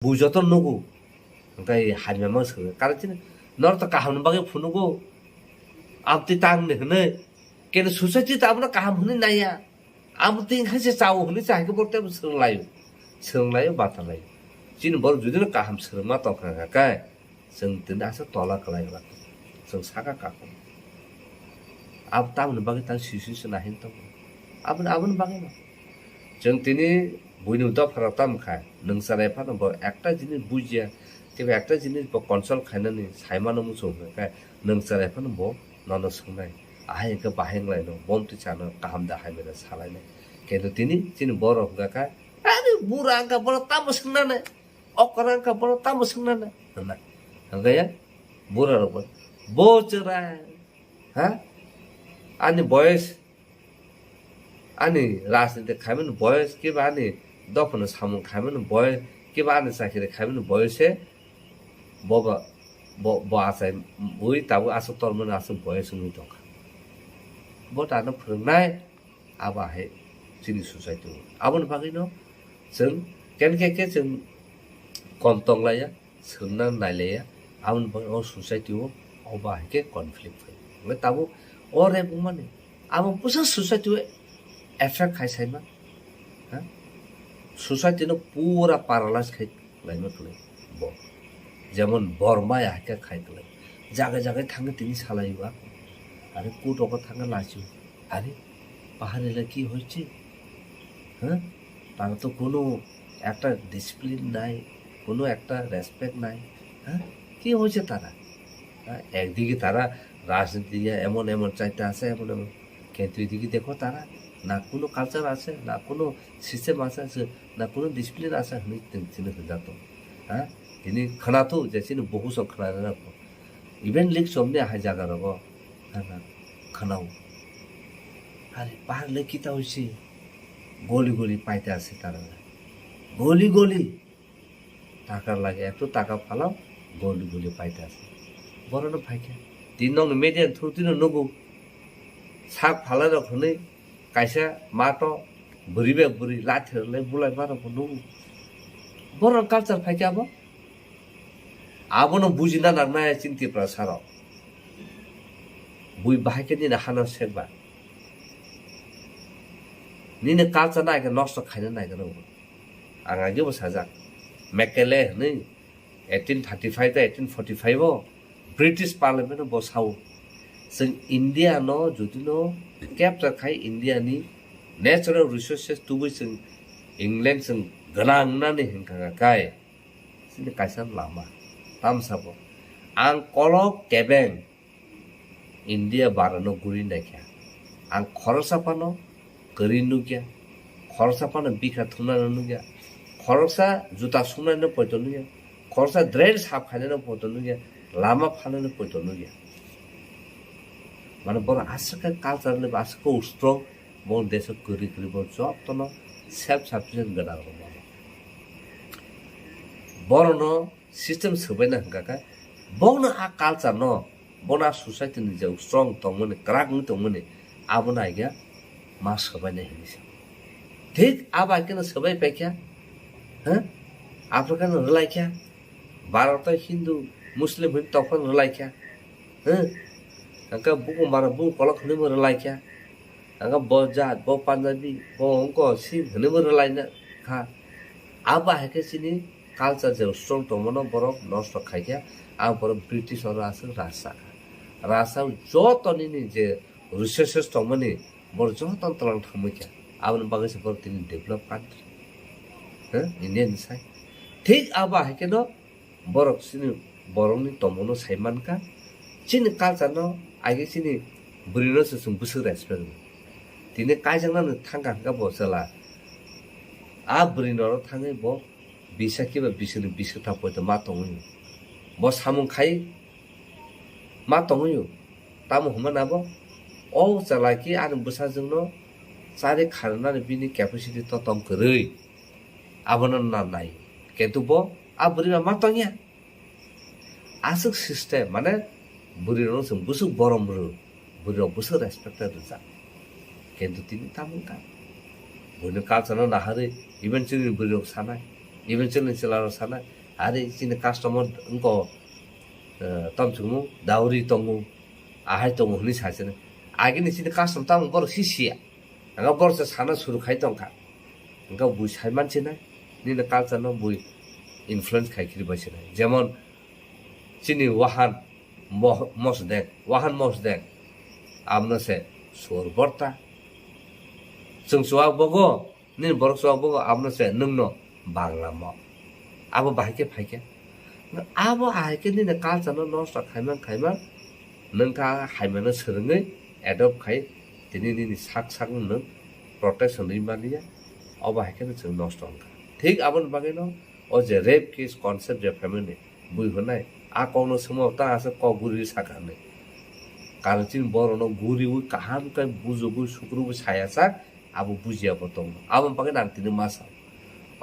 bujoton nugu ngai hanya ma se kar chin nor ta kaham bage phunugo amti tang ne hne ken society ta amna kaham hne naya amti khase chaw hne cha ke borte senglayo batalayo chin bor judina kaham serma to kha ka seng tin asa tola kalai la seng saka ka ab tam ne bage ta sisu se nahin to abun bage na जों तिनी बयनिबो फारागथाम खाय नोंसाराय फानो একটা জিনিস বুঝিয়া কেবে একটা জিনিস কনসল খাইনানি সাইমাनो मुसो खाय नोंसाराय फानो ननो संनाय आहाय के बाहेंलाय नो बमति चानो काम दा हाय मेरा सालायनाय केदो तिनी जिन बर गाका अरे बुरा का बर ताम संनाने अकरा का बर ताम संनाने ना हंगाया बुरा रो बोचरा हा अनि बयस Ani राजनीति खाइमेन बयस के बानी दफन सामु खाइमेन बय के बानी साखिरे खाइमेन बयसे बबा ब आसाय उइ ताबु आसो तरमन आसो बयस नु दख बटानो फोरोंनाय आबाहे जोंनि ससाइटियाव आबोन बागैनो जों केनके जों कमतंलाया सोंना नायलाया आबोन बागै ससाइटियाव अबाहे कनफ्लिक्ट फै ताबु अरे बुमाने आबो Pusa ससाइटियाव effect khai sai ma ha society no pura paralyze khai lai ma tule bo jemon borma ya ka khai tule jaga jaga thang tini salai ba are কোটো ko thang লাচু আরে পাহাড়ে লা কি হচ্ছে হ্যাঁ তার তো কোনো একটা ডিসিপ্লিন নাই কোনো একটা রেসপেক্ট নাই হ্যাঁ কি হচ্ছে তারা একদিকে তারা রাজনীতি এমন এমন চাইতে আছে এমন এমন কিন্তু এদিকে দেখো তারা না কোনো কালচার আছে না কোনো সিস্টেম আছে না কোনো ডিসিপ্লিন আছে হনি তিনি যাতো হ্যাঁ তিনি খানাতো যে তিনি বহু সব খানা রাখো ইভেন লিক সমনে হাই জায়গা রব না খানাও আরে পারলে কি তা হইছে গলি গলি পাইতে আছে তারা গলি গলি টাকার লাগে এত টাকা ফালাও গলি গলি পাইতে আছে বড় না ফাইকে তিন নং মেডিয়ান থুতিন নগো সাক ফালা রাখনে kaisa mato buribe buri lathirle bulai baro nu boron culture phai kya bo abono bujina na chinti prasaro bui bahake ni na hana sekba ni ne culture na ke nosto khaina na ke ro anga ge bo saja mekele ni 1835 ta 1845 bo british parliament bo sau sing india no judino capture khai india ni natural resources tubu sing england sing ganang na ni hingka kai sini kaisan lama tam sabo ang kolok kebeng india barano guri na kya ang khorosa pano kari nu kya khorosa pano bikha thuna nu kya khorosa juta suna no poto nu kya khorosa dread sap khane no poto nu kya lama phane no poto nu kya মানে বড় আশকা কালচারলে আশকা strong বড় দেশ করি করি বড় job তো না self sufficient গড়া হবো বড় ন সিস্টেম সবাই না কাকা বড় আ কালচার ন বড় সোসাইটি নি যে স্ট্রং তো মনে ক্রাক নি তো মনে আবনা আইগা মা সবাই না হিনিস ঠিক আবা কেন সবাই পাইকা হ্যাঁ আফ্রিকান রলাইকা ভারত হিন্দু মুসলিম তখন রলাইকা হ্যাঁ angka buku mara buku kolok hene mo relai kya angka bo jat bo panjabi bo ongko sim hene mo relai na kha aba heke sini culture je strong to mono borok nosto khai kya a borok british or ase rasa joto ni je resources to mani bor joto tlang thamai kya abon bagai se bor tin develop country ha indian sai thik aba heke no borok sini borok ni tomono saiman ka chini culture no 아이게 신이 브리너스 좀 부스 레스펙트 디네 까장나는 탕강가 보살라 아 브리너로 탕에 뭐 비사키바 비스는 비스타 보다 마동은 뭐 사문 카이 마동은요 따모 하면 나보 어 잘라기 아는 부사정노 사리 가르나는 비니 캐퍼시티 또 똥그르이 아버는 나나이 걔도 아 브리나 마동이야 아식 시스템 মানে বুড়িরও সব বুসু বরম বুড়িরও বুসু respect দা কিন্তু তিনি তামুন কা বুড়ি culture না হারে event চিনি বুড়িরও সানাই even children children sana are in the customer unko tom chumu dowry tongu ahai tongu ni sasene agin is the custom tam bor sisia anga bor sa sana suru khai tongka anga bui sai manche na ni na culture no bui influence khai kiri basina jemon chini wahan mosdek amna se sur borta chung suak bogo nin borok suak bogo amna se nungno bangla mo abo bahike phaike abo aike ni na culture no nosta khaima nungka haimana serngai adopt khai tini ni sak nung protection ni mania abo haike no chung nosta onka thik abon bageno o je rape case concept je family bui honai a kono sumo ta ase ko guri sakane কারণ বড় গুড়ি ওই কাহান কাই বুঝবো শুক্রবো ছায়া চাক আবু বুঝিয়া বতং আবু পাকে নাংতিনি মাসা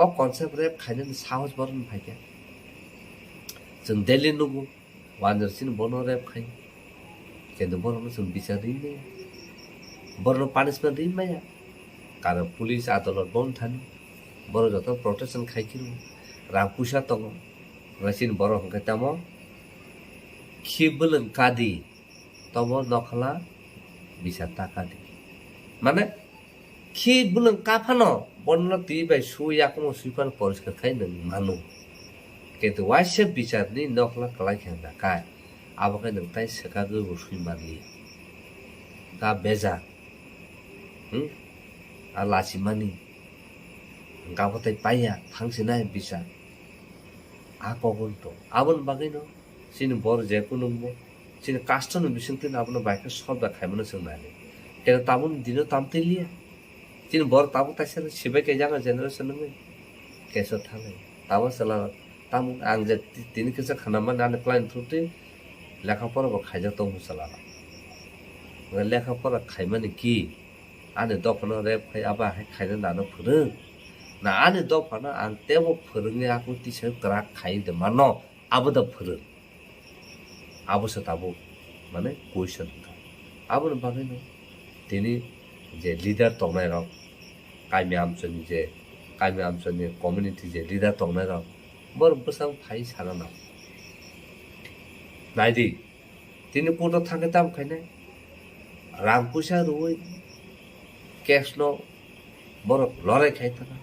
ও কনসেপ্ট রেপ খাইনে সাহস বরন ভাইকে जों दिल्ली नुगु वानजरसिन बनो रेप खाइ केन्दु बरनो जों बिचार दिने बरनो पानिशमेन्ट दिन माया कारण पुलिस आदाলত बन थानि बर जत प्रोटेक्शन खाइकिरु रां पुसा तंग रसिन बर हंके तामो खिबलन कादी तब नखला बिसा ताकादी माने खिबलन काफानो बन्न तिबाय सुयाकमो सुइफान परिष्कार खाइ नों मानु কিন্তু ওয়াইসে বিচারনি নকলা কলাই খেন্দা কায় আবকে নং তাই সেকাগো বসুই মানলি কা বেজা আর লাসি মানি গাবতাই পাইয়া ফাংশে নাই বিচার আ কবল তো আবন বাগৈনো সিন বড় যে কোনো সিন কাস্টন বিসংতিন আবন বাইকে সব দেখাইমনো সোনালে কেন তাবন দিনো তামতেলিয়া সিন বড় তাবো তাইছে সেবে কে জানা জেনারেশন নং কেসো থালে তাবো সালা tamu ang je tini kesa khanama nane client thute lekha pora ba khaija tong musala lekha pora khaimani ki ane dopana rep khai aba khaina dano phurung na ane dopana ang tebo phurungi aku ti se kra khai de mano abu da phurung abu sa tabu mane question ka abu na bagai no tini je leader tongnai rok kaimi amchoni community je leader tongnai rok बर बसां phi साना नाइदि तिनि कोटो थांगे ताम खाइने रां पुसा रुइ cash no बर लरे खाइ थाना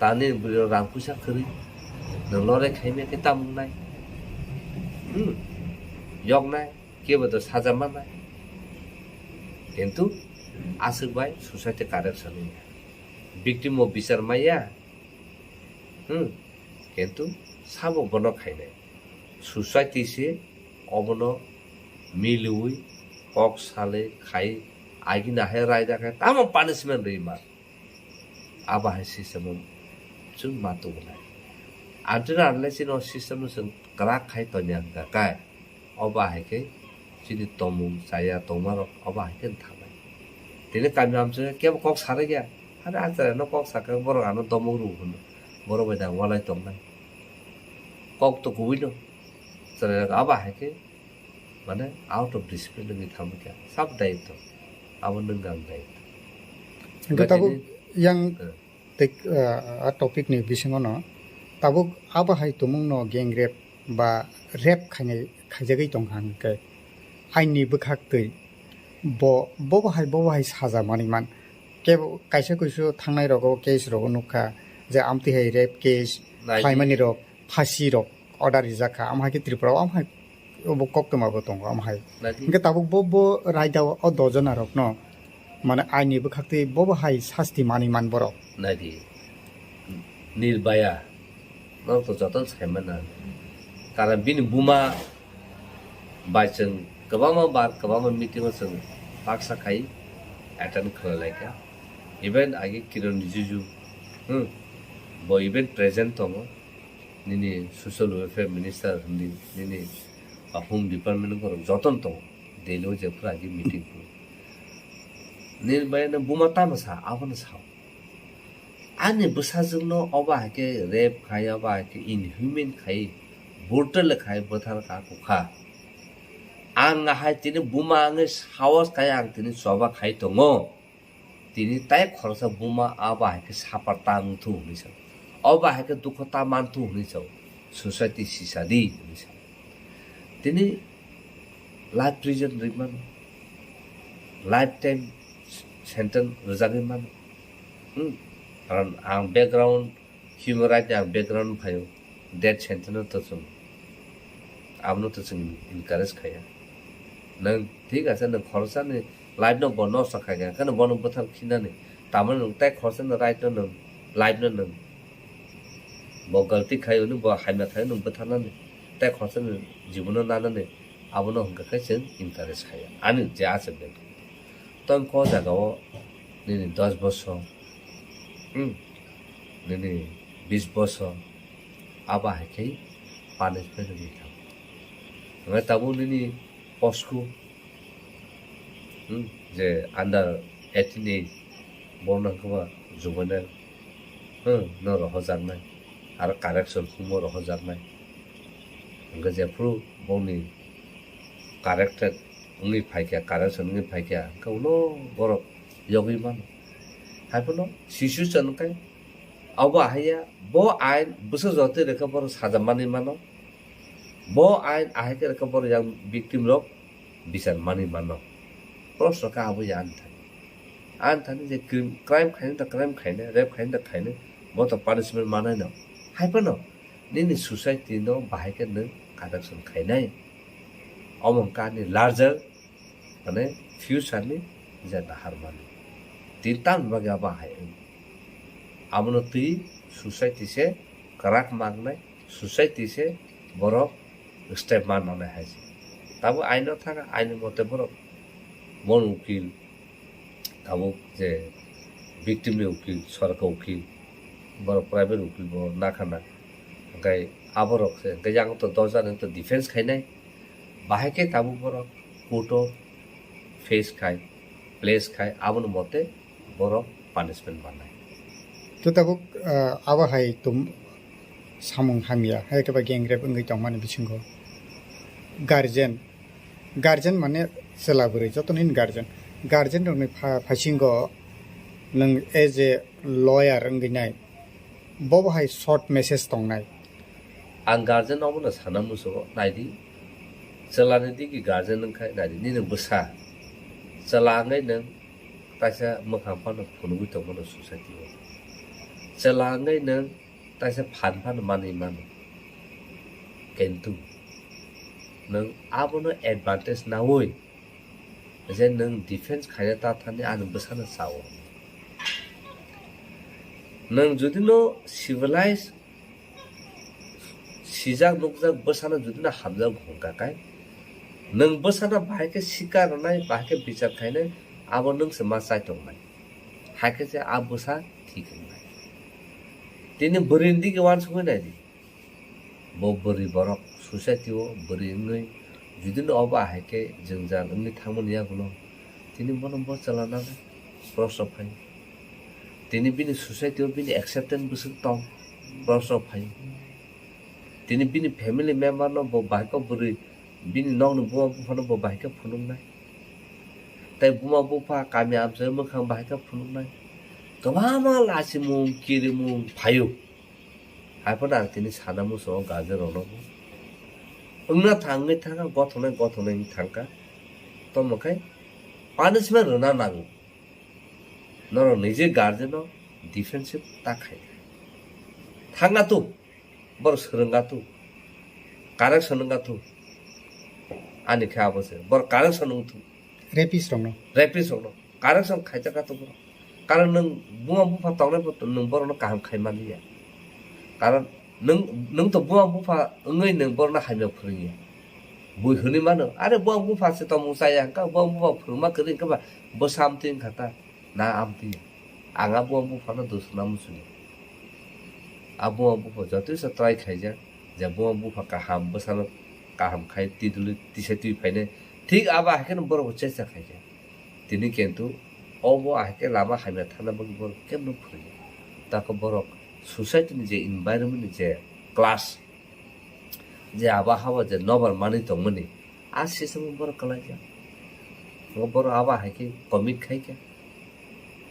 तानि रां पुसा खरि न लरे खाइमे के ताम नाइ यग नाइ के बद साजा मा नाइ किन्तु आसुक बाय सोसाइटी कारेक्सन विक्टिम अफ बिचार माया किन्तु साबो बनो खाइने सोसाइटी से अबनो मिलुई कक साले खाइ आगिना है रायदा खाइ ताम पानिशमेंट रैमा आबा है सिस्टम जों मातु बनाय आदरा आनले सिनो सिस्टम जों करा खाइ तन्या काय अबा है के सिनि तमु साया तमारो अबा है के थाबाय तिने कामयाम से के कक सारे गया अरे आजरा न कक साके बरो आनो दमु रु हुन बरो बायदा वालाय तंनाय कक तो गुइनो सरे आबा है के माने आउट ऑफ डिसिप्लिन नि थाम क्या सब दायित्व अब नंगाम दायित्व गताबो yang tek a topic ni bisingo no tabuk aba hai tumung no gang rape ba rape khaijagai tonghan ke aini bukhak tei bo hai saja mani man ke kaisa kuisu thangnai rogo case rogo nukha je amti hai rape case khaimani rok फांसी रक order रिजाखा आमहाय के त्रिपुरा आमहाय अब कक्तमा बो दङ आमहाय इनके Tabuk बो रायदाव अ दजना रक न माने आइनि बखाक्ते बो हाय शास्ति मानि मान बरक नादि निर्भया न तो जतन साइमना कारण बिन बुमा बाइचन गोबां मिटिंग जों बाक्सा खाइ एटेन्ड खालायका इभेन आगे किरण जिजु बो इभेन प्रेजेंट दङ निनी सोशल वेलफेयर मिनिस्टर निनी होम डिपार्टमेंट को जतन तो देलो जे पुरा की मीटिंग को निर्भय न बुमाता मसा आवन सा आने बसा जनो अबा के रेप खाय अबा के इनह्यूमन खाय बोर्टल खाय बथार का कुखा आं हाय तिनि बुमा आंगे सावस खाय आं तिनि सबा खाय दङ तिनि ताय खरसा बुमा आबा के सापार तांथु निसा Oba hake dukhota mantu huni chau society sisadi huni chau tini life prison riman lifetime sentence rejagi man karon ang background human right ang background phayo death sentence to chung amno to chung encourage khaya nang thik ase nang khorsa ni life no bono sakhaya kana bono bothal khina ni taman nang tai khorsa na right no nang life no nang bo galti khayo ni bo haina thayo nang bothana ni tai khorsa ni jibono nana ni abono hongka khai chen encourage khaya ani je ase be ton ko jagao ni 10 বছর ni 20 বছর aba hakai punishment ni tham ngai tabu ni posku je under 18 age borna ko juvenile no rohjar nai ar correction kumo rohjar nai nga je pro boni corrected ngi phaikya correction ngi phaikya ka uno borok yogi man haipono sisu chan kai aba haya bo ain busa jote reka bor sajamani mano bo ain ahike reka bor yang victim rok bisan mani mano proshno ka abu yan thani je crime khaine ta crime khaine rape khaine ta khaine bo ta punishment manai no haipono nini society no bahike ne correction khainai among ka ni larger ane future ni jata harmani tintan baga bahai amno ti society se karak magnai society se borok step manane haise tabu aino thaka aino mote borok mon ukil tabu je victim ni ukil sarka ukil borok private ukil bo nakhana gai aborok se gajang to dojan to defense khainai bahai ke tabu borok court face khai place khai abon mote borok punishment banai to tabuk aba hai tum samung hamia hai ka ba gengrep ngai tongmani bisingo guardian mane selaburi jotonin guardian rong phasingo nang as a lawyer ngai nai bobo hai short message tongnai ang guardian obuna sanamu so naidi chalani digi guardian nang khai naidi ni nang busa chalangai nang taisa mokhang pano phunugui tongmano society chalangai nang taisa phan mani mano kentu nang abono advantage na oi je nang defense khaya ta thani an busana sawo nang jodi no civilize sijak nukjak busana jodi na hamjak ghongka kai nang busana bahike sikar nai bahike bichar khainai abo nang se ma sai tongnai haike je abusa thik nai tini berindi ke wan sungoi nai bo beri borok society o beri ngai judi no aba haike jengjan ngi thangmon ya gulo tini bonom bo chalana proso phai tini bini society o bini acceptance busuk tong proso phai tini bini family member no bo bahiko beri bini nong no bo phono bo bahika phunung nai tai buma bupa kami amse mokhang bahika phunung nai kama lasimung kirimung phayu haipona tini sanamu so gajer ono ungna thangai thanga gothonai thangka to mokai punishment rona nangu noro nije guardian no defensive ta khai thanga tu bor sranga tu correction nga tu ani kha bose bor correction tu rapist rong no correction khaita ka to karon nang bunga bufa tongnai bo nang bor no kaham khaimani ya karon nang to bunga bufa ngai nang bor na haimya phringi bui huni mano are bunga bufa se to musaya ka bunga bufa phurma krin ka ba bo samtin khata na amti anga bunga bufa no dusna musuni bunga bufa jati sa try khaija je bunga bufa kaham bosano kaham khai tiduli tiseti phaine ঠিক আবা হাকেন বড় হচ্ছে খাইছে তিনি কিন্তু of আহকে Lama হাইমা থানা বল বল কেমন ফুরি তাকে বড় সোসাইটি যে এনवायरमेंट যে ক্লাস যে আবহাওয়া যে নবার মানি দমনি আ সিস্টেম বড় কলাইয়া বড় আবা হাকে কমিট খাইকে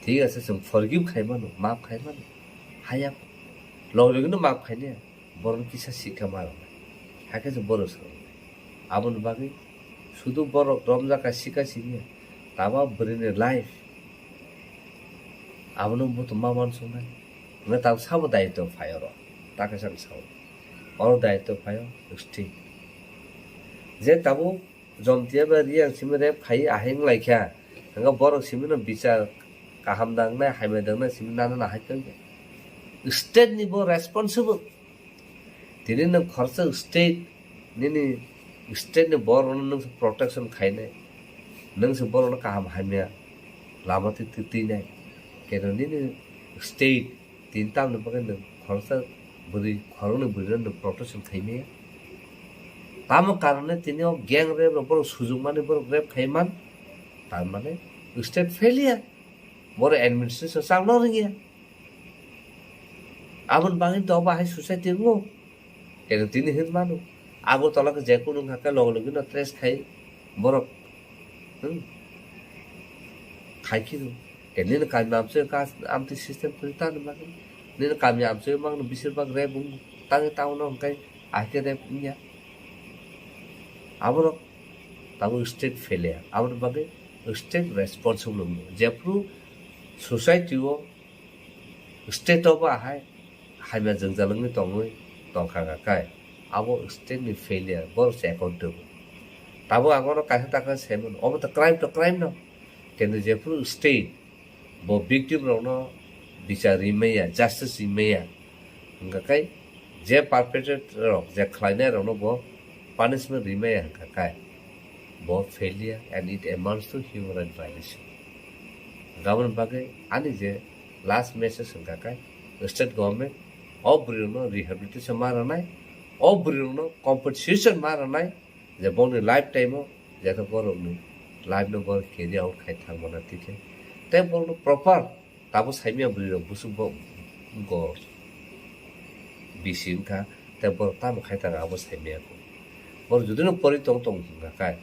ঠিক আছে সম ফরগিভ খাইমানো মাপ খাইমানো হায়া লগলৈকেনো মাক ফাইনে বরং কিসা শিক্ষা মারা হাকে যে বড় সর আবন বাকি শুধু বড় রমজাকা শিখা শিখিয়ে তাবা বরিনে লাইফ আবন মতো মা মানুষ নাই না তাও সাবো দায়িত্ব ফায়র তাকে সাম সাবো অর দায়িত্ব ফায় স্টি যে তাবো জমতিয়া বা রিয়াং সিমরে ফাই আহেং লাইখা nga borok simino বিচার kaham dangna haime dangna simin nana na haikang state ni bo responsible tini nang kharsa state nini state ni bor nang protection khaine nang se bor kaham haime lama ti ti nai keno nini state tin tam no bagan nang kharsa buri khorong ni buri nang protection khaime tamo karone tini gang rep bor sujung mane bor rep khaiman তার মানে state failure বড় administration সামনে গিয়া আমন বাঙিন তো অবাহাই society গো কেন তিনি হিন মানু আগরতলাকে যে কোনো ঘাকা লগে লগে না ট্রেস খাই বড় খাই কি কেন কামি আমসে কাজ আমতি সিস্টেম পরিতান বাকি নিন কামি আমসে মাং বেশিরভাগ রে বুং তাঙ্গে টাউন অঙ্কাই আইতে রে ইয়া আবার তাবো স্টেট ফেলিয়ার আমন বাকি state responsible jepru society o state of hai haima jengjalung ni tongoi tongkha ga kai abo state ni failure bor se accountable tabo agono kaisa taka semen obo to crime no kendo jepru state bo victim ro no bichari meya justice meya nga kai je perpetrator ro je khlaina ro no bo punishment rimeya ga kai both failure and it amounts to human rights violation. Government bagai ani je last message sengkakai state government of Bruno rehabilitation maranai of Bruno compensation maranai je boni lifetime o je to borong ni life no bor carry out khai thang mana tike te borno proper tabo saimia Bruno busu bo go bisin ka te bor tam khai thang abo saimia ko bor judino pori tong tong sengkakai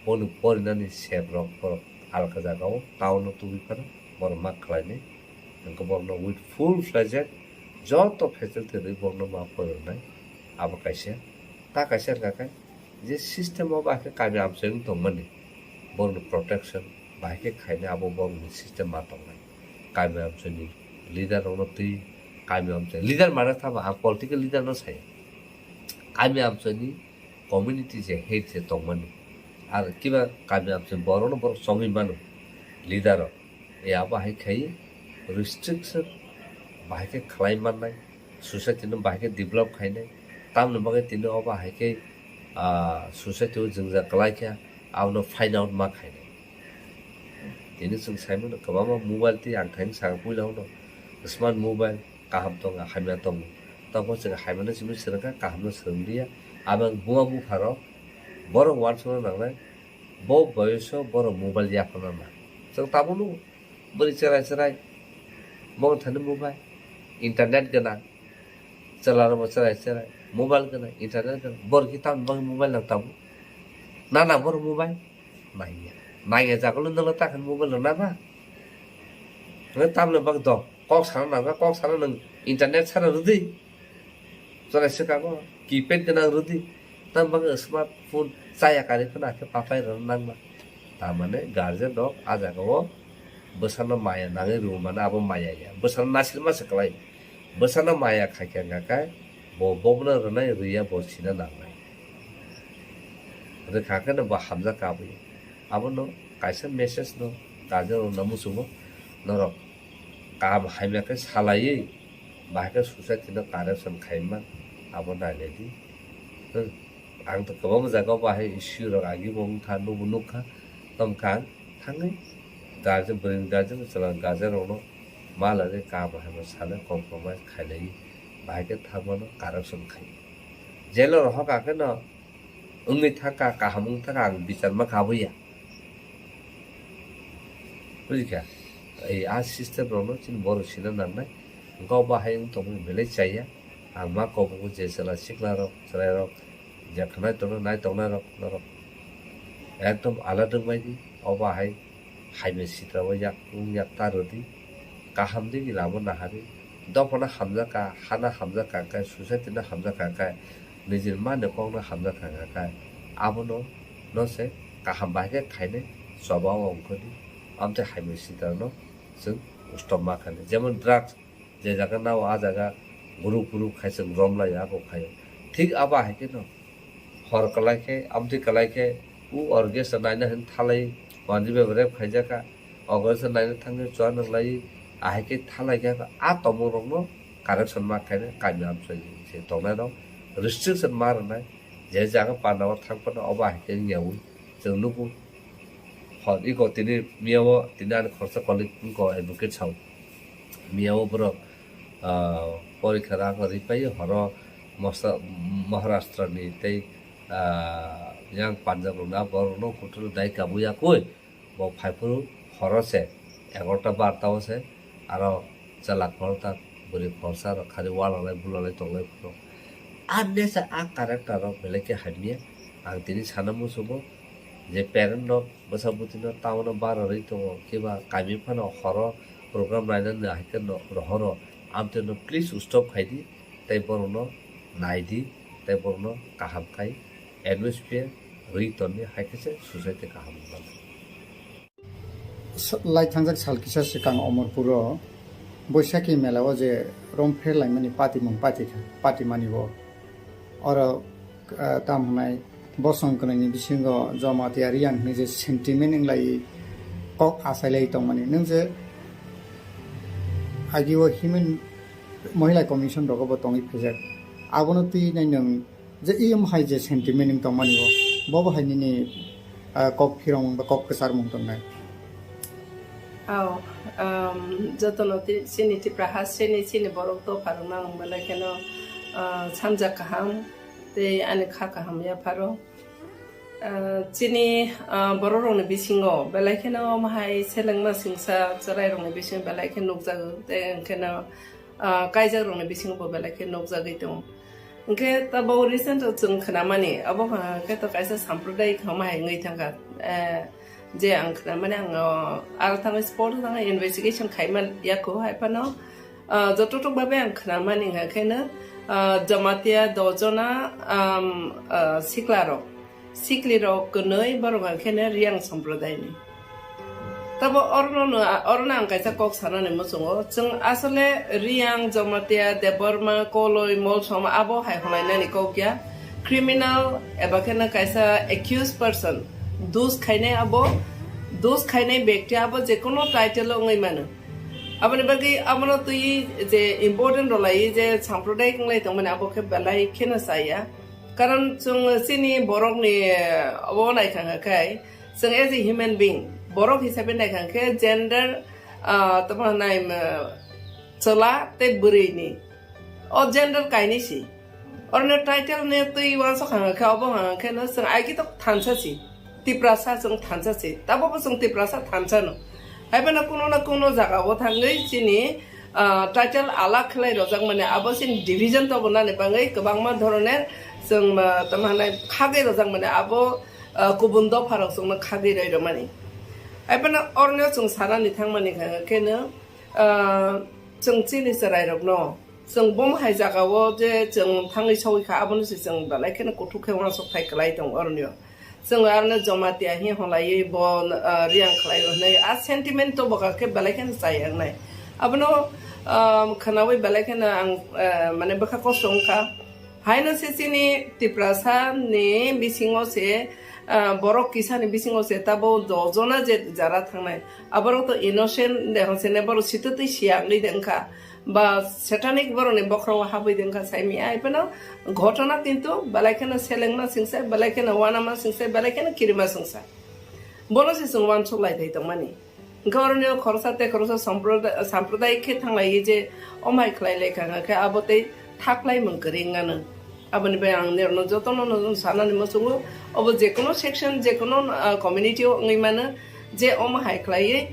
bonu porinani sebrok borok alka jagao town to bikara bor mak khlaine angko borno with full fledged joto facility ri borno ma porinai abo kaise ta kaise kakai je system of ake kami amseng tongmani borno protection baike khaine abo borno system ma tongnai kami amseni leader ono tui kami amseni leader mara thaba political leader no sai kami amseni community je head je tongmani আর কিবা কামে আপনি বড় না বড় সঙ্গী মানু leader এ আবাহাই খাই restriction বাহাইকে খালাই মাননাই society বাহাইকে develop খাইনাই তাম নবাকে তিনি অবাহাইকে সোসাইটিও जों जा कलाइखा आवनो फाइन्ड आउट मा खाइनाय তিনি जों साइमोन गोबां मोबाइल ति आं थाइन सा बुइलाव न स्मार्ट मोबाइल काहाम दं हाइमा दं तबो जों हाइमानो सिम सरका काहामनो सोंलिया आबां बुआ बुफारो বড় ওয়ার্ড শোনা নাংলাই বো বয়স বড় মোবাইল জাফানা না जों তাবনো বরি চেরাই চেরাই মন থানে মোবাইল ইন্টারনেট গনা চালার বছরাই চেরাই মোবাইল গনা ইন্টারনেট গনা বর কি তাম বং মোবাইল না তাবো না না বড় মোবাইল নাইয়া নাইয়া জাগল নলা তাখান মোবাইল না বা নয় তামনে বং দ কক সানা না কক সানা নং internet Sara রুদি Cherai সেকাগো keypad গনা রুদি tambang smartphone saya kali kena ke papai renang mah tamane garden dok aja kau besarna maya nangi rumah na abo maya ya besarna nasil mah sekelai besarna maya kakek kakek bo na renai ria bo cina nangai ada kakek na bah hamzah kabu abo no kaisa message no garden namu sumo norok kab haimya ke salai bahkan susah tina corruption khaiman abo na ledi ang to kabo jaga bahai issue ro agi bong tha no bunukha tom kan thangai garden bring garden chalan garden ro no mala re ka bahai ma sala compromise khailai bahai ke thamano corruption khai jelo ro ha ka ke no ungi thaka ka hamung thaka ang bichar ma khabuya বুঝিকা এই আ system ro no chin bor sina nanai go bahai ung to bele chaya ang ma ko bu je sala sikla ro sala ro যেখানে তোর নাই তোনা rock নরক একদম আলাদা বাইদি অবাহাই হাইমে সিত্রাও যাক তারদি কাহাম দিকে লাবো নাহারি dopana hamjaka hana hamjaka kai society na hamjaka kai nijir mane kong na hamjaka kai abono no se kaham bahage khaine swabaw ongkoni amte haime sita no जों stop ma khane jemon drugs je jaga na a jaga guru khaise romlai a ko khayo ঠিক আবা হাইকে ন হর কলাইকে আমতি কলাইকে উ অর্গেস নাইনা হেন থালাই Munsey বেবরে খাইজাকা অগস Naina থাঙ্গে Choa নলাই আহাইকে থালাইকে আ তমো রংনো correction মা খাইনে কামি আমসই সে তংনাই ন রেস্ট্রিকশন মার নাই যে জায়গা পানাও থাকপনা অবা হাইকে নিয়াউ जों नुगु হর ইগো তিনি মিয়াও তিনি আন খরচা কলি কো এডুকেট ছাও মিয়াও বড় পরীক্ষা রাখ রিপাই হর Maharashtra ni tei yang Punjab na borno kutul dai kabuya koi bo phaipuru horose 11টা 12টা আছে আর চালাক পড়তা বলি ফরসা খালি ওয়ালালে বুলালে তলে ফুলো আর নেসা আ ক্যারেক্টার বেলেকে হামিয়া আর তিনি সানামু সব যে প্যারেন্ট ন বসাবুতিন টাউন বার রই তো কিবা কামি ফানো হর প্রোগ্রাম রাইনা না হাইকে রহর আমতে ন প্লিজ স্টপ খাইদি তাই বরনো নাইদি তাই বরনো কাহাম খাই অ্যাটমসফিয়ার রই তনে হাইকেছে সোসাইটি কাহাম মানে লাই থাंजाक सालकिसा सिगां अमरपुर बैसाखी मेलाव जे रंफेर लाइमानि पार्टी मानिब और तामनाय बसंकनायनि बिसिंग जमातियारि आंनि जे सेन्टिमेन्ट इंलाय कक आसायलाय तंमानि नों जे आइडियो ह्यूमन महिला कमिशन रगब तंगि फेजाक आबनो ति नाय नों जे इम हाय जे सेन्टिमेन्ट तंमानिब बबो हायनि कक फिरं बा कक केसार मुं तंनाय जतनति सिनिति प्राहा सिनि बरक तो फारना हमला केनो Chongjakha te ani khaka ham ya pharo chini bororong bisingo belaikeno mahai selengma singsa charai rong bising belaike nokjag te keno kaijak rong bising bo belaike nokjagei dong nke ta bo recent chung khnamani abo ke to kaisa sampradayik hamai ngai thanga je ang khnamani ang ar thang sport thang investigation khaiman yako haipano jototok babe ang khnamani ngakena jamatia dojona sikliro kunoi borong kene riang sampradayni tabo orna ang kaisa kok sanane mosungo chung asale riang jamatia deborma koloi molsom abo hai holainani kokya criminal eba kena kaisa accused person dos khaine ব্যক্তি abo je kono title ngai manu abani bagi amano tui je important rolai je sampradayik ngai tongmani abo ke belai khena saya karon chung sini borok ni abo nai khanga kai chung as a human being borok hisabe nai khangke gender tama nai chola te buri ni o gender kaini si orne title ne tui wanso khanga ka abo khanga na chung ai ki to thansa si tiprasa chung thansa si tabo chung tiprasa thansa no haibana kuno jaga bo thangai chini title ala khlai rojak mane abo sin division to bana ne bangai kobangma dhoroner chung tamhanai khage rojak mane abo kubundo pharok chung khage roi romani haibana orne chung sarani thangmani kene chung chini sarai rok no chung bom hai jaga wo je chung thangai sawi kha abon si chung balai kene kutu khewang sok thai klai tong ornyo जों आरनो जमातिया हि हलायै bon riang khlai नै a sentiment to boka ke balaken sayang nai abno khanawi balaken ang mane baka ko songka haino sesini tiprasa ni bisingo se borok kisani bisingo se tabo dojona je jara thangnai abaro to innocent de hosene boro situti siang ni denka বা satanic borone bokro habai denka saimi aipana ঘটনা কিন্তু balaikena selengna singsa balaikena wanama singsa balaikena kirima singsa bonose sungwan choklai dai tongmani gorne khorsa sampradayik ke thanglai je omai khlai lekha ka abote thaklai mungkringana aboni be ang nerno jotono no sanani mosungo obo je kono section je kono community ngaimana je omai khlai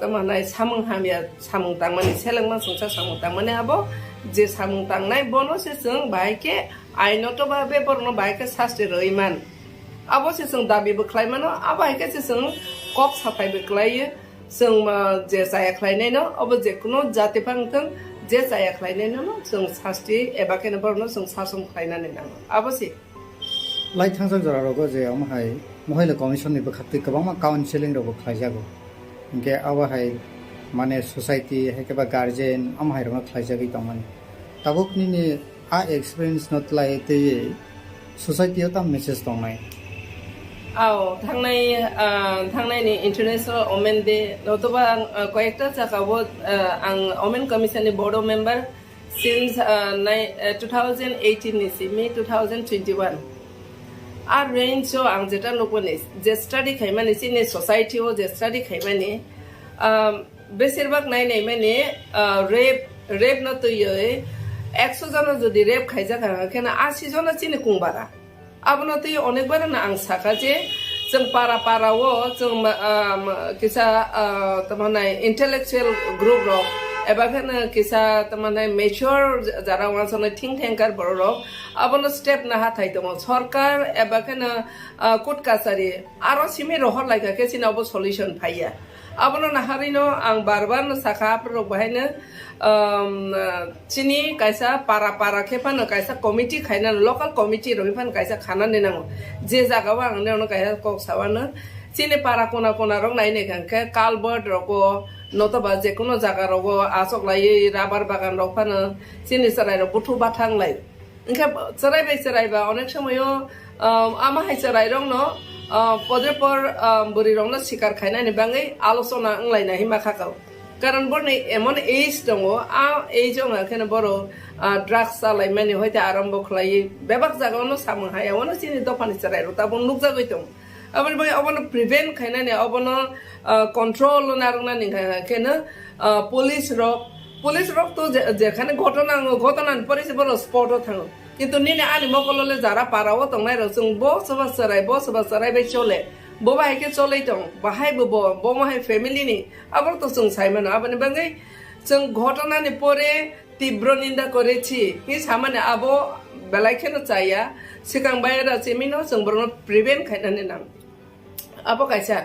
tamanai samung hamya samung tangmani selengma sungsa samung tangmani abo je samung tangnai bono se sung baike ainoto babe borno baike saste roiman abo se sung dabi buklai mano abaike se sung kok sapai buklai sung je saya klai nei no abo je kuno jati pangtang जे जायाखैलायनाय नामा जों सास्ति एबा केने बरनो जों सासन खालायनानै नामा आबोसि लाइ थांजों जरारोगो जे अमहाय महिला कमिशननि बखाति गोबां काउन्सिलिं रोगो खायजागो इनके आवाहाय माने सोसाइटी हेकेबा गार्जियन अमहाय रंग खायजागै दंमोन ताबुकनि आ एक्सपीरियंस नट लायते सोसाइटी ता मेसेज दंनाय थांनायनि इंटरनेशनल वुमेन डे नतुबा कयेकटा जागावो आं वुमेन कमिशननि बोर्ड मेम्बर सिन्स 2018 निसि मे 2021 आ रेंज आं जेटा नुबोने जे स्टडी खायमानि सिनि सोसाइटी ओ जे स्टडी खायमानि बेसिरभाग नायनाय माने रेप न तयै 100 जन जदि रेप खायजाखा केना 80 जन सिनि कुंबारा आबनो तै अनेक बार ना आं साखा जे जों पारावो जों किसा तमाने इंटेलेक्चुअल ग्रुप रो एबा केना किसा तमाने मेच्योर जारा वासने थिंक टैंकर बरो आबनो स्टेप ना हाथाय दङ सरकार एबा केना कोर्ट कासारि आरो सिमे रहर लायका केसिनावबो सल्युशन फाइया आबनो नाहारिनो आं बारबार साखा प्रो बहायनो चिनी कायसा पारा खेफानो कायसा कमिटी खायना लोकल कमिटी रहिफान कायसा खाना नेनांगो जे जागाव आं नेनो कायसा कक सावानो चिनी पारा कोना रंग नायने कांके कालबर्ट रगो नतबा जेकुनो जागा रगो आसक लायै राबार बागान रफानो चिनी सराय र बुथु बाथां लाय इनका सरायबा अनेक समयो आमा हाय सराय रंग न पदेपर बुरी रंग शिकार खायनानि बाङै आलोचना अंलायना हिमा खाकाव कारण बरनै एमन एज दङ आ एज आव केने बरो ड्राग्स सालाय माने हयते आरम्भ खलायै बेबाक जागावनो सामु हायावनो सिनि दफानि सराय रता बन नुकजा गयतम अबन बाय अबन प्रिभेन्ट खायनानि अबन कन्ट्रोल नारंनानि केने पुलिस रक तो जेखाने घटना परिसे बरो स्पॉट थाङो किन्तु निने आनि मकलले जारा पाराव तंनाय र जों बो सबा सराय बे चले बो बाहायके चलै दं बाहायबो बो माहाय फेमिलिनि आबर तो जों साइमन आबनि बाङै जों घटनानि परे तीव्र निंदा करेछि हि सामान्य आबो बेलायखेनो चाया सिगां बायरा सेमिनो जों बरनो प्रिभेन्ट खायनानै नां आबो कायसा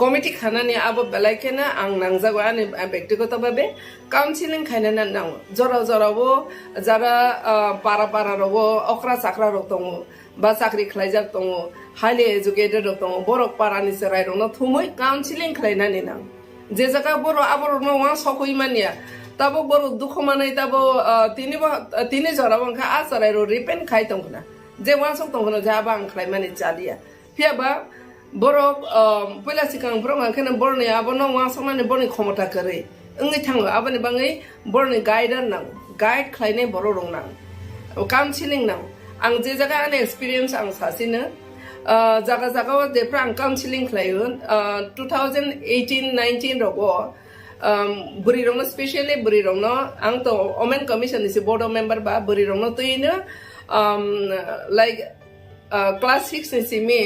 कमिटी खानानि आबो बेलायखेनो आं नांजागो आनि व्यक्तिगत भाबे काउन्सिलिं खायनानै नां जरावबो जारा पारा रगो अख्रा साख्रा रग दङ बा साख्रि खालायजाक दङ हाइली एजुकेटेड दङ बरक पारानि सराय रंनो थुमै काउन्सिलिं खालायनानै नां जे जागा बर आबर नवा सखै मानिया ताबो बर दुख मानै ताबो तिनि जरा बंखा आ सराय रो रिपेन खाय दंना जे वासक दंना जाबा आं खालायमानि चालिया फियाबा बरक पहिला सिगां फ्रम आंखने बरनि आबो नवा समानि बरनि क्षमता करे ओंगै थाङो आबनि बाङै बरनि गाइडार नां गाइड खालायनाय बर रं नां काउन्सिलिं नां आं जे जागा आंनि एक्सपीरियंस आं सासिनो जागा देफ्रा आं काउन्सिलिं खालायो 2018-19 रगो बुरी रंनो स्पेशली बुरी रंनो आं तो वुमेन कमिशन इस बोर्ड मेंबर बा बुरी रंनो तोइनो लाइक क्लास 6 निसि मे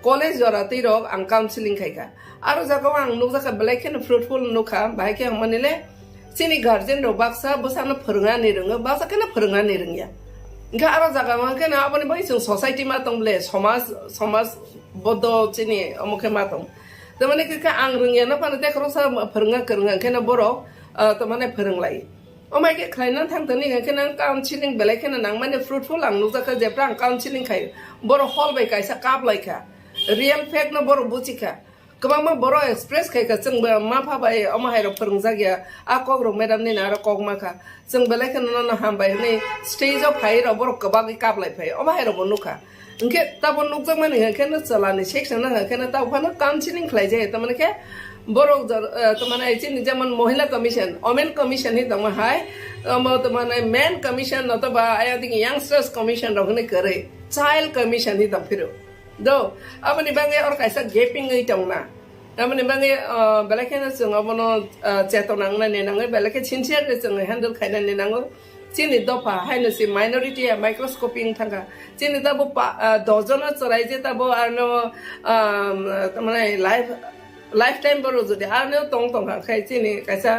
कॉलेज जरा तैरक आं काउन्सिलिं खायका आरो जागाव आं नुजाका बेलायखेन फ्रुटफुल नुखा बाहायके आं मानिले सिनि गार्जियन रो बाक्सा बसानो फोरोंगानि रोङो बाक्साखौनो फोरोंगानि रोङिया इनका आरो जागा माके ना अपने भाई जों सोसाइटी मा तंबले समाज बद्ध चिनि अमुखे मा तंग त माने के आं रोङिया न पाने देखरो सा फोरोंगा करङा केना बरो त माने फोरोंलाय ओ माइके खायना थांतनि केना काउन्सिलिं बेलायखेना नां माने फ्रुटफुल आं नुजाका जेफ्रा आं काउन्सिलिं खाय बरो हल बाय कायसा काप लायखा रियल फेक्ट न बरो बुचिखा गोबां मा बर' एक्सप्रेस खायका जों मा फाबाय अमाहायरो फोरोंजागिया आ कग्र मेडाम नि आरो कगमाखा जों बेलायखेना न हामबाय नै स्टेजआव फाइर बर' गोबां कापलाय फाय अमाहायरो बनुखा इनके ताबो नुकजों माने केना चलानि सेक्सन न केना तावफानो काउन्सिलिं खालाय जाय त माने के बर' त माने इचिन जेमन महिला कमिशन वुमेन कमिशन हि दङ हाय त माने मेन कमिशन नतबा आई थिंक यंगस्टर्स कमिशन रखने करे चाइल्ड कमिशन हि दफिरो दो अपनी बांगे और कैसा गैपिंग गई टंगना अपनी बांगे बेलाखेना जों अबनो चेतनांगना नेनांगो बेलाखे सिनसियर जों हैंडल खायना नेनांगो चिनि दफा हायनोसि माइनॉरिटी माइक्रोस्कोपिंग थांगा चिनि तबो दजन चराय जे तबो आरो तमाने लाइफ टाइम बरो जदि आरो तंग खाय चिनि कैसा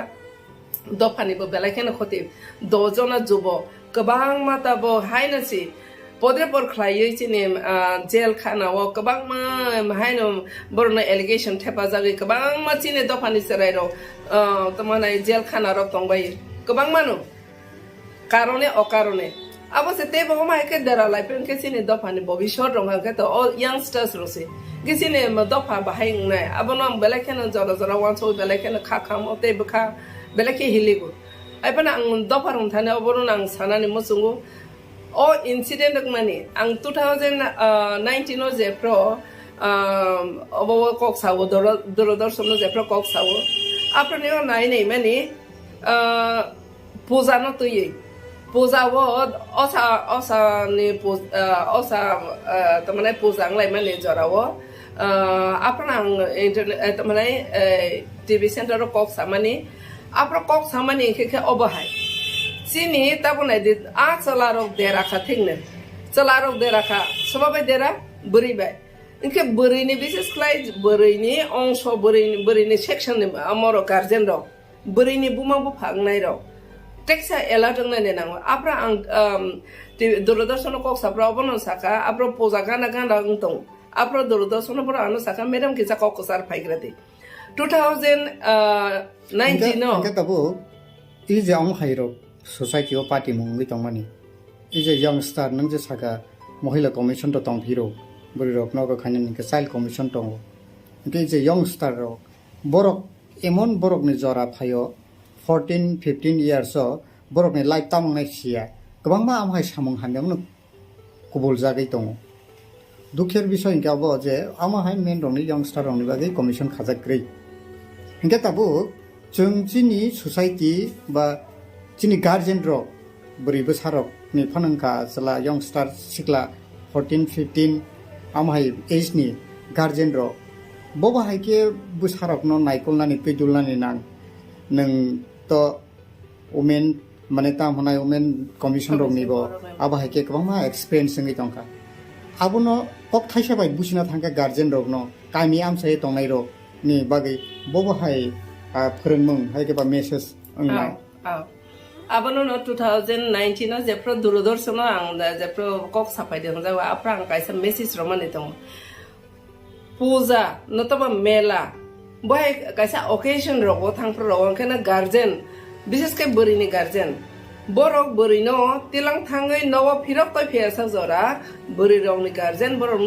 दफानिबो बेलाखेना खति दजन जुबो गोबां माताबो हायनोसि पदेपर खालायै चिनि जेल खानाव गोबां मा हायनो बरनो एलिगेशन थेपा जागै गोबां मा चिनि दफानि सराय र तमाने जेल खाना र तंबाय गोबां मानु कारणे अकारणे अब से ते बहु माय के दरा लाइफ के सिने दफानि भविष्य रंग के तो यंगस्टर्स रोसे के सिने दफा बाहाय नै अब न बेले के न जरा जरा वान सो बेले के न खा खा मते बखा बेले के हिलिगु आइपन आं दफा रं थाने अब न आं सानानि मसुंगु ओ इंसिडेंट माने आं 2019 जे प्रो अब कक सावो दूरदर्शन जे प्रो कक सावो आपने नाय नै माने पूजा न तुई पूजा वो ओसा तमने पूजा लाइ माने जरा वो आपन आं इंटरनेट तमने टीवी सेंटर कक सामानी आपन कक सामानी के अबहाय सिनी ताबुनाय दि आ चलारक देराखा थिंगने चलारक देराखा सबाबे देरा बोरैबाय इनके बोरैनि विशेष क्लाय बोरैनि अंश बोरैनि सेक्शन अमर गार्जियन र बोरैनि बुमाबु फांनाय र टेक्सा एला दंनाय नांगौ आपरा आं दूरदर्शन कक साफ्रा बन साका आपरा पोजा गाना गाना दं आपरा दूरदर्शन पर आनो साका मैडम के कक सार फाइग्रादि 2019 नो के तबो इ जे आम हाइरो सोसाइटी ओ पार्टी मुंगै तंमानि इ जे यंगस्टार नंग जे साका महिला कमिशन तो तंग हिरो बरि रक नग खानि के चाइल्ड कमिशन तंग के जे यंगस्टार रो बरक एमन बरक नि जरा फायो 14-15 years बरकनि लाइफ तामंनाय सिया गोबां मा आमहाय सामं हानदोंनो कबल जागै दङ दुखेर बिसय गाबो जे आमहाय मेन रंनि यंगस्टार रंनि बागै कमिशन खाजाग्रै हिंगा ताबो जों जिनि सोसाइटी बा जिनि गार्जियन र बोरैबो सारक नि फनंका चला यंगस्टार सिक्ला 14-15 आमहाय एज नि गार्जियन र बबाहाय के बुसारक न नायकलनानि पैदुलनानि नां नों तो वुमेन माने ताम होनाय वुमेन कमिशन रंनिबो आबाहाय के गोबां मा एक्सपीरियंस संगै तंका आबुनो कक थाइसा बाय बुसिना थांका गार्जियन रगनो कामि आमसाय तंनाय र नि बागै बबाहाय फोरोंमों हाय के बा मेसेज अंनाय आबनो 2019 न जेप्रो दूरदर्शन आं जेप्रो कक साफायदों जावा आफ्रा आं कायसा मेसेज रमाने दं पूजा नतबा मेला बहाय कायसा ओकेजन रगो थांफ्र रगो केना गार्जियन विशेष के बोरिनि गार्जियन बरक बोरिनो तिलां थाङै नव फिरक तय फेसा जरा बोरि रंनि गार्जियन बरक न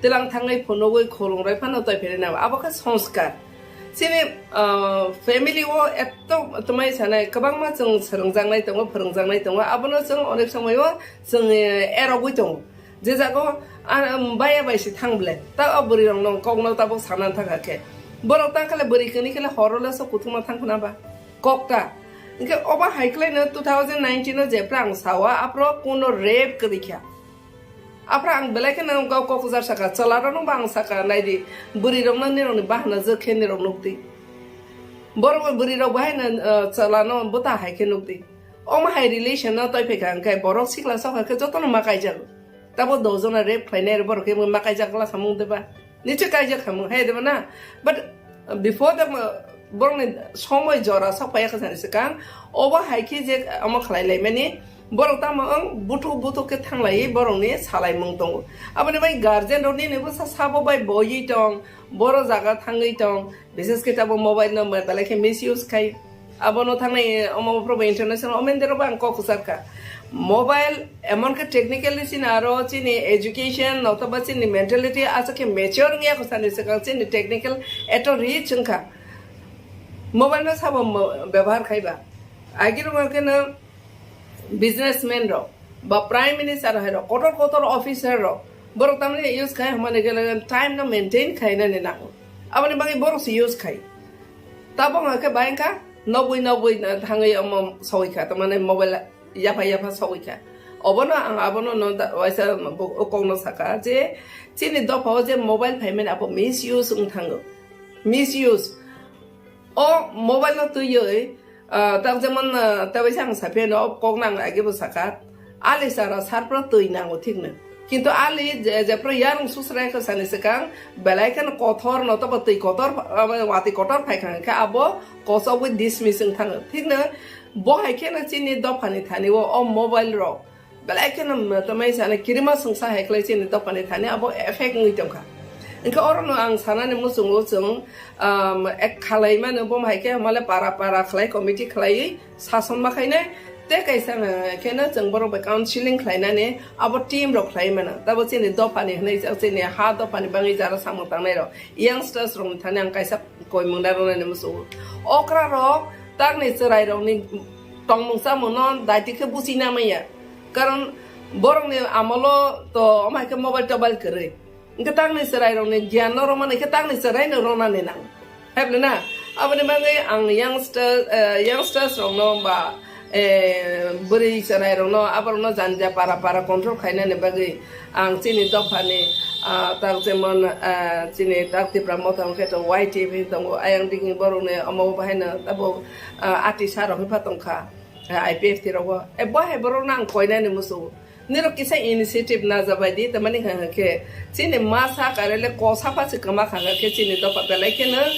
तिलां थाङै फनगै खरंराय फानो तय फेरेना आबका संस्कार सिने फेमिली वो एत्तो तमाय सानाय गोबां मा जों सोलोंजांनाय दङ फोरोंजांनाय दङ आबनो जों अनेक समाव जों एरावगै दङ जे जागो बाया बायसि थांब्ले ता बोरि रं न कगनाव ताबो सानान थाखाके बरक तांखाले बोरिखनि केले हरले सो कुथुमा थांखनाबा कक्ता इनके ओबा हाइक्लाइन 2019 जेप्रा आं सावा आप्रो कोनो रेप करिख्या आफ्रा आं बेलायके न गाव कक्राझार साका चलार न बां साका नायदि बुरि रंना निरंनि बाहना जखे निरं नुक्ति बरक बुरि रं बाहायना चलानो बुता हाइके नुक्ति ओम हाइ रिलेशन न तय फेका अंकाय बरक सिक्ला सखाके जतन माकाय जागो ताबो दजना रेप खाइनाय बरके माकाय जागला सामुं देबा निचे कायजा खामु हे देबा ना बट बिफोर द बरने समय जरा सफाया खसानि सिगां ओबा हाइके जे अम खलायलाय माने बरक ताम बुथु के थांलाय बरकनि सालाय मुं दङ आबने बाय गार्जियन रनि नेबो साबो बाय बयि दं बर जागा थाङै दं विशेष के ताबो मोबाइल नम्बर बेलाके मिसयूज खाय आबनो थांनाय अमो प्रबा इंटरनेशनल अमेनदेरो बां ककुसारका मोबाइल एमन के टेक्निकली सिन आरो चिनि एजुकेशन नतबा चिनि मेंटालिटी आसा के मैच्योर गया खसानि सिगां चिनि टेक्निकल एतो रिच अंका मोबाइल न साबो व्यवहार खायबा आगिरो के न बिजनेसमैन रो बा प्राइम मिनिस्टर है कटर ऑफिसर रो बरो तमने यूज खाय हमने के टाइम न मेंटेन खायना ने ना अपने बाकी बरो से यूज खाय तब के बैंका 90 थाङै अम सौइखा तमने मोबाइल याफा सौइखा अबनो आं आबनो न वाइसा कोंनो साका जे चिनि दफा जे मोबाइल फाइमेन आप मिस यूज थाङो मिस यूज ओ मोबाइल न तुयै ता जेमन तबैसा आं साफे न कोगनां आगेबो साका आले सारा सारप्र तुय नांगो थिगनो किन्तु आले जेप्र यार सुसराय का सानि सिगां बेलायखन कथर न तब तुय कथर वाति कथर फाइखां का आबो कसबो डिसमिसिं थाङो थिगनो बहायखे न चिनि दफानि थानि ओ मोबाइल रो बेलायखन तमै साने किरिमा संसा हेक्लै चिनि दफानि थानि आबो एफेक्ट नै दंखा Engkau orang ang sana ni musung ek kalai mana bom hai ke malah para kalai komiti kalai sason makai ne te kaisa kena jeng boro ba counseling kalai na ne abo team ro kalai mana tabo chini do pani nei chini ha do pani bangi jara samang tang nei ro youngsters ro thane ang kaisa koi mungda ro ne musu okra ro tak nei serai ro ni tong mung sa mung non dai ke busina maya karon borong ne amalo to amai ke mobile kere ingka tang ni serai rong ni gian no roma ni ke tang ni serai no rona ni nang heble na abane mangai ang youngsters rong no ba beri serai rong no abar no janja para control khaina ne bagai ang chini dopani tak jemon chini tak ti pramota ang keto YTV tong ayang dingin borong ne amo bahena tabo ati saro hipa tongkha IPF ti ro bo he borong nang koina ni musu niro kisa initiative na zabadi ta mani khanga ke chini masa karele kosa pa chikama khanga ke chini to papelai ke na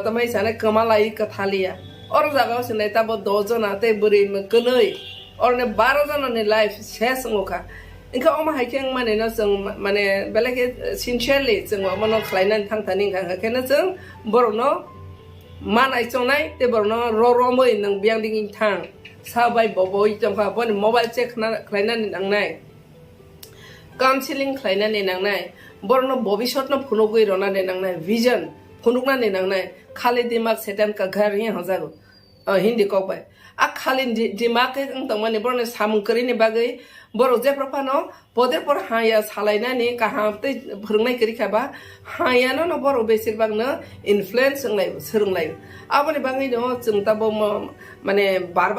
tamai sane kamalai ka thalia or jaga sine ta bo dojo na te buri me kanoi or ne 12 jana ne life ses ngoka inka oma haikeng mane na sung mane belake sincerely sung amano khlainan thang thani khanga ke na sung borno manai chonai te borno ro moi nang biang ding thang sabai boboi jongkha bon mobile check khlaina ni nangnai counseling khlaina ni nangnai borno bobishot no phunogoi rona ni nangnai vision phunukna ni nangnai khali dimak setan ka ghar hi hajago hindi ko bai a khali dimak ke tongmani borno samungkari ni bagai boro je propano poder por haya salaina ni ka hamte phurungnai kari khaba haya no boro besir bang na influence ngai surungnai aboni bangai no chungta bo mane bar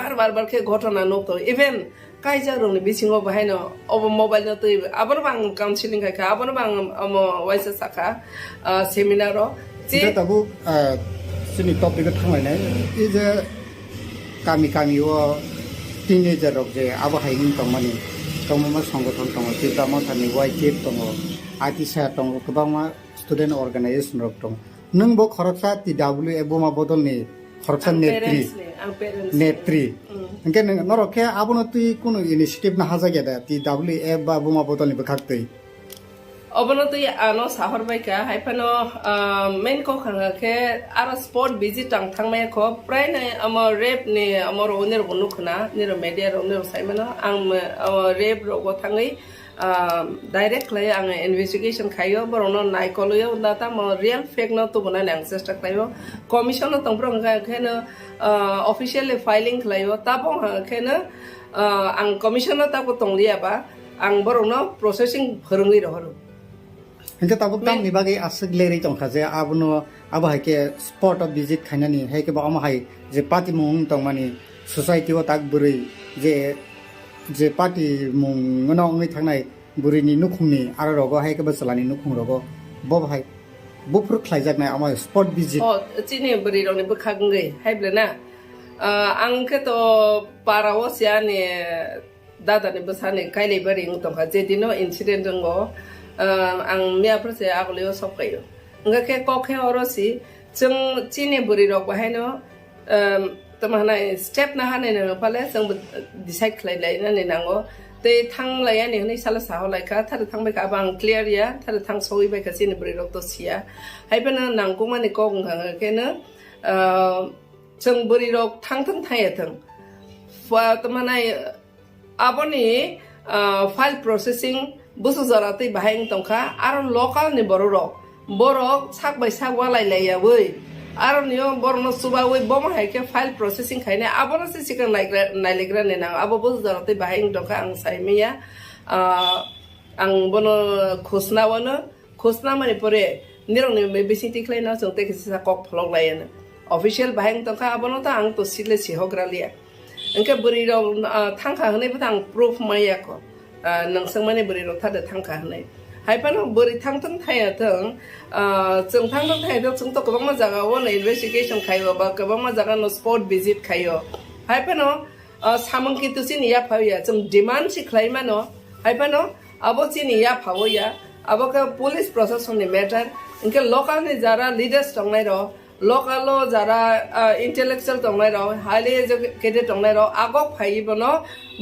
ke ghotona no to even kaija rong ni bisingo bahaino ob mobile no to abon bang counseling ka abon bang waisa saka seminar ro je tabu sini topic ka thangai nai is kami wo teenager rok je abo haing tongmani tongma সংগঠন tong tibrama thani YTF tong atisa tong kubama student organization rok tong nung bo khoroksa TW eboma bodol ni khoroksa netri engke norokhe abono tui kono initiative na haja da TW ba boma bodol ni bakhak tui obono tui ano sahor bai ka haipano main ko khanga ke ara sport visit tang thangmai ko prai ne amo rep ni amo ro ne ro nukhna ne ro media ro ne ro saimano ang rep ro go thangai direct lay ang investigation khayo borono naikoloyo data mo real fake no to bana nang chesta khayo commission no tongprong ka khena officially filing khayo tabong khena ang commission no ta ko tonglia ba ang borono processing phurungi ro Hingga tabuk tam ni bagi asik leri tong khaje abuno aba haike spot of visit khainani haike ba ama hai je party mung tong mani society o tak buri je party mung ngono ngai thangnai buri ni nukhungni ara rogo haike ba salani nukhung rogo bob hai bufur khlaijak nai ama spot visit chini buri roni bukhagngai haiblena angke to parawo sia ni dada ni basane kailei bari ng tong khaje dino incident ngo ang mia prose agolio sokayo nga ke kokhe orosi chung chini buri rok bahaino tamana step na hane no pale chung decide khlai lai na ne nango te thang lai ani nei sala sa holai ka thar thang bai ka bang clear ya thar thang soi bai ka chini buri rok to sia haibana nangku mani ko nga ke na chung buri rok thang thai thang fa tamana aboni file processing busu zarate bahang tongkha aro local ni borok sak by sak walai laya wei aro niyo borno suba wei bom hai ke file processing khaine abona se sikang nailegra ne na abo busu zarate bahang tongkha ang saimia ang bono khosna mani pore nirong ni me bisiti khlaina chongte kisa kok phlok laiana official bahang tongkha abono ta ang to sile sihogralia engke buri ro thangkha hne butang proof maya ko nang sangmane buri ro thada thangkha hne haipano buri thangtang thaya thang chung thangtang thaya thang chung to kabang jaga won investigation khaiwa ba kabang jaga no sport visit khayo haipano samang ki tusin ya phawya chung demand si khlaima no haipano abo chini ya phawya abo ka police process on the matter inke local ni jara leaders tongnai ro local jara intellectual tongnai ro highly educated tongnai ro agok phai bono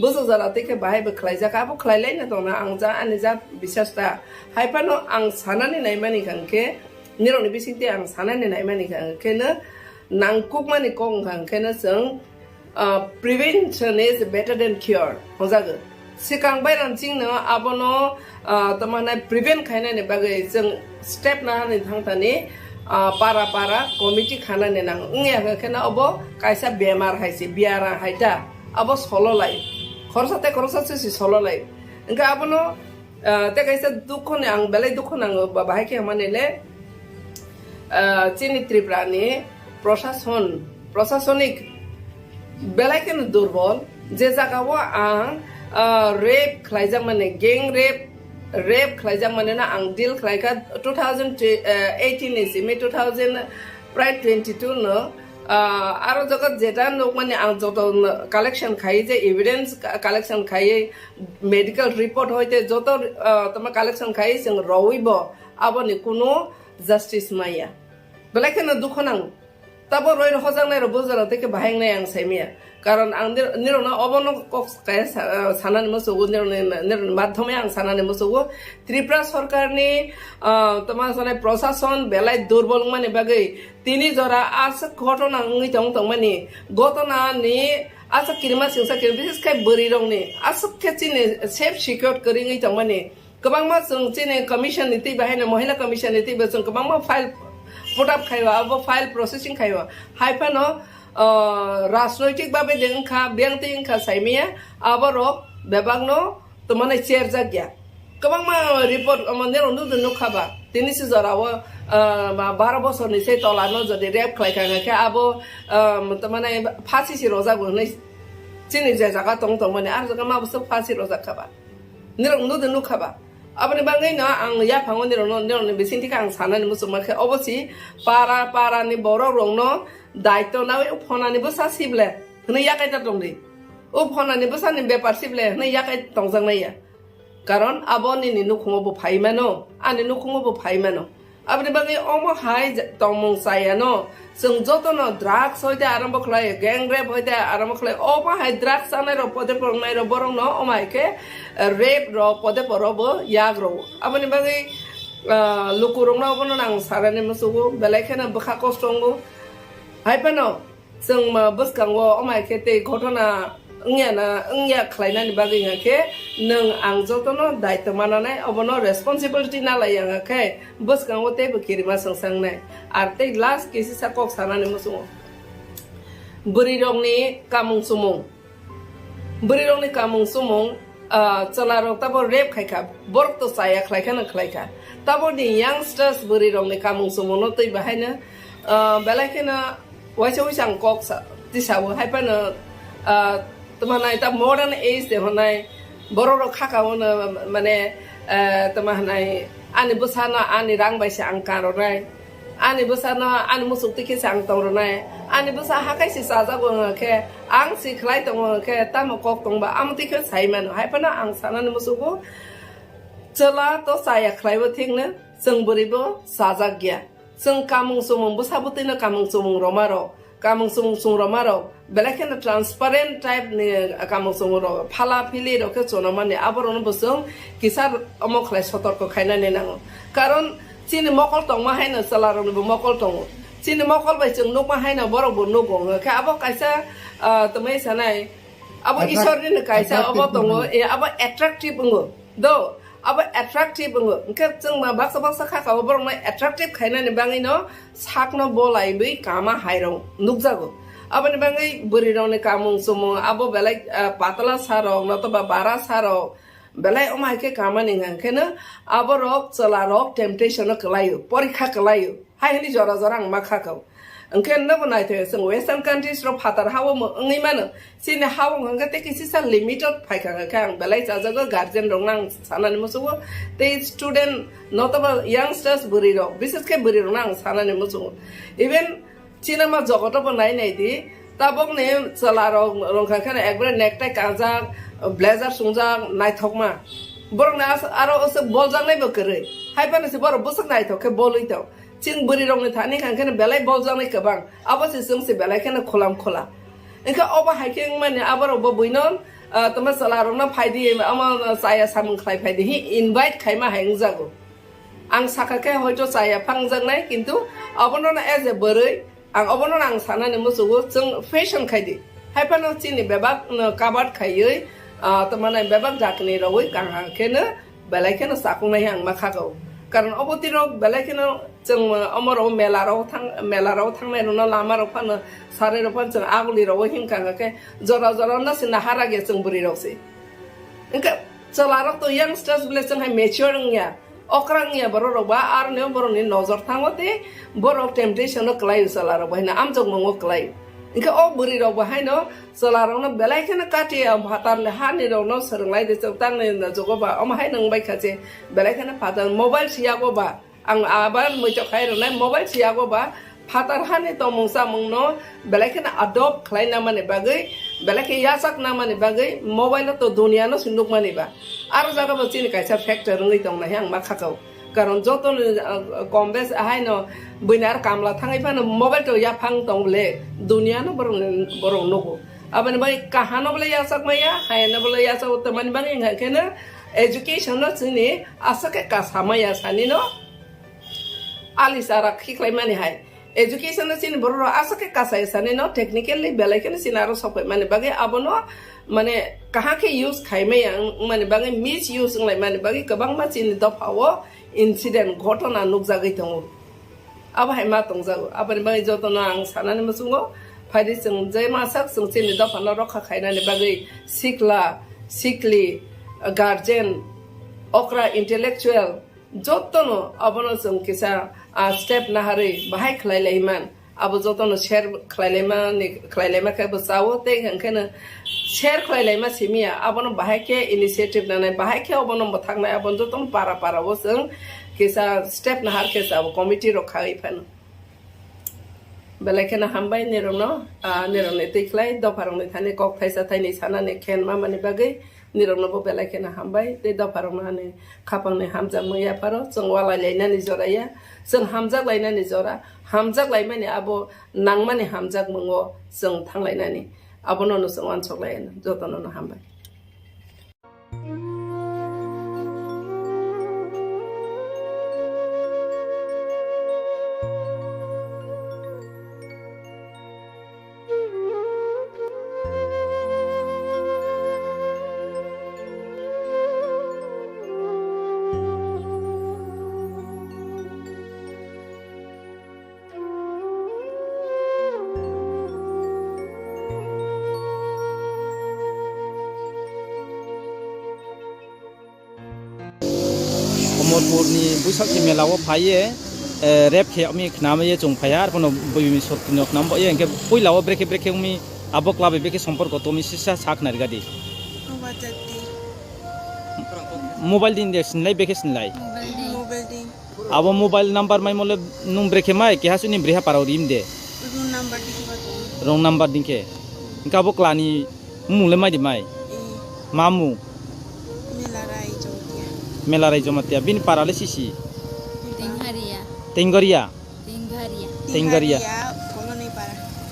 busu jara teke bahai be khlaijak abo khlailai na tongna angja ani ja bisasta haipano ang sanani naimani kangke nironi bisingte ang sanani naimani kangke na nangkuk mani kong kangke na seng prevention is better than cure hojago sikang bairan jing no abono tamana prevent khaina ne bagai jeng step na ni thangtani para committee khana ne nang ngya khana obo kaisa bemar haisi biara haita abo solo lai khorsa si solo lai engka abono te kaisa dukho ne ang belai dukho nang bahai ke manele chini triprani প্রশাসনিক belai ken durbol je jagao ang rape khlaijak mane gang rape khlaijak mane na ang deal khlaika 2018 is me 2022 no aro jagat jeta nok mane ang joto collection khai je evidence collection khai medical report hoite joto toma collection khai sing roibo aboni kuno justice maya belai ken dukhanang tabo roi hojang nai ro bozara teke bahang nai ang saimia karon ang nirona obono kok kaya sanan mosugo nirona madhyome ang sanan mosugo Tripura sarkar ni toma sane প্রশাসন belai durbol mane bagai tini jora asa ঘটনা ngi tong mani gotona ni asa kirma singsa kir bises kai bari rong ni asa khechine safe secure kari ngi tong mani kabang ma sung chine commission niti bahai na mohila commission niti basung kabang ma file put up khaiwa abo file processing khaiwa haipano রাজনৈতিক ভাবে দেখা ব্যক্তি Inca সাইমিয়া আবারও বেবাগনো তোমানে chair জাগিয়া কবাং মা report আমাদের অনুদন নখাবা তিনিসি জরাও 12 বছর নিচে তলানো যদি রেপ খাইখাঙাকে আবো তোমানে ফাঁসি রোজা বনে চিনি যে জায়গা তং মানে আর জায়গা মা বসে ফাঁসি রোজা খাবা অনুদন নখাবা আপনি বাঙাই না আং ইয়া ফাঙো নিরন বেসিনটি আং সানানি মুসুমাকে অবশ্যই পারা নি বড় রং দায়িত্ব না ফনানিবো সাসিবলে হনে ইয়াকাইতা দংদি ও ফনানিবো সানি বেপার সিবলে হনে ইয়াকাই দংজাং নাইয়া কারণ আবনি নি নুখুমবো ফাইমানো আনি নুখুমবো ফাইমানো আপনি বাঙাই অমো হাই তমং সায়ানো जों जतनो ड्राग्स होइते आरम्भ खलाय गैंग रेप होइते आरम्भ खलाय ओमा हाय ड्राग्स आनाय रो पदे परनाय रो बरं न ओमायके रेप रो पदे परबो याग रो अपनि बागै लुकुरं ना बनो नां साराने मसुगो बेलायखेना बखा कष्टंगो हायपनो जों मा बसकांगो ओमायके ते घटना 응야 खलायनानि बागै ngake नों आं जतनो दायित्व मानानाय अबनो रेसपन्सिबिलिटी नालाय ngake बसकांगो ते बकिरिमा संसांनाय आर ते लास्ट केसि साकक सानानि मुसुङो बुरिरंनि कामुं सुमुं चलारो तबो रेप खायखा बरक तो साया खलायखा तबो नि यंगस्टर्स बुरिरंनि कामुं सुमुं न तै बाहायनो बेलायखेना वाइसां कक तिसाबो हायपानो তোমার এটা মডার্ন এজ দেহনাই বড় খাকাওনো মানে তোমার নাই আনি বসানো আনি রাং বাইসে আং কারনাই আনি বসানো আনি মুসুক টিকে আং তরনাই আনি বসা হাকাইসি সাজাগো কে আং সিখলাই দङ के ताम कक दंबा आम टिके साइमान हायफाना आं सानानि मुसुगो चला तो साया खलाइबो थिंनो जों बोरैबो साजागिया जों कामुं सुमुं बसाबोतिनो कामुं सुमुं रमारो कामुं सुमुं रमारो बेलाखेना ट्रांसपारेंट टाइप नि कामुं सुमुं रो फाला फिलि रो के चनमाने आबरन बसों किसार अमखलाय सतर्क खायनाने नांगो कारण चिनि मकल तंमा हायनो सलारनबो मकल तंगो चिनि मकल बाय जों नुक हायनो बरबो नुगो के आबो कायसा तमै सानाय आबो ईश्वरनि कायसा अबो तंगो ए आबो एट्राक्टिव बुङो दो अब एट्राक्टिव बुङो के जों मा बाक्सा खाखाबो बरन एट्राक्टिव खायनाने बाङैनो साकनो बलायबै कामा हायरं नुकजागो abani bangai burirone kamung sumo abo belai patala sarok natoba bara sarok belai omai ke kamani ngangkena abo rok chala rok temptation kelayu porikha kelayu hai hini jora jorang makhakau angken na banai the sing western countries ro phatar hawo ngai mano sine hawo nganga te kisi sa limited phaika kang belai jajago guardian rong nang sanani musugo te student natoba youngsters buriro bises ke buriro nang sanani musugo even cinema জগত বনাই নাই দি তাবক নে চলার রংখাখানে একবারে নেকটাই Kazakh blazer সুংজাক নাইথকমা বরং না আরো বলজাং নাই বকরে হাইপানেছে বড় বসক নাইথকে বলইতাও 지금 머리롱이 다니까 그냥 belai bol장이 그방 아버지 성시 belai 그냥 콜라 그러니까 어바 하이킹만이 아버로 뭐 보이는 तमा सलारोना फाइदि अमा साया सामन खाइ फाइदि हि इनभाइट खाइमा हायंजागो आं साखाके हयतो साया फांजांनाय किन्तु अबनना एज ए बरै आं अबनना आं सानाने मोसुगो जों फेशन खाइदि हाइफानो चिनि बेबाक काबाट खायै तमाने बेबाक जाकनि रवै गांहाखेनो बेलायखेनो साकुंनाय आं माखागौ कारण अबतिरो बेलायखेनो जों अमरो मेलाराव थांनाय नुना लामाराव फानो सारेराव फानो जों आगुलिराव हिमखांगाके जरा जरा नासिना हारागे जों बुरिरावसै इनका चलाराव तो यंगस्टर्स बिले जोंहाय मेच्योरिंया अक्रांया बर'रावबा आरो ने बर'नि नजर थाङोते बर' टेम्पटेशन क्लायो चलाराव बायना आमजों मंगो क्लायो इनका अ बुरिराव बाहायनो चलारावनो बेलायखेनो काटिया भातारले हानिरावनो सोरंलायदे जों तांने जगोबा अमाहाय नंबायखाजे बेलायखेनो फादार मोबाइल सियागोबा आं आबार मैथो खायरनाय मोबाइल सियागोबा फातार हानि तो मंसा मंगनो बेलायखेनो अडॉप्ट खालायना माने बागै बेलायखे यासाक ना माने बागै मोबाइल तो दुनियानो सिन्दुक मानेबा आरो जागाबो चिनि कायसा फैक्टर रंगै दंनाय आं माखागौ कारण जतन कम बेस हायनो बैनार कामला थाङैफानो मोबाइल तो याफां दंले दुनियानो बरं नगो आबन बाय काहानो बले यासाक माया हायनो बले यासाक तमन बांगे हायखेनो एजुकेशन न चिनि आसके कासामाया सानिनो आलिसारा खिख्लाय माने हाय एजुकेशन न चिनि बरो आसके कासाय सानिनो टेक्निकली बेलायखेनो सिनारो सफै माने बागे आबनो माने काहाके यूज खायमाया माने बागे मिस यूज लाय माने बागे गोबां मानसिनि दफावो incident घटना नुकजागै दङ आबाहाय मा दंजागो आबानि बागै जतन आं सानानै मसुङो फायदि जों जे मासाक जों चिनि दफाना रखा खायनानै बागै सिखला सिखली गार्जेन अक्रा इंटेलेक्चुअल जतन अबनो जों किसा स्टेप नाहारै बाहाय खलायलायमान आबो जतन शेयर खलायलायमा खायबो सावो ते हंखेनो शेयर खलायलायमा सिमिया आबनो बाहायके इनिशिएटिभ नानै बाहायके अबनो मथांनाय आबन जतन पारा जों किसा स्टेप नाहार केसा कमिटि रखायै फानो बेलायखेनो हामबाय निरनो तैख्लाय दफारंनि थाने कक थाइसा थाइनि सानानै खेन मा माने बागै निरनोबो बेलायखेनो हामबाय ते दफारंनानै खापांनि हामजा मैया फारो जों वालायलायनानै जराया जों हामजाक लायनानै जरा हामजाक लाय माने आबो नां माने हामजाक मंगो जों थांलायनानै आबोनो जों अनसलायनो जतननो हामबाय मोरपुरनि बैसागि मेलाव फायो रेप खेमि खनामये जों फाया आरो कोनो बैमि सतनो खनामबयो इनके पहिलाव ब्रेके उमि आबो क्लाबे बेके सम्पर्क तोमि सिसा साखनार गादि मोबाइल दिन देसिनलाय बेके सिनलाय आबो मोबाइल नंबर माय मोले नुम ब्रेके माय के हासुनि ब्रेहा पाराव रिम दे रं नंबर दिनके इनका आबो क्लानि मुले माय दि माय मामु मेलाराय जमातिया बिन पाराले सिसी तेंगरिया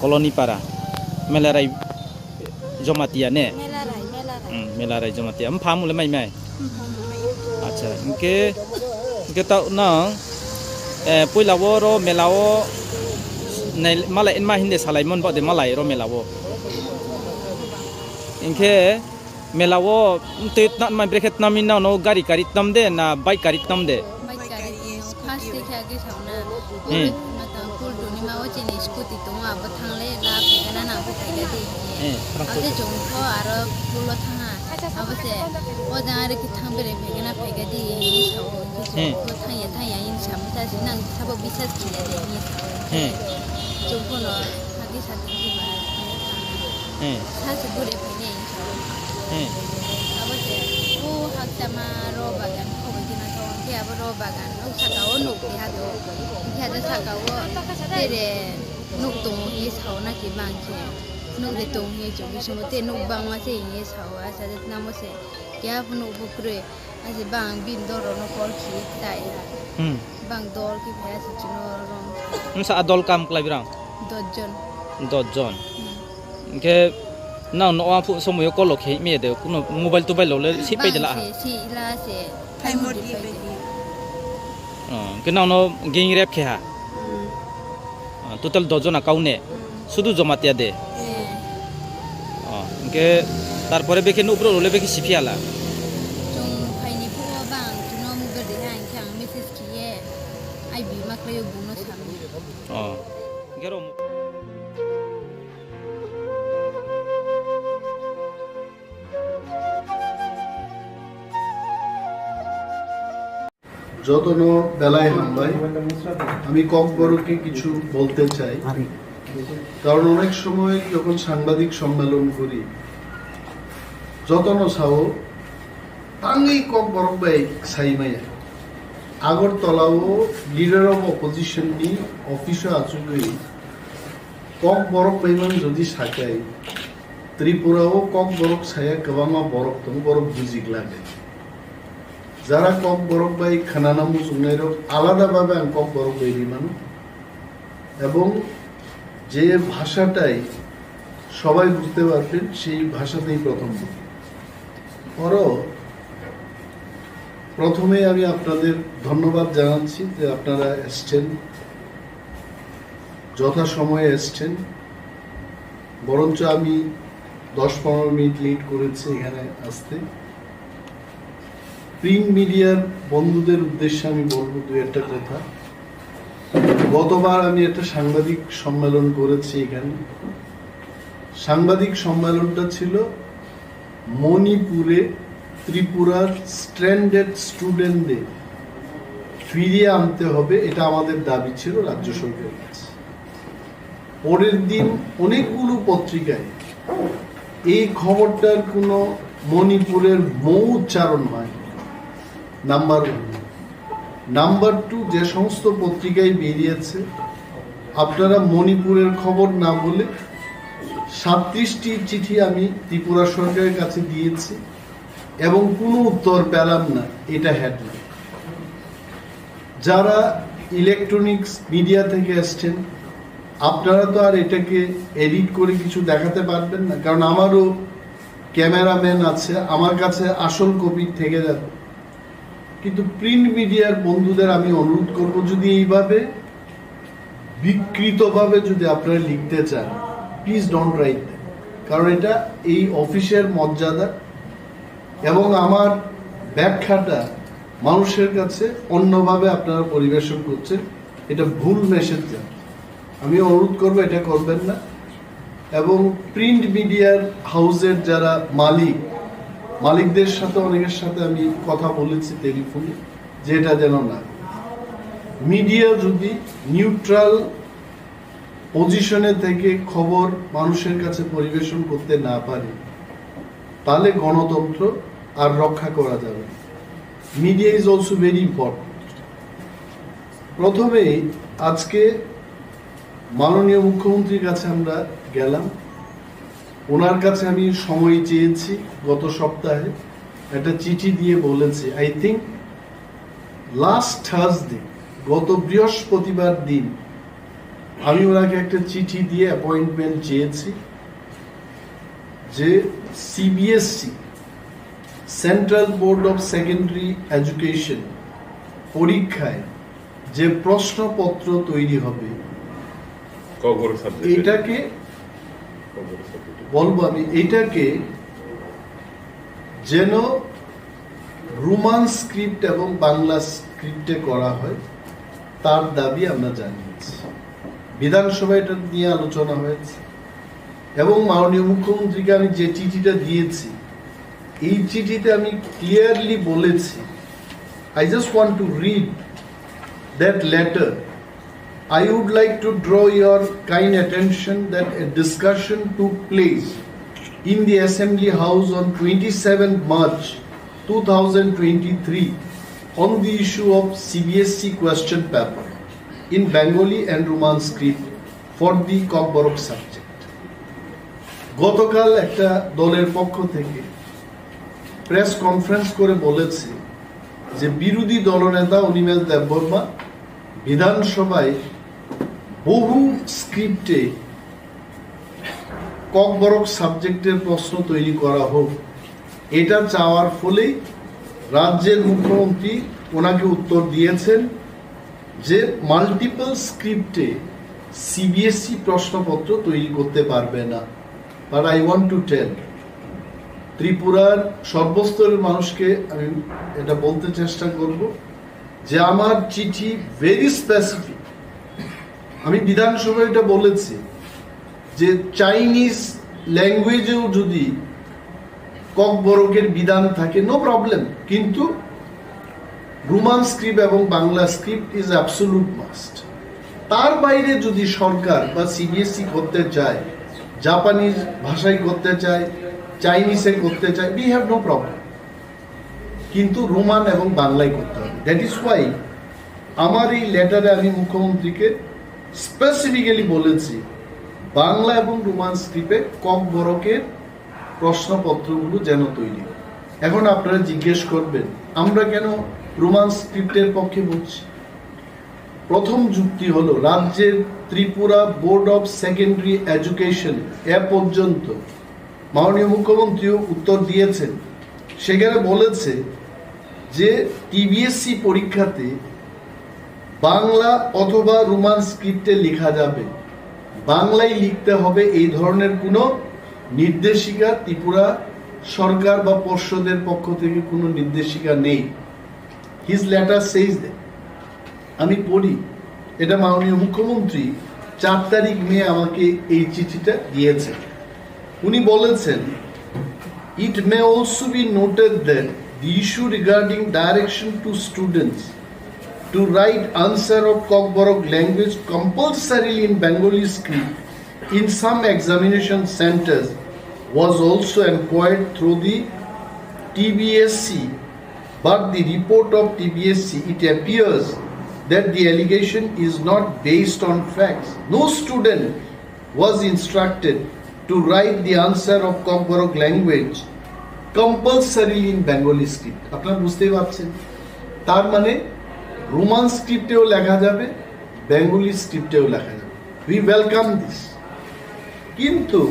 कॉलोनी पारा मेलाराय जमातिया ने मेलाराय जमातिया हम फामुले माय अच्छा इनके ता ना पहिलावो रो मेलावो नै मालाय इनमा हिंदे सालायमोन बदे मालाय रो मेलावो इनके मेलावो ते मा ब्रेकेट नामिना नो गाड़ी तम दे ना बाइक गाड़ी तम दे फास्ट देखा के सावना मता फुल दुनि माओ चिनि स्कूटी तो आबो थांले ला फेगना ना फेगा दे आते जोंखो आरो फुलो थाङा आबसे ओ जारे कि थांबेरे फेगना फेगा दे नि सावो तो थाया इन सामता सिनां साबो बिसास खिले दे नि सावो जोंखो न हागि साथि बा सासे गुरे फेने abose o haktama ro bagan ko bina to ke abo ro bagan no sakao no ke ha do ke da sakao tere no to hi sao na ki bang ke no de to hi jo bi so te no bang ma se hi sao asa de na mo se ke abo no bu kre aje bang bin doro no kol ki dai bang dor ki bhaya se chino rong sa adol kam klai birang dotjon ke na no a pu somoy ko lo khei me de kuno mobile to bai lo le si pai de la si ila se thai mo di bai ke na no ging rep khe ha total dotjon account ne শুধু জমাতিয়া দে ke তারপরে বেকে উপরে রলে বেকে সিফিয়ালা jong phai ni pho bang chino mu ga de hang khang message ki ye ai bi mak le bu no sam gero যতন বেলায় হামলায় আমি কক্সবাজারকে কিছু বলতে চাই, কারণ অনেক সময় যখন সাংবাদিক সম্মেলন করি যতন সাও তাঙ্গি কক্সবাজার সাইমাই আগরতলাও লিডার অফ অপোজিশন নি অফিসে আচুগৈ কক্সবাজার বাইমান যদি সাকাই ত্রিপুরাও কক্সবাজার সায়া গোबाङा বরফ দं বরফ বুজিক লাগে যারা কক্সবাজার বাই খানানা মুসুংনাই আলাদাভাবে আমি কক্সবাজার বাইরি মানুষ এবং যে ভাষাটাই সবাই বুঝতে পারবেন সেই ভাষাতেই প্রথম প্রথমে আমি আপনাদের ধন্যবাদ জানাচ্ছি যে আপনারা এসছেন, যথাসময়ে এসছেন। বরঞ্চ আমি 10-15 মিনিট লেট করেছি এখানে আসতে। প্রিন্ট মিডিয়ার বন্ধুদের উদ্দেশ্যে আমি বলবো দু একটা কথা। গতবার আমি একটা সাংবাদিক সম্মেলন করেছি এখানে। সাংবাদিক সম্মেলনটা ছিল মণিপুরে ত্রিপুরার স্ট্র্যান্ডেড স্টুডেন্টদের ফিরিয়ে আনতে হবে, এটা আমাদের দাবি ছিল রাজ্য সরকারের কাছে। পরের দিন অনেকগুলো পত্রিকায় এই খবরটার কোনো মণিপুরের মৌ উচ্চারণ হয়। নাম্বার 1। নাম্বার 2, যে সমস্ত পত্রিকায় বেরিয়েছে আপনারা মণিপুরের খবর না বলে 37টি চিঠি আমি ত্রিপুরা সরকারের কাছে দিয়েছি এবং কোনো উত্তর পেলাম না, এটা হেডলাইন। যারা ইলেকট্রনিক্স মিডিয়া থেকে এসছেন আপনারা তো আর এটাকে এডিট করে কিছু দেখাতে পারবেন না, কারণ আমারও ক্যামেরাম্যান আছে, আমার কাছে আসল কপি থেকে যাবে। কিন্তু প্রিন্ট মিডিয়ার বন্ধুদের আমি অনুরোধ করব, যদি এইভাবে বিকৃতভাবে যদি আপনারা লিখতে চান প্লিজ ডোন্ট রাইট দ্যাট, কারণ এটা এই অফিসের মর্যাদা এবং আমার ব্যাখ্যাটা মানুষের কাছে অন্যভাবে আপনারা পরিবেশন করছেন, এটা ভুল মেসেজ যান। আমি অনুরোধ করব এটা করবেন না। এবং প্রিন্ট মিডিয়ার হাউসের যারা মালিকদের সাথে অনেকের সাথে আমি কথা বলেছি টেলিফোনে, যে এটা যেন না। মিডিয়া যদি নিউট্রাল পজিশনে থেকে খবর মানুষের কাছে পরিবেশন করতে না পারে তাহলে গণতন্ত্র আর রক্ষা করা যাবে। Media is also very important. প্রথমে আজকে মাননীয় মুখ্যমন্ত্রীর কাছে আমরা গেলাম, ওনার কাছে আমি সময় চেয়েছি। গত সপ্তাহে একটা চিঠি দিয়ে বলেছি, আই থিঙ্ক লাস্ট থার্সডে, গত বৃহস্পতিবার দিন আমি ওনাকে একটা চিঠি দিয়ে অ্যাপয়েন্টমেন্ট চেয়েছি যে CBSE central board of secondary education পরীক্ষায় যে প্রশ্নপত্র তৈরি হবে এটাকে বলবো আমি, এটাকে যেন রোমান স্ক্রিপ্ট এবং বাংলা স্ক্রিপ্টে করা হয় তার দাবি আমরা জানিয়েছি। বিধানসভায় এটা নিয়ে আলোচনা হয়েছে এবং মাননীয় মুখ্যমন্ত্রীকে আমি যে চিঠিটা দিয়েছি এই চিঠিতে আমি ক্লিয়ারলি বলেছি, I just want to read that letter. I would like to draw your kind attention that a discussion took place in the Assembly House on 27 March 2023 on the issue of CBSE question paper in Bengali and Roman script for the Khoroktham subject. গতকাল একটা দলের পক্ষ থেকে press conference করে বলেছে যে বিরোধী দলনেতা অনিমেষ দেববর্মা বিধানসভায় বহু স্ক্রিপ্টে ককবরক সাবজেক্টের প্রশ্ন তৈরি করা হোক, এটা চাওয়ার ফলেই রাজ্যের মুখ্যমন্ত্রী ওনাকে উত্তর দিয়েছেন যে মাল্টিপল স্ক্রিপ্টে সিবিএসই প্রশ্নপত্র তৈরি করতে পারবে না। But I want to tell ত্রিপুরার সর্বস্তরের মানুষকে আমি এটা বলতে চেষ্টা করব যে আমার চিঠি ভেরি স্পেসিফিক। আমি বিধানসভায় এটা বলেছি যে চাইনিজ ল্যাঙ্গুয়েজেও যদি ককবরকের বিধান থাকে নো প্রবলেম, কিন্তু রোমান স্ক্রিপ্ট এবং Bangla script is absolute must. তার বাইরে যদি সরকার বা সিবিএসই করতে চায়, জাপানিজ ভাষায় করতে চায়, চাইনিজে করতে চায়, উই হ্যাভ নো প্রবলেম, কিন্তু রোমান এবং বাংলায় করতে হবে। দ্যাট ইজ ওয়াই আমার এই লেটারে আমি মুখ্যমন্ত্রীকে স্পেসিফিক্যালি বলেছি বাংলা এবং রোমান স্ক্রিপ্টে ককবরকের প্রশ্নপত্রগুলো যেন তৈরি হয়। এখন আপনারা জিজ্ঞেস করবেন আমরা কেন রোমান স্ক্রিপ্টের পক্ষে বলছি। প্রথম যুক্তি হলো রাজ্যের Tripura board of secondary education এ পর্যন্ত মাননীয় মুখ্যমন্ত্রীও উত্তর দিয়েছেন, সেখানে বলেছে যে টিবিএসসি পরীক্ষাতে বাংলা অথবা রোমান স্ক্রিপ্টে লেখা যাবে, বাংলায় লিখতে হবে এই ধরনের কোনো নির্দেশিকা ত্রিপুরা সরকার বা পর্ষদের পক্ষ থেকে কোনো নির্দেশিকা নেই। His letter সেইজ that. আমি পড়ি, এটা মাননীয় মুখ্যমন্ত্রী 4 তারিখ মে আমাকে এই চিঠিটা দিয়েছেন। উনি বলেছেন it may also be noted that the issue regarding direction to students to write answer of Kokborok language compulsorily in Bengali script in some examination centers was also inquired through the TBSC, but the report of TBSC, it appears that the allegation is not based on facts. No student was instructed to write the answer of Kokborok language compulsorily in Bengali script. আপনারা বুঝতেই পারছেন, তার মানে Roman স্ক্রিপ্টেও লেখা যাবে, Bengali স্ক্রিপ্টেও লেখা যাবে। We welcome this. কিন্তু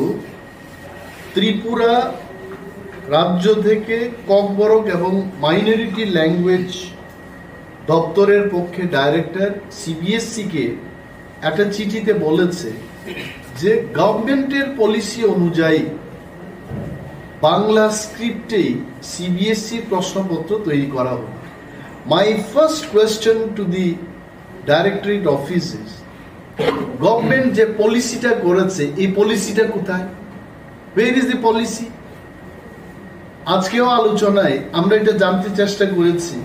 ত্রিপুরা রাজ্য থেকে ককবরক এবং মাইনরিটি ল্যাঙ্গুয়েজ দপ্তরের পক্ষে ডাইরেক্টর সিবিএসসি-কে একটা চিঠিতে বলেছে যে গভর্নমেন্টের পলিসি অনুযায়ী বাংলা স্ক্রিপ্টেই সিবিএসসি প্রশ্নপত্র তৈরি করা হবে। My first question to the directorate office is government যে পলিসিটা করেছে এই পলিসিটা কোথায়? ওয়ের ইজ দি পলিসি? আজকেও আলোচনায় আমরা এটা জানতে চেষ্টা করেছি।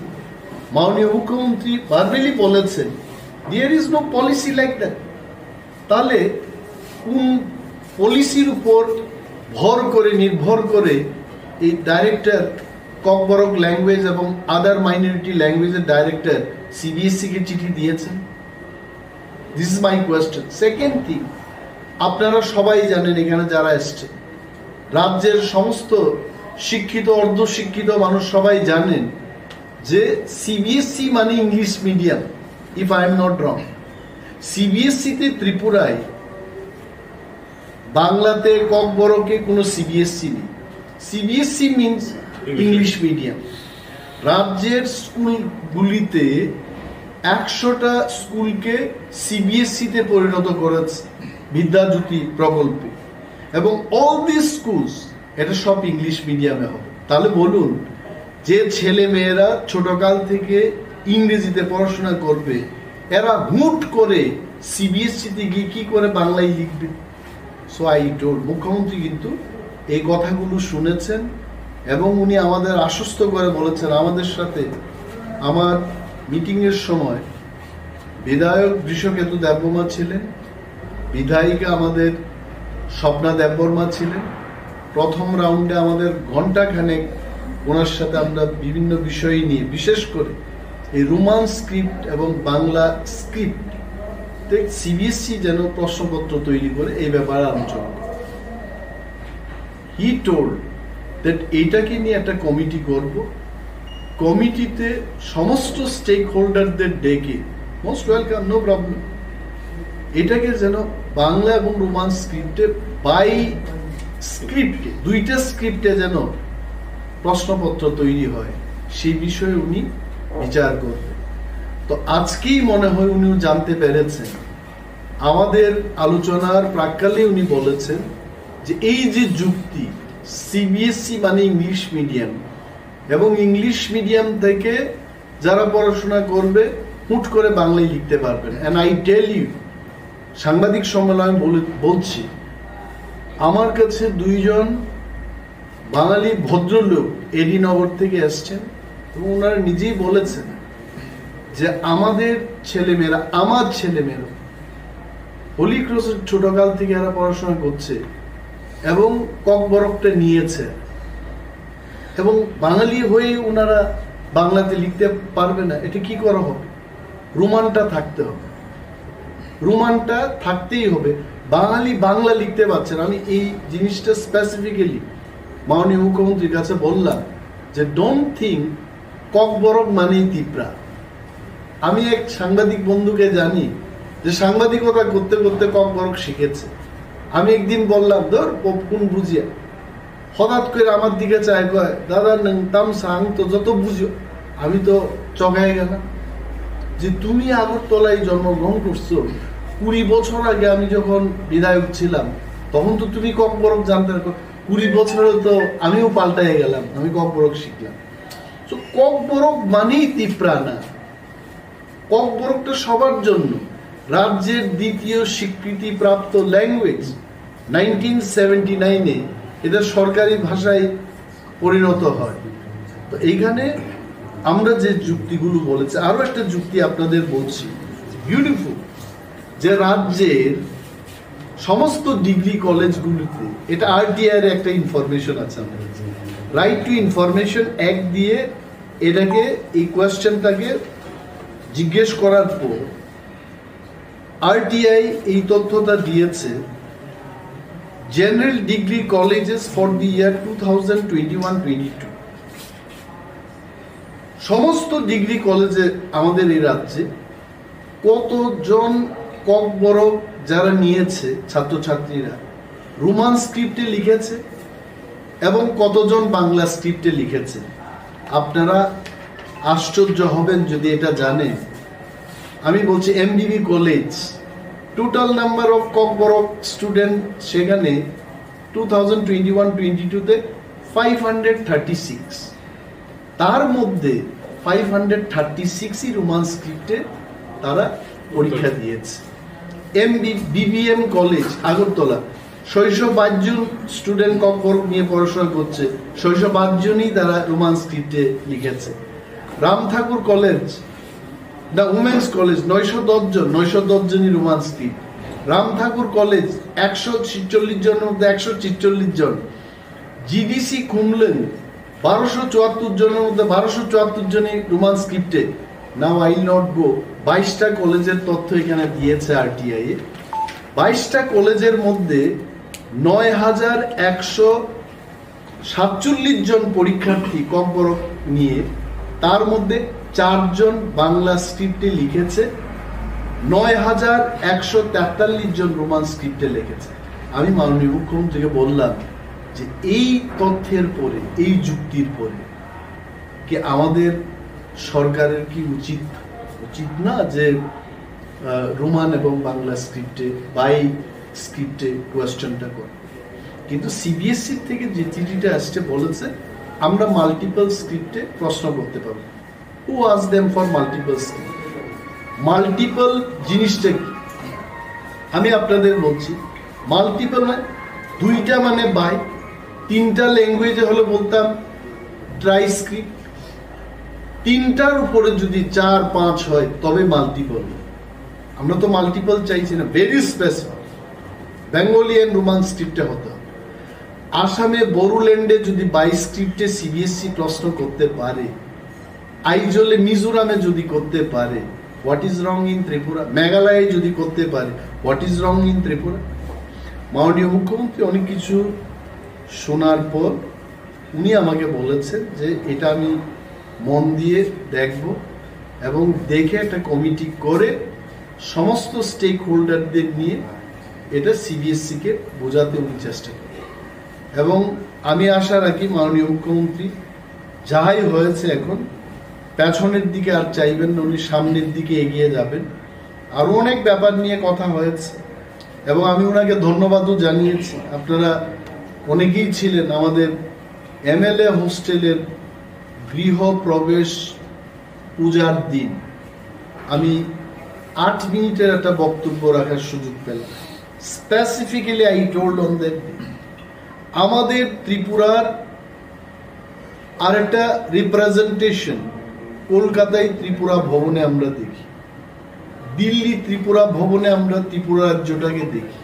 মাননীয় মুখ্যমন্ত্রী ভার্বালি বলেছেন there is no policy like that. তাহলে কোন পলিসির উপর নির্ভর করে এই ডাইরেক্টর ককবরক ল্যাঙ্গুয়েজ এবং আদার মাইনরিটি ল্যাঙ্গুয়েজের ডাইরেক্টর সিবিএসসি-কে চিঠি দিয়েছেন? This is my question. Second thing, আপনারা সবাই জানেন, এখানে যারা এসছেন রাজ্যের সমস্ত শিক্ষিত অর্ধশিক্ষিত মানুষ সবাই জানেন যে সিবিএসসি মানে English medium, if I am not wrong. সিবিএসসিতে ত্রিপুরায় বাংলাতে ককবরকে কোনো সিবিএসসি নেই। CBSE means English medium. রাজ্যের স্কুলগুলিতে 100টা স্কুলকে সিবিএসসিতে পরিণত করেছে বিদ্যাজ্যোতি প্রকল্পে, এবং অল দিস স্কুলস এটা সব ইংলিশ মিডিয়ামে হবে। তাহলে বলুন, যে ছেলে মেয়েরা ছোটকাল থেকে ইংরেজিতে পড়াশোনা করবে এরা হুট করে সিবিএসসিতে গিয়ে কি করে বাংলায় লিখবে? সো আই টোল্ড, মুখ্যমন্ত্রী কিন্তু এই কথাগুলো শুনেছেন এবং উনি আমাদের আশ্বস্ত করে বলেছেন। আমাদের সাথে আমার মিটিংয়ের সময় বিধায়ক বৃষকেতু দেববর্মা ছিলেন, বিধায়িকা আমাদের স্বপ্না দেববর্মা ছিলেন। প্রথম রাউন্ডে আমাদের ঘণ্টাখানেক ওনার সাথে আমরা বিভিন্ন বিষয় নিয়ে, বিশেষ করে এই রোমান স্ক্রিপ্ট এবং বাংলা স্ক্রিপ্ট সিবিএসসি যেন প্রশ্নপত্র তৈরি করে এই ব্যাপারে আলোচনা করে। হি টোল্ড দ্যাট এইটাকে নিয়ে একটা কমিটি করব কমিটিতে সমস্ত স্টেক হোল্ডারদের ডেকে মোস্ট ওয়েলকাম, নো প্রবলেম, এটাকে যেন বাংলা এবং রোমান স্ক্রিপ্টে বাই স্ক্রিপ্টে, দুইটা স্ক্রিপ্টে যেন প্রশ্নপত্র তৈরি হয় সেই বিষয়ে উনি বিচার করবেন। তো আজকেই মনে হয় উনিও জানতে পেরেছেন, আমাদের আলোচনার প্রাক্কালে উনি বলেছেন যে এই যে যুক্তি সিবিএসই মানে ইংলিশ মিডিয়াম, এবং ইংলিশ মিডিয়াম থেকে যারা পড়াশোনা করবে হুট করে বাংলায় লিখতে পারবেন। এন্ড আই টেল ইউ, সাংবাদিক সম্মেলনে বলছি, আমার কাছে দুইজন বাঙালি ভদ্রলোক এডি নগর থেকে এসছেন এবং ওনারা নিজেই বলেছেন যে আমাদের ছেলেমেয়েরা, আমার ছেলেমেয়েরা হোলি ক্রসের ছোটকাল থেকে এরা পড়াশোনা করছে এবং ককবরকটা নিয়েছে, এবং বাঙালি হয়ে ওনারা বাংলাতে লিখতে পারবে না, এটা কি করা হবে? রোমানটা থাকতে হবে, রোমানটা থাকতেই হবে। বাঙালি বাংলা লিখতে পারছেন। আমি এই জিনিসটা স্পেসিফিক্যালি মাননীয় মুখ্যমন্ত্রীর কাছে বললাম যে ডোন্ট থিঙ্ক ককবরক মানেই তিপ্রা। আমি এক সাংবাদিক বন্ধুকে জানি যে সাংবাদিকতা করতে করতে ককবরক শিখেছে। আমি একদিন বললাম ধর কোন বুঝিয়া, হঠাৎ করে আমার দিকে চায়, কয় দাদা তাম সাং তো যত বুঝিও। আমি তো চগায় গেলাম যে তুমি আগরতলায় জন্মগ্রহণ করছো, 20 বছর আগে আমি যখন বিধায়ক ছিলাম তখন তো তুমি ককবরক জানতে, 20 বছরে তো আমিও পাল্টাই গেলাম, আমি ককবরক শিখলাম। তো ককবরক মানেই তিপ্রা না, ককবরকটা সবার জন্য। রাজ্যের দ্বিতীয় স্বীকৃতি প্রাপ্ত ল্যাঙ্গুয়েজ, 1979-এ এটা সরকারি ভাষায় পরিণত হয়। তো এইখানে আমরা যে যুক্তিগুলো বলেছি, আরো একটা যুক্তি আপনাদের বলছি, বিউটিফুল, যে রাজ্যের সমস্ত ডিগ্রি কলেজগুলিতে, এটা আরটিআই এর একটা ইনফরমেশন আছে আমাদের, রাইট টু ইনফরমেশন অ্যাক্ট দিয়ে এটাকে, এই কোয়েশ্চেনটাকে জিজ্ঞেস করার পর আরটিআই এই তথ্যটা দিয়েছে, general degree colleges for the year 2021-22, সমস্ত ডিগ্রি কলেজে আমাদের এই রাজ্যে কতজন ককবরক যারা নিয়েছে ছাত্রছাত্রীরা রোমান স্ক্রিপ্টে লিখেছে এবং কতজন বাংলা স্ক্রিপ্টে লিখেছে। আপনারা আশ্চর্য হবেন যদি এটা জানেন। আমি বলছি এমবিবি college, total number of Kokborok student সেখানে 2021-22-তে 536, তার মধ্যে 536ই রোমান স্ক্রিপ্টে তারা পরীক্ষা দিয়েছে। বিবিএম কলেজ আগরতলা, 605 জন স্টুডেন্ট ককবরক নিয়ে পড়াশোনা করছে, 605 জনই তারা রোমান স্ক্রিপ্টে লিখেছে। রাম ঠাকুর কলেজ, দ্য উমেন্স কলেজ, 910 জন, 910 জনই রোমান স্ক্রিপ্ট। রাম ঠাকুর কলেজ 146 জনের মধ্যে 146 জন। জিডিসি খুমলেন 1274 জনের মধ্যে 1274 জনই রোমান স্ক্রিপ্টে। নাও আই নট গো, 22টা কলেজের তথ্য এখানে দিয়েছে আরটিআই এ। 22টা কলেজের মধ্যে 9147 জন পরীক্ষার্থী ককবরক নিয়ে, তার মধ্যে 4 জন বাংলা স্ক্রিপ্টে লিখেছে, 9143 জন রোমান স্ক্রিপ্টে লিখেছে। আমি মাননীয় মুখ্যমন্ত্রীকে বললাম যে এই তথ্যের পরে, এই যুক্তির পরে কি আমাদের সরকারের কি উচিত না যে রোমান এবং বাংলা স্ক্রিপ্টে বাই স্ক্রিপ্টে কোয়েশ্চেনটা করে? কিন্তু সিবিএসই থেকে যে চিঠিটা আসছে বলেছে আমরা মাল্টিপল স্ক্রিপ্টে প্রশ্ন করতে পারবো। Who ask them for multiple script? Multiple জিনিসটা কি আমি আপনাদের বলছি। মাল্টিপল মানে দুইটা মানে বাই, 3টা ল্যাঙ্গুয়েজে হলে বলতাম ট্রাইস্ক্রিপ্ট, 3টার উপরে যদি 4-5 হয় তবে মাল্টিপল। আমরা তো মাল্টিপল চাইছি না, very specific Bengali and Roman স্ক্রিপ্টে হতে হবে। আসামে বড়োল্যান্ডে যদি বাই স্ক্রিপ্টে সিবিএসই প্রশ্ন করতে পারে, আইজলে মিজোরামে যদি করতে পারে, what is wrong in Tripura? মেঘালয়ে যদি করতে পারে, what is wrong in Tripura? মাননীয় মুখ্যমন্ত্রী অনেক কিছু শোনার পর উনি আমাকে বলেছেন যে এটা আমি মন দিয়ে দেখব এবং দেখে একটা কমিটি করে সমস্ত স্টেক হোল্ডারদের নিয়ে এটা সিবিএসসি কে বোঝাতে উনি চেষ্টা করেন এবং আমি আশা রাখি মাননীয় মুখ্যমন্ত্রী যাই হয়েছে এখন পেছনের দিকে আর চাইবেন না, উনি সামনের দিকে এগিয়ে যাবেন। আরো অনেক ব্যাপার নিয়ে কথা হয়েছে এবং আমি ওনাকে ধন্যবাদও জানিয়েছি। আপনারা অনেকেই ছিলেন আমাদের এমএলএ হোস্টেলের গৃহ প্রবেশ পূজার দিন। আমি 8 মিনিটের একটা বক্তব্য রাখার সুযোগ পেলাম। Specifically I told on that day আমাদের ত্রিপুরার আর একটা রিপ্রেজেন্টেশন কলকাতায় ত্রিপুরা ভবনে আমরা দেখি, দিল্লি ত্রিপুরা ভবনে আমরা ত্রিপুরা রাজ্যটাকে দেখি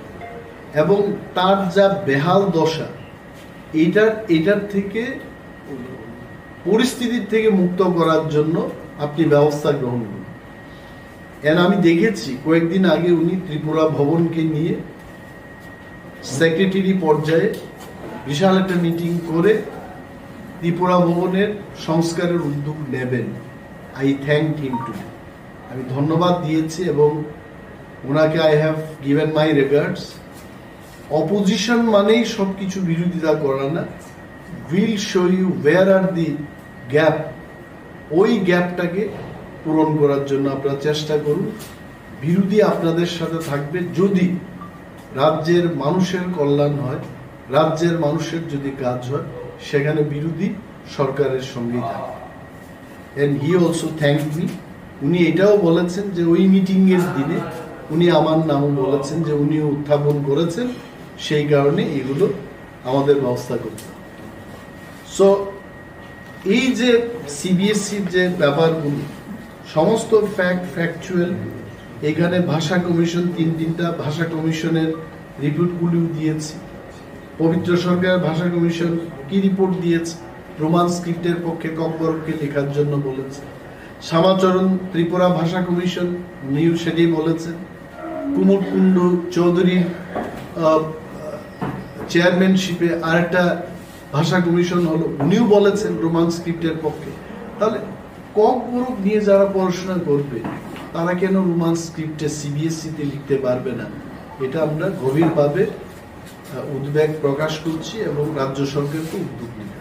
এবং তার যা বেহাল দশা এটার থেকে পরিস্থিতির থেকে মুক্ত করার জন্য আপনি ব্যবস্থা গ্রহণ করুন। আমি দেখেছি কয়েকদিন আগে উনি ত্রিপুরা ভবনকে নিয়ে সেক্রেটারি পর্যায়ে বিশাল একটা মিটিং করে ত্রিপুরা ভবনের সংস্কারের উদ্যোগ নেবেন। I thank him today. আমি ধন্যবাদ দিয়েছি এবং ওনাকে I have given my regards. Opposition মানেই সবকিছু বিরোধিতা করা না, will show you where are the gap, ওই গ্যাপটাকে পূরণ করার জন্য আপনারা চেষ্টা করুন। বিরোধী আপনাদের সাথে থাকবে যদি রাজ্যের মানুষের কল্যাণ হয়, রাজ্যের মানুষের যদি কাজ হয়, সেখানে বিরোধী সরকারের সঙ্গেই থাকবে। And he also thank me. উনি এটাও বলেছেন যে ওই মিটিং এর দিনে উনি আমার নামও বলেছেন যে উনি উত্থাপন করেছেন, সেই কারণে এগুলো আমাদের ব্যবস্থা করতে। সো এই যে সিবিএসসির যে ব্যাপারগুলো সমস্ত ফ্যাকচুয়াল, এখানে ভাষা কমিশন তিনটা ভাষা কমিশনের রিপোর্টগুলিও দিয়েছি। পবিত্র সরকার ভাষা কমিশন কি রিপোর্ট দিয়েছে? রোমান স্ক্রিপ্টের পক্ষে কম্বরকে লেখার জন্য বলেছে। শ্যামাচরণ ত্রিপুরা ভাষা কমিশন উনিও সেটাই বলেছেন। কুমুদ কুন্ডু চৌধুরীর চেয়ারম্যানশিপে আরেকটা ভাষা কমিশন হলো, উনিও বলেছেন রোমান স্ক্রিপ্টের পক্ষে। তাহলে কম্বর নিয়ে যারা পড়াশোনা করবে তারা কেন রোমান স্ক্রিপ্টে সিবিএসসিতে লিখতে পারবে না? এটা আমরা গভীরভাবে উদ্বেগ প্রকাশ করছি এবং রাজ্য সরকারকে উদ্যোগ নিতে।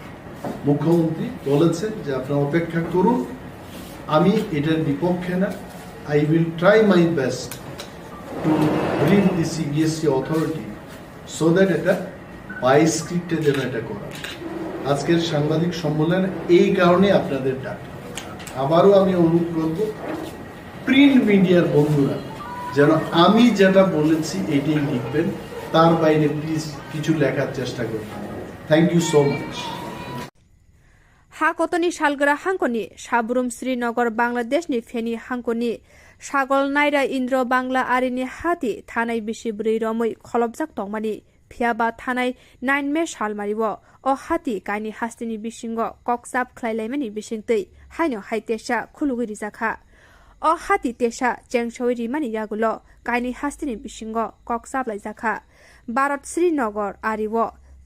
মুখ্যমন্ত্রী বলেছেন যে আপনারা অপেক্ষা করুন, আমি এটার বিপক্ষে না। I will try my best to bring the CBSE authority so that এটা বাই স্ক্রিপ্টে যেন এটা করা। আজকের সাংবাদিক সম্মেলনে এই কারণে আপনাদের ডাক। আবারও আমি অনুরোধ করব প্রিন্ট মিডিয়ার বন্ধুরা যেন আমি যেটা বলেছি এটাই লিখবেন, তার বাইরে প্লিজ কিছু লেখার চেষ্টা করবেন। Thank you so much. हाकतनी सालग्रा हांकनी साब्रुम श्रीनगर बांग्लादेशनि फेनी हांकनी सागल नायरा इंद्र बांग्ला आरिनि हाती थानाय बिसि ब्रै रमै खलबजाक तंमानि फियाबा थानाय 9 मे सालमारिव अ हाती कानि हास्तिनि बिसिंग ककसाब ख्लायलायमानि बिसिंतै हायनो हाइतेसा खुलुगुरि जाखा अ हाती तेसा चेंगसोय रिमानि यागुलो कानि हास्तिनि बिसिंग ककसाब लायजाखा भारत श्रीनगर आरिव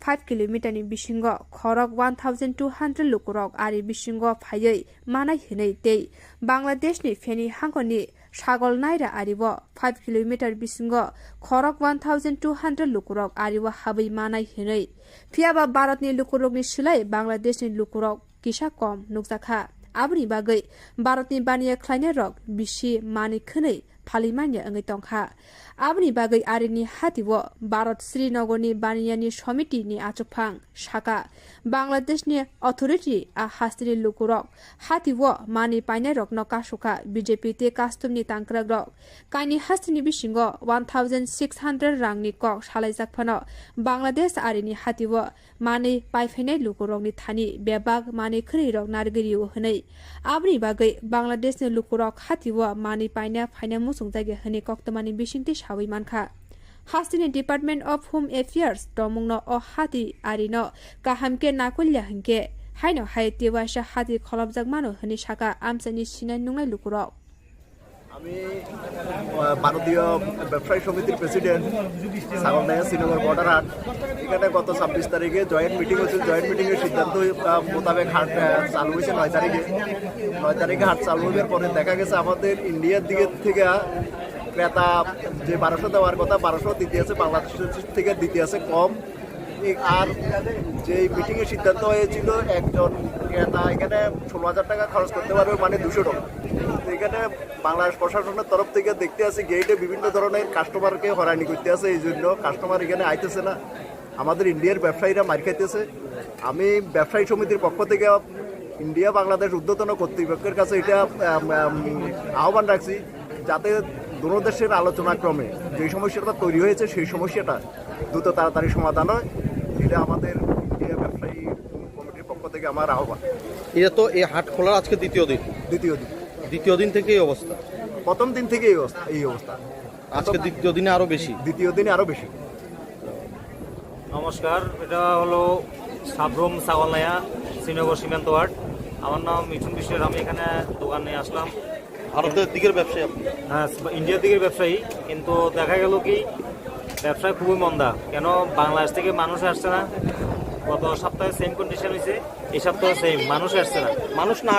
5 किलोमीटर बिसिंग खरक 1200 लुकुरक आरि बिसिंग फायै मानाय हिनै तै बांग्लादेशनि फेनी हांकनि सागल नायरा आरिव 5 किलोमीटर बिसिंग खरक 1200 लुकुरक आरिव हाबै मानाय हिनै फियाबा भारतनि लुकुरकनि सिलाय बांग्लादेशनि लुकुरक किसा कम नुकजाखा आबनि बागै भारतनि बानिया ख्लायनाय रक बिसि मानि खनै फालिमान्या अंगै तंखा आबनि बागै आरिनि हातिव भारत श्रीनगरनि बानियानि समितिनि आचुफां साका बांग्लादेशनि अथॉरिटी आ हास्तिनि लुकुरक हातिव मानि पाइनाय रक न कासुका बीजेपी ते कास्टमनि तांक्राग रक कानि हास्तिनि बिसिंग 1600 रांनि कक सालायजाकफानो बांग्लादेश आरिनि हातिव मानि पाइफायनाय लुकुरकनि थानि बेबाग मानि खरै रक नारगिरिव हनै आबनि बागै बांग्लादेशनि लुकुरक हातिव मानि पाइना फाइना मुसुं जायगा हनै कक्तमानि बिसिंति सावै मानखा हास्तिनि डिपार्टमेंट अफ होम एफेयर्स तमुंगनो अ हाति आरिनो काहामके नाकुल्या हंके हाइनो हाय तेवासा हाति खलबजाक मानो हनै साका आमसानि सिनाय नुंनाय लुकुरक আমি ভারতীয় ব্যবসায়ী সমিতির প্রেসিডেন্ট ছাগলনাইয়া শ্রীনগর বর্ডার হাট। এখানে গত 26 তারিখে জয়েন্ট মিটিং হয়েছিল। জয়েন্ট মিটিংয়ের সিদ্ধান্ত মোতাবেক হাট চালু হয়েছে 9 তারিখে। 9 তারিখে হাট চালু হওয়ার পরে দেখা গেছে আমাদের ইন্ডিয়ার দিকে থেকে ক্রেতা যে 1200 দেওয়ার কথা 1200 দিতে আছে, বাংলাদেশের থেকে দিতে আছে কম। আর যে মিটিংয়ের সিদ্ধান্ত হয়েছিল একজন ক্রেতা এখানে 16,000 টাকা খরচ করতে পারবে, মানে 200 টাকা। এখানে বাংলাদেশ প্রশাসনের তরফ থেকে দেখতে আছে গেটে বিভিন্ন ধরনের কাস্টমারকে হয়রানি করতে আছে, এই জন্য কাস্টমার এখানে আইতেছে না। আমাদের ইন্ডিয়ার ব্যবসায়ীরা মার খাইতেছে। আমি ব্যবসায়ী সমিতির পক্ষ থেকে ইন্ডিয়া বাংলাদেশ ঊর্ধ্বতন কর্তৃপক্ষের কাছে এটা আহ্বান রাখছি, যাতে দুনো দেশের আলোচনাক্রমে যে সমস্যাটা তৈরি হয়েছে সেই সমস্যাটা দ্রুত তাড়াতাড়ি সমাধান হয়। এটা আমাদের ইন্ডিয়া ব্যবসায়ী কমিটির পক্ষ থেকে আমার আহ্বান। এটা তো এই হাট খোলার আজকে দ্বিতীয় দিন থেকে এই অবস্থা। প্রথম দিন থেকে এই অবস্থা। আজকে দ্বিতীয় দিনে আরো বেশি। নমস্কার, এটা হলো সাবরুম ছাগলনাইয়া শ্রীনগর সীমান্ত ওয়ার্ড। আমার নাম মিঠুন বিশ্বের। আমি এখানে দোকান নিয়ে আসলাম। ভারতের দিকের ব্যবসায়ী আপনি? হ্যাঁ, ইন্ডিয়ার দিকের ব্যবসায়ী। কিন্তু দেখা গেল কি ব্যবসায় খুবই মন্দা। কেন বাংলাদেশ থেকে মানুষ আসছে না। গত সপ্তাহে সেম কন্ডিশন হয়েছে, এই সপ্তাহে সেম মানুষ আসছে না। মানুষ না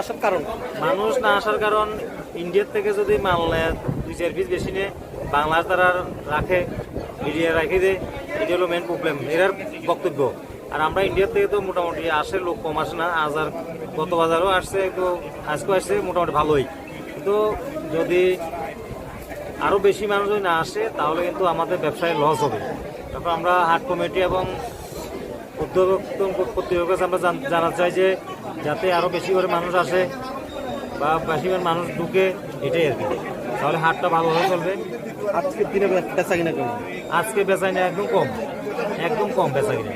আসার কারণ ইন্ডিয়ার থেকে যদি মাল নেয় 2-4 পিস বেশি নিয়ে বাংলাদেশ তারা রাখে, মিডিয়া রাখে দেয়। এটা হলো মেন প্রবলেম, এরার বক্তব্য। আর আমরা ইন্ডিয়ার থেকে তো মোটামুটি আসে, লোক কম আসে না। আজ আর গত বাজারও আসছে, তো আজকেও আসছে মোটামুটি ভালোই। কিন্তু যদি আরও বেশি মানুষ যদি না আসে তাহলে কিন্তু আমাদের ব্যবসায় লস হবে। তারপর আমরা হাট কমিটি এবং উদ্যোগতন কর্তৃপক্ষের কাছে আমরা জানাতে চাই যে যাতে আরও বেশি করে মানুষ আসে বা বেশি করে মানুষ ঢুকে, এটাই আর কি। তাহলে হাটটা ভালোভাবে চলবে। আজকের দিনে বেচা কিনা কেমন? আজকে বেচা কিনা একদম কম বেচা কিনা।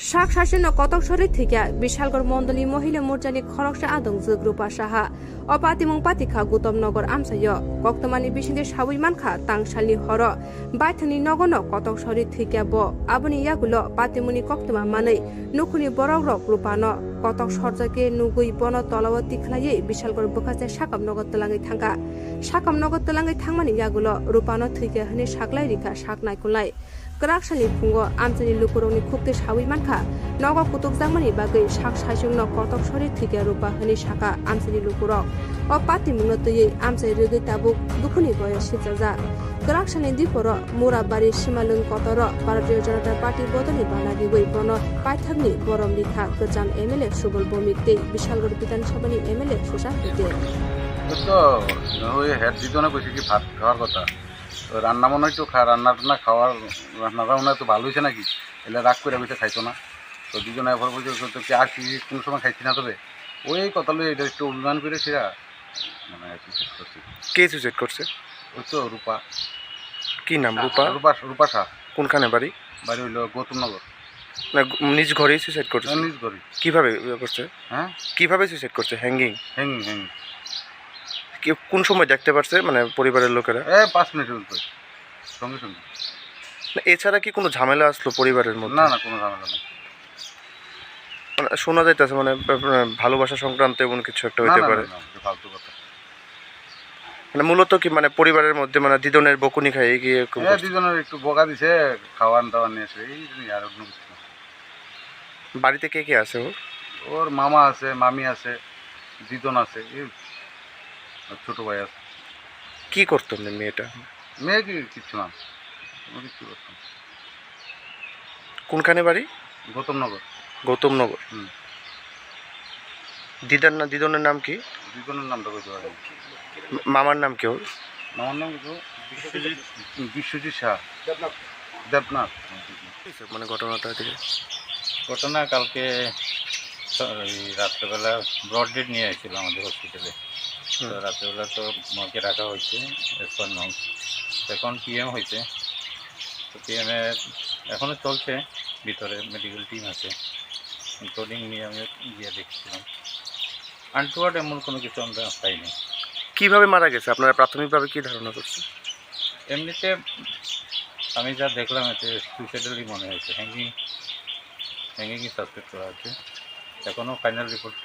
শাক শাসন কতক শরীর থেকে বিশালগড় মন্ডলী মহিলা মোর্চানি খরকসা আদং জগ্রুপা সাহা অপাতিমং পাতিখা গৌতম নগর আমসায় কক্তমানি বিশিন্দে সাবুই মানখা তাংসালনি হর বাইথানি নগন কতক শরীর থেকে ব আবনি ইয়াগুলো পাতিমুনি কক্তমা মানে নুখুনি বরক রক রূপান কতক সরজাকে নুগুই বন তলাবতী খেলাইয়ে বিশালগড় বখাছে সাকাম নগর তলাঙ্গি থাঙ্গা সাকাম নগর তলাঙ্গি থাংমানি ইয়াগুলো রূপান থেকে হনে সাকলাই রিখা সাকনাই Kulai Kerakshani pungo amchani lukuroni khukte sawi manka nogo kutuk jangmani bagai sak saisungno kotok sori thike rupa hani saka amchani lukurok o pati munotoi amchai rugui tabuk dukhuni boyo sijaja Kerakshani diporo murabari simalung kotoro Bharatiya Janata Party bodoni banagi goi bono paithagni borom likha gojan MLA Subol Bomikte Bishalgor Bidan Sabhani MLA Sushan Pite তো ওই head দিত না কইছে কি ভাত খাওয়ার কথা, তো রান্না মনে হয় তো রান্না খাওয়ার রান্নাটা মনে হয় তো ভালো হয়েছে নাকি, এলে রাগ করে বসে খাইতো না। তো দুজনে এবার বলছে তো কি আর কি কোনো সময় খাইছি না, তবে ওই কথা এটা একটু অভিমান করে সেরা মানে সুইসাইড করছে। কে সুইসাইড করছে? ওই তো রূপা। কি নাম? রূপা? রূপা শাহ। কোনখানে বাড়ি? বাড়ি হইল গৌতম নগর। না, নিজ ঘরেই সুইসাইড করছে? নিজ ঘরে। কিভাবে করছে? হ্যাঁ, কিভাবে সুইসাইড করছে? হ্যাঙ্গিং? হ্যাঙ্গিং। কোন সময় দেখতে পারছে মানে পরিবারের লোকেরা? 5 মিনিটের উপরে সঙ্গে সঙ্গে। এছাড়া কি কোনো ঝামেলা আসলো পরিবারের মধ্যে? না, কোনো ঝামেলা নেই। মানে শোনা যাইতেছে মানে ভালোবাসা সংক্রান্ত এমন কিছু একটা হইতে পারে। ফালতু কথা। মানে মূলত কি মানে পরিবারের মধ্যে মানে দিদনের বকুনি খাই গিয়ে দিদনের একটু বকা দিছে, খাওয়ান দাওয়ান নিয়ে এসে এই আর অন্য কিছু না। বাড়িতে কে কে আছে? ওর মামা আছে, মামি আছে, দিদন আছে, ছোট ভাই আছে। কি করতো মেয়েটা? মেয়ে কিচ্ছু না, কোনো কিছু করতাম। কোনখানে বাড়ি? গৌতমনগর। গৌতমনগর। দিদনের নাম কি? দিদনের নামটা বলতে পারি। মামার নাম কি? ওর মামার নাম বিশ্বজিৎ শাহ, দেবনাথ। মানে ঘটনাটা ঘটনা কালকে রাত্রেবেলা ব্রড ডেড নিয়ে আসছিল আমাদের হসপিটালে। তো রাত্রেবেলা তো মাকে রাখা হয়েছে এসপার নং, এখন PM হয়েছে। তো PM-এ এখনও চলছে, ভিতরে মেডিকেল টিম আছে, ইনক্লুডিং নিয়ে আমি গিয়ে দেখছিলাম। আনটুয়ার্ড এমন কোনো কিছু আমরা পাইনি। কীভাবে মারা গেছে আপনারা প্রাথমিকভাবে কী ধারণা করছেন? এমনিতে আমি যা দেখলাম এতে সুইসাইডালি মনে হয়েছে, হ্যাঙ্গিংই সাসপেক্ট করা আছে। এখনও ফাইনাল রিপোর্ট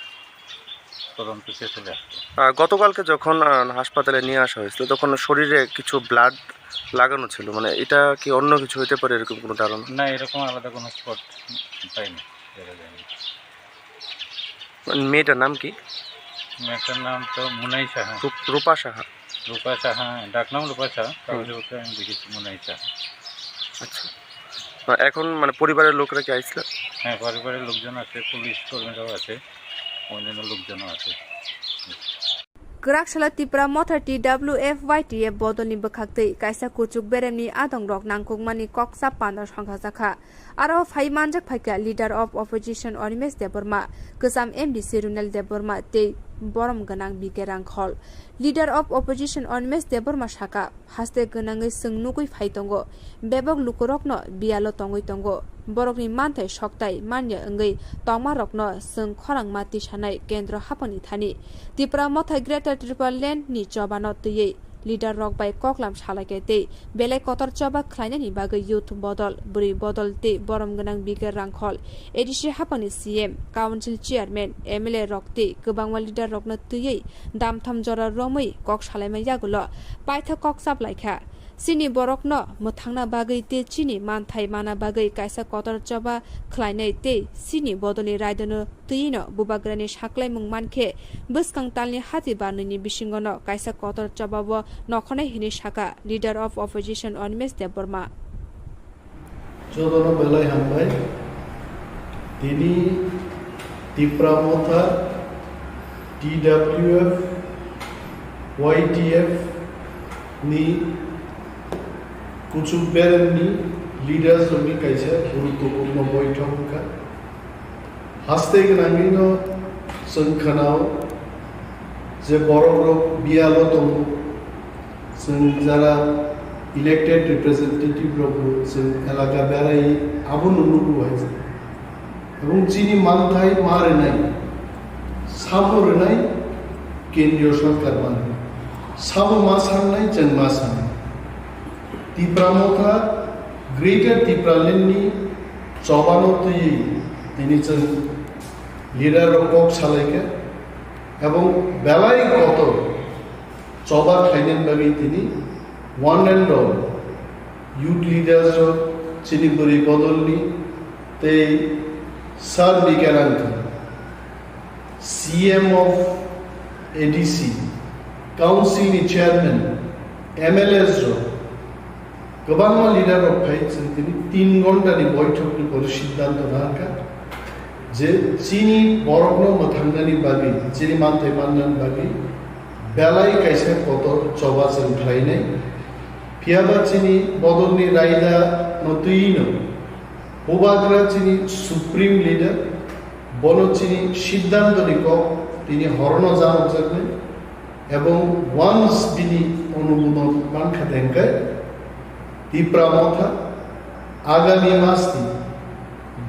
তদন্তকে চলে আসছে। গতকালকে যখন হাসপাতালে নিয়ে আসা হয়েছিল তখন শরীরে কিছু ব্লাড লাগানো ছিল, মানে এটা কি অন্য কিছু হতে পারে এরকম কোনো ধারণা? না, এরকম আলাদা কোনো স্পট পাইনি, দেখা যায়নি। মেয়েটার নাম কি? মেয়েটার নাম তো মুনাই সাহা। রূপা সাহা। রূপা সাহা, ডাকনাম রূপা সাহা, কাগজে বলতে আমি দেখেছি মুনাই সাহা। আচ্ছা, এখন মানে পরিবারের লোকরা কি আইছিল? হ্যাঁ, পরিবারের লোকজন আছে, পুলিশ কর্মীরাও আছে, অন্যান্য লোকজনও আছে। Grakshla tipra mothar TWFYTF bodoni bokhaktei kaisa kuchuk beremni adong rok nangkukmani koksa pandar songkhajaka aro phaimanjak phaika leader of opposition Onimes Deborma kusam MDC Runal Deborma tei borom ganang bikerang khol leader of opposition Onimes Deborma shaka haste ganangai sungnugui phaitongo bebok lukurokno bialo tongoi tongo borokni manthai soktai manya ngai tongmarokno sung khorangmati sanai kendro hapani thani tipra mothai greater triple land ni chobano tei leader rock by koklam salakete belai kotor choba khlainani bagai youth bodol buri bodol te borom ganang biker rangkhol ADC hapani CM council chairman MLA rockte gobangma leader rockno tei damtham jora romoi kok salaimai yagulo paitha kok saplaikha Sini borokno mothangna bagai te chini manthai mana bagai kaisa kotor choba khlainai te sini bodoni raidono tuino bubagrani saklai mung mankhe buskang talni hati banuni bisingono kaisa kotor choba bo nokhonai hini saka leader of opposition Onimes Deborma jodono belai hambai tini tipramotha TWF YTF ni कुछ बेरनी leaders लोगों का ऐसा गुरुत्वपूर्ण बैठक का हस्ते के नांगिनो संखनाओ जे बड़ो बियालो तो संजारा इलेक्टेड रिप्रेजेंटेटिव लोग सं एलाका बेराई आबु नुनुबु है এবং যিনি মানথাই মারে নাই সাবরে নাই কেন্দ্রীয় সরকার মানে সাবু মাসান নাই জেন মাসান Tipramotha greater Tipralenni Chobanoti তিনি লিডার রকক সালাইকে এবং বেলাই কত চবা খাইনেন বাগি তিনি one and all youth leaders চিনিপুরি বদলনি তে সার বিকেরাঙ্ক CM of ADC council chairman MLAs गोबां लिडार रखै जों दिनै 3 घन्टानि बैठकनि परे सिद्धान्त लाखा जे चिनि बरकनो मोथांनानि बागै चिनि मानथाय माननानि बागै बेलाय कायसे कत चबा जों खालायनाय फियाबा चिनि बदलनि रायदा नतुइनो बोबाग्रा चिनि सुप्रीम लिडार बनो चिनि सिद्धान्तनि क तिनि हरनो जानो जगने এবং ওয়ান্স বিনি অনুমোদন মানখা দেনকাय Tipramotha আগামী মাসটি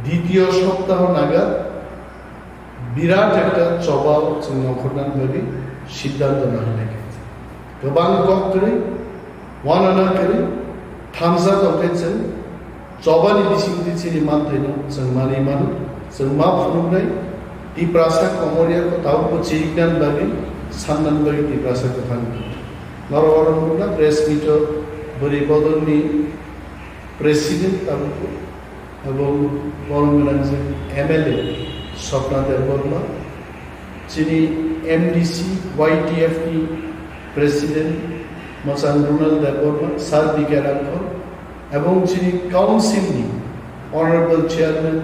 দ্বিতীয় সপ্তাহ নাগাদ বিরাট একটা চবাও जों नखरनान बागै सिद्धान्त लानाय गोबां कक्टरै वानाना करै थामजा दंखायजों चबानि बिसिंनि चिनि मानथायनो जों मानि मानो जों मा फुनुनाय तिप्रासा कमरियाखौ दाउखौ चिरिकनान बागै साननान बागै तिप्रासाखौ थांगोन नरवरनना प्रेस मिट बरि बदलनि प्रेसिडेंट ताबुको এবং বরমগঞ্জে MLA স্বপ্না দেববর্মা যিনি MDC YTF की প্রেসিডেন্ট মচান রুনাল দেববর্মা স্যার বিকেরাঙ্ক এবং যিনি কাউন্সিলনি honourable chairman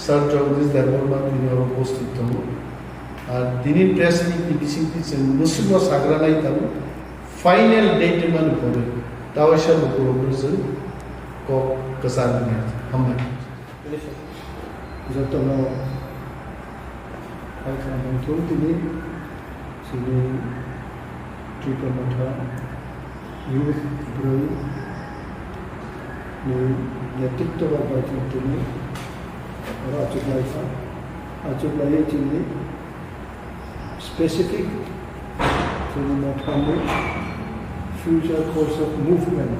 sir Jagadish Debbarma তিনি উপস্থিত হন আর তিনি প্রেসিডেন্ট বিসিংতি মুসলিম সাগরানাই তাবু ফাইনাল ডেট মানে পড়ে তাওয়াশা বকরবুজেন ক কসারনে হামলা যতন আইখানটো তিনি যিনি ত্রিপুরা ইউথ ব্রই ni নেতৃত্ব বাবাটি তিনি রাজুলাই তিনি স্পেসিফিক তিনি মথামে ফিউচার কোর্স অফ মুভমেন্ট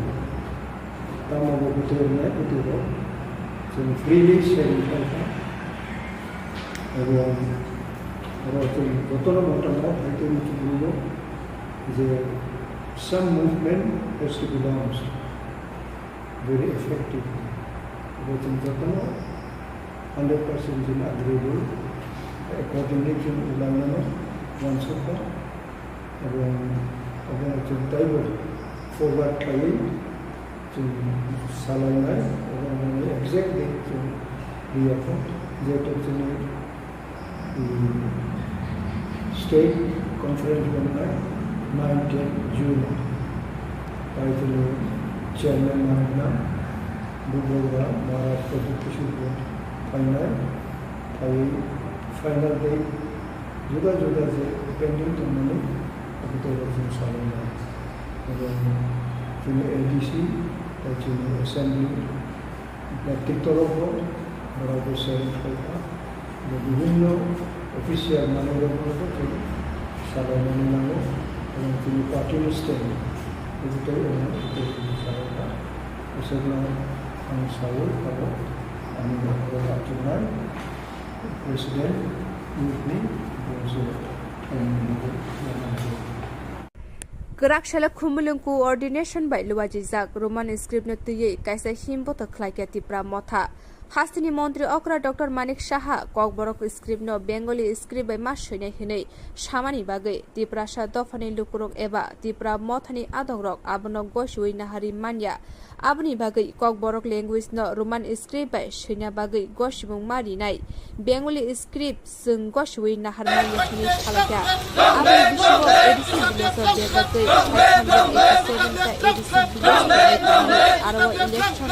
তামাবো বিতরণে উদ্যোগ जों फ्रीलि शेयारिं खालामो এবং যতটা মতামত হয়তো কিছু বলব যে some movement has to be launched very effectively. Within Jatana, 100% in agreeable, accordingly to Ulangana, one super, and to table forward play to Salanai, and exactly to the effort that the state conference one night. 19 June by the chairman Mahana Bubogra Maharashtra Deputy final day Juda pending to money of the Salona and ADC that's in the assembly that Tiktorovo Barago Serifaka the Divino official manager of Salona and to the party stand, the and Saul, and the President with me, Grakshela Kumulung coordination by Luajizak, Roman script not to ye, Kaisa Himbo to Klaikati Pramota. Hastini Montri Okra Dr. Manik Shaha, Kokborok script no Bengali script by Mashine Hine, Shamani Bagay, Diprasha Dofani Lukurok Eva, Dipra Motani Adorok, Abono Goshui Nahari Manya, Abni Bagay, Kokborok language no Roman script by Shina Bagay, Goshimung Mari Nai, Bengali script Sung Goshui Naharmanya Hinish Halaka, Abni Bishop ADC Bilos of Bagay, 587 ADC Bilos Arawa election.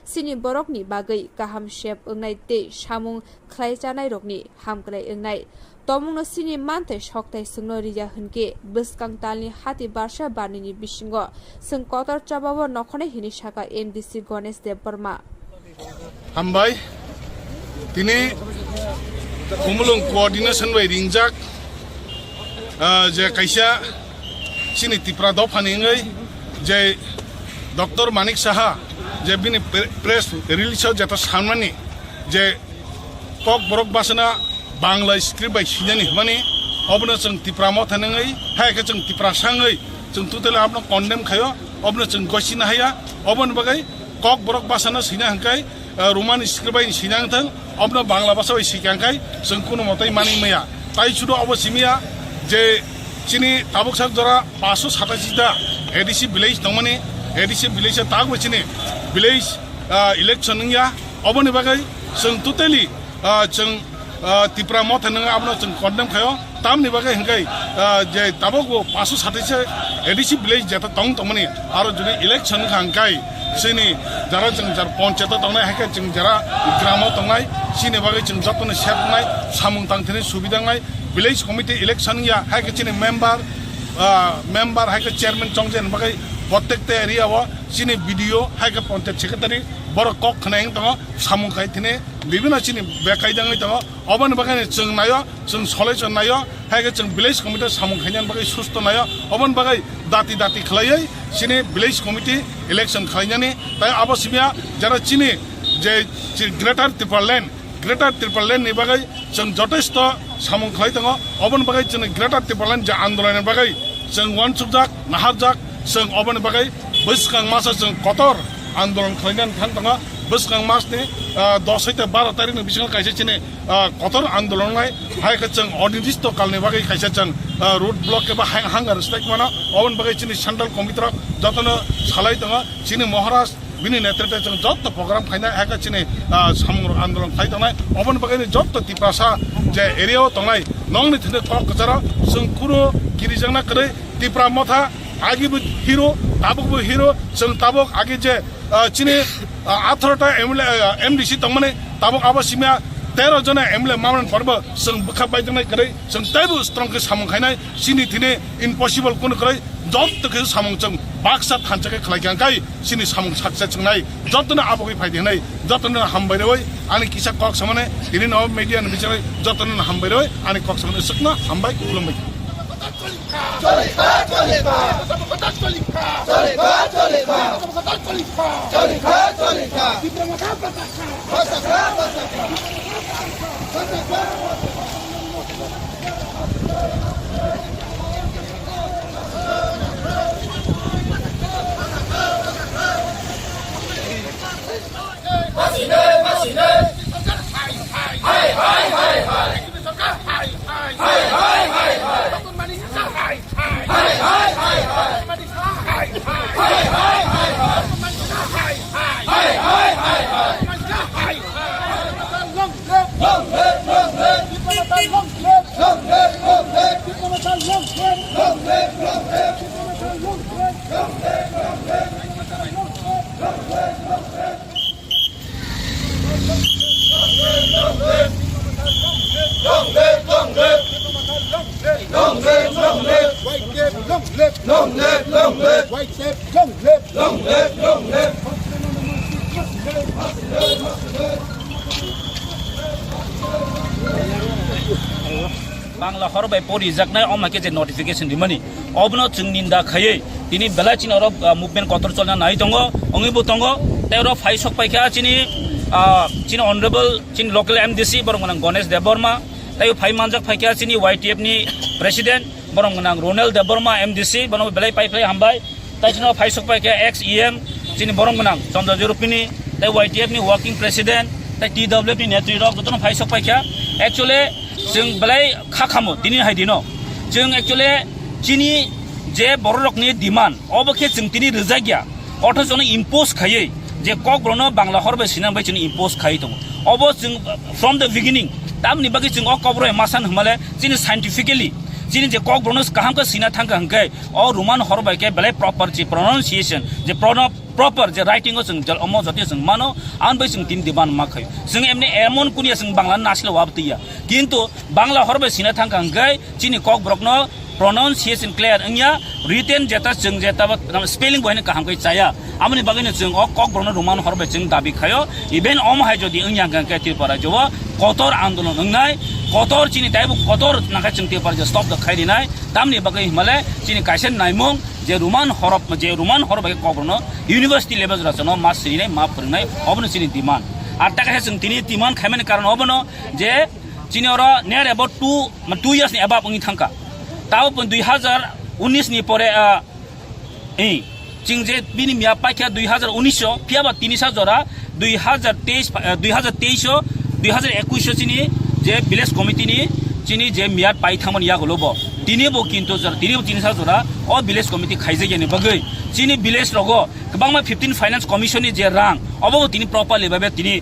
Sini borokni bagai kaham shep ungnai te samung khlai chanai rokni hamklai ungnai tomungno sini mante shoktai sungno rija hunke biskang talni hati barsha barnini bisingo sung kotor chabawo nokhone hini shaka MDC Ganesh Dev Burma hambai tini kumulung coordination by ringjak je kaisa sini tipra dofani ngai je Dr. Manik Saha যে বিনি press release যেটা সামনে যে cock বরক বাসনা Bangla script by সিজানি মানে অবনো जों তিপ্রামো থানাङै हायके जों तिप्रासाङै जों टोटल आपनो कन्डेम खायो अबनो जों गसिना हाया अबन बगै কক बरक बासना सिना हंकाय रोमान स्क्रिप्ट बाय सिनांथों अबनो बांला भाषा बाय सिकांकाय जों कुनो मतै मानि मैया ताइ सुदो अबसिमिया जे चिनि ताबुकसाक जरा 587 दा एडीसी विलेज दंमाने ADC village tag wachine village election ya obone bagai जों totally जों tipra mo thananga abno जों condemn khayo tamni bagai hingkai je tabogo 527 ADC village jeta tong tongmani aro juni election khangkai sini jara जों jar panchayat tongnai haika जों jara gramo tongnai sini bagai जों jotone sepnai samung tangthene subidangai village committee election ya haika chini member haika chairman chongjen bagai প্রত্যেকটা area চিনি video হাইকে panchayat secretary বড় cock খানাই দङ সামুং খাইथिने বিভিন্ন চিনি বেকাইदाङै दङ अबन बगाने जों नायो जों सलाय जों नायो हाइके जों विलेज कमिटी सामुं खाइनान बगै सुस्त नायो अबन बगै दाति खलायै चिनि विलेज कमिटी इलेक्शन खाइनानि ताइ अबसिमिया जरा चिनि जे ग्रेटर त्रिपुराल्यान्ड नि बगै जों जथेष्ट सामुं खाइ दङ अबन बगै जों ग्रेटर त्रिपुराल्यान्ड जे आन्दोलन बगै जों वानसुकजाक नाहारजाक जों अबन बगै बिस्कां मास जों कतर आन्दोलन खालामनानै थांदों बिस्कां मासनि 10 eta 12 तारिखनि बिसिङाव खायसे चिनि कतर आन्दोलननाय हायके जों अनिर्दिष्ट कालनि बागै खायसे जों रोड ब्लक एबा हांगार स्ट्राइक मानो अबन बगै चिनि सेन्ट्रल कमिटिर जतन सालाय दङ चिनि महाराज बिनि नेतृत्व जों जत प्रोग्राम खायना हायके चिनि सामुर आन्दोलन खाय दङ अबन बगैनि जत तिप्रासा जे एरियाव दङनाय नंनि थिने थक गजरा जों कुरो गिरिजंना करे तिप्रा मथा आगे भी हीरो ताबुक भी हीरो जों ताबुक आगे जे चिनि 18टा एमडीसी तंगमने ताबुक आबसिमिया 13 जना एमएलए मामन पर्व जों बखा बायदनाय करे जों ताइबो स्ट्रंग के सामं खायनाय सिनि थिने इम्पॉसिबल कोन करे जत के सामं जों बाक्सा थानचके खलायगांकाय सिनि सामं सक्सेस जोंनाय जतनो आबगै फायदेनाय जतनो हामबायरय आनि किसा कक समने दिनि नव मीडिया नि बिचारै जतनो हामबायरय आनि कक समने सकना हामबाय खुलुमबाय Chole Long live. White live. Long live. Long live. Long live. Bangla Horbai Pori Zakna Omake notification dimani. Obno Chungninda Kaye, Tini Belachin or movement Kotorchona Naitongo, Ongibutongo, Tero Fai Sok Paika Chini, Chin Honorable Chin local MDC, Borongan Gones de Burma, Tayo Pai Manjak Paika Chini, YTFni President, Borongan Ronald de Burma MDC, Bono Belay Pai Hambai, Tachino Fai Sok Paika ex EM, Chin Borongan, Sonda Europini, the YTFni working president, the TWP Netri Rock, the Fai Sok Paika, actually. जों बेलाय खाखामो दिनै हायदिनो जों actually चिनि जे बररकनि demand अबखे जों तिनि रजागिया अथजन impose खायै जे ककब्रनो बांला हरबाय सिनांबाय जों impose खायै दङ अब जों फ्रम द बिगिनिं तामनि बागै जों ककब्रय मासान हमाले चिनि साइन्टिफिकली चिनि जे ककब्रनो काहामखौ सिना थांगा हंकै अ रुमान हरबाय के बेलाय प्रॉपर जे प्रोनाउंसिएशन जे proper je writing जों जल अमो जति जों मानो आन बै जों दिन डिमान्ड मा खै जों एमने एमन कुनिया जों बांला नासले वाबतिया किन्तु बांला हरबाय सिना थांगा हंकै चिनि कक ब्रकनो pronunciation clear अंगिया written जेता जों जेता spelling बहने काहामकै चाया आमनि बागैनो जों अ कक ब्रकनो रुमान हरबाय जों दाबि खायो इभेन अम हाय जदि अंगिया गंकै तिरपारा जव कतर आन्दोलन अंगनाय कतर चिनि ताइबु कतर नाखा जों तिरपारा जे stop द खाइदिनाय तामनि बागै हिमालय चिनि काइसेन नाइमंग जे रुमान हरब बागै कब्रनो यूनिवर्सिटी लेवल जरासनो मा सिरिनाय मा फोरोंनाय अबनो चिनि डिमान्ड आर ताकाय जों तिनि डिमान्ड खायमानि कारण अबनो जे चिनि अर नियर अबाउट 2 इयार्स नि अबाव अंगि थांका ताव 2019 नि परे चिं जे बिनि मिया पाइखा 2019 फियाबा तिनिसा जरा 2021 चिनि जे विलेज कमिटी नि चिनि जे मियाद पाइथामन यागलोबो तिनिबो किन्तु जर तिनिबो तिनिसा जरा अ विलेज कमिटी खाइजेगेनि बगै चिनि विलेज रगो गोबांमा 15 फाइनेंस कमिशन नि जे रां अबो तिनि प्रॉपर्ली बाबे तिनि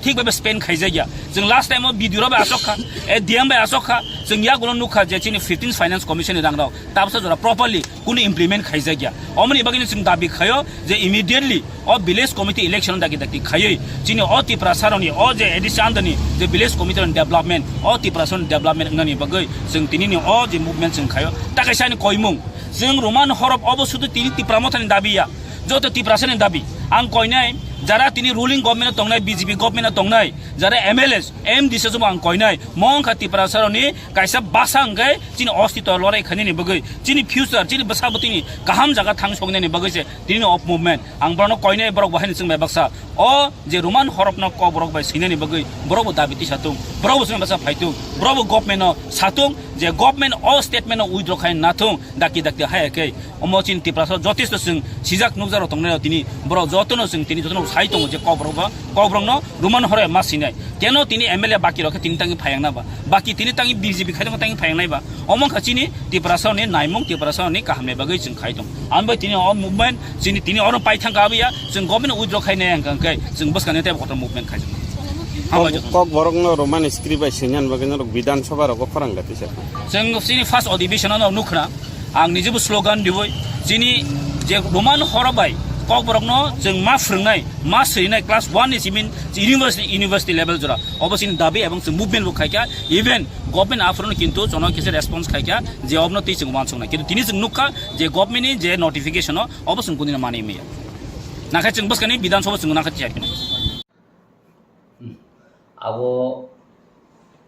ठीक बाबे स्पेन खाइजेगिया जों लास्ट टाइम भिडियो रो बा आसखा ए डीएम बा आसखा जों या गुलो नुखा जे चिनि 15 फाइनेंस कमिशन नि रां राव ताबसो जरा प्रॉपर्ली कुनि इम्प्लिमेंट खाइजेगिया अमनि बगैनि जों दाबि खायो जे इमिडिएटली अ विलेज कमिटी इलेक्शन दागि खायै चिनि अ तिप्रासारनि अ जे एडिसी आन्दनि जे विलेज कमिटी डेभलपमेन्ट अ तिप्रासन डेभलपमेन्ट ngani bagai जों तिनिनि अ जे मुभमेन्ट जों खायो ताकायसानि कयमुं जों रोमान हरब अबसुदु तिनि तिप्रामथानि दाबिया जत तिप्रासानि दाबि आं कयनाय जरा तिनि रुलिंग गभर्नमेन्ट तंनाय बीजेपी गभर्नमेन्ट तंनाय जरा एमएलएस एमडीसी जो आं कयनाय मंखा तिप्रासारनि कायसा बासा अंगै चिनि अस्तित्व लराय खानिनि बगै चिनि फ्यूचर चिनि बसाबतिनि गाहाम जागा थांसंनायनि बगैसे तिनि अफ मुभमेन्ट आं बरनो कयनाय बरक बाहायनि जों बाक्सा अ जे रोमान हरबनो क बरक बाय सिनायनि बगै बरक दाबिति सातुं बरक जों बासा फाइतुं बरक गभर्नमेन्ट सातुं जे गभर्नमेन्ट अ स्टेटमेन्ट उइद्र खाय नाथुं दाकि हायाखै अमो चिनि तिप्रासार जथेस्ट जों सिजाक नुजारो तंनाय तिनि बरक जतनो जों तिनि जतनो साइ दङ जे कब्रंनो रुमान हरे मासिनाय केनो तिनि एमएलए बाकी रखे तिनि तांगि फायांना बा बाकी तिनि तांगि बीजेपी खायदों तांगि फायांनाय बा अमं खाचिनि तिप्रासारनि नाइमं तिप्रासारनि काहामने बागै जों खायदों आनबाय तिनि अ मुभमेन्ट चिनि तिनि अर पाइथां गाबिया जों गभर्नमेन्ट उइद्र खायनाय अंगै जों बसखाने टाइप कटर मुभमेन्ट खायदों कक बरंनो रोमान स्क्रिप्ट बाय सिनान बागैनो विधानसभा रग फरांगाति सर जों चिनि फार्स्ट अधिवेशनाव नुखना आं निजेबो स्लोगान दिबोय चिनि जे रोमान हरबाय कक बरकनो जों मा फोरोंनाय मा सैनाय क्लास 1 नि सिमिन यूनिवर्सिटी लेवल जरा अबसिन दाबि एवं जों मुभमेन्ट बो खायका इभेन गभर्नमेन्ट आफरनो किन्तु जनो केसे रेस्पॉन्स खायका जे अबनो ति जों मानसंनाय किन्तु तिनि जों नुखा जे गभर्नमेन्टनि जे नोटिफिकेशन अबसिन कुनिना मानि मेया नाखाय जों बसखानि विधानसभा जों नाखाय थियाखै abo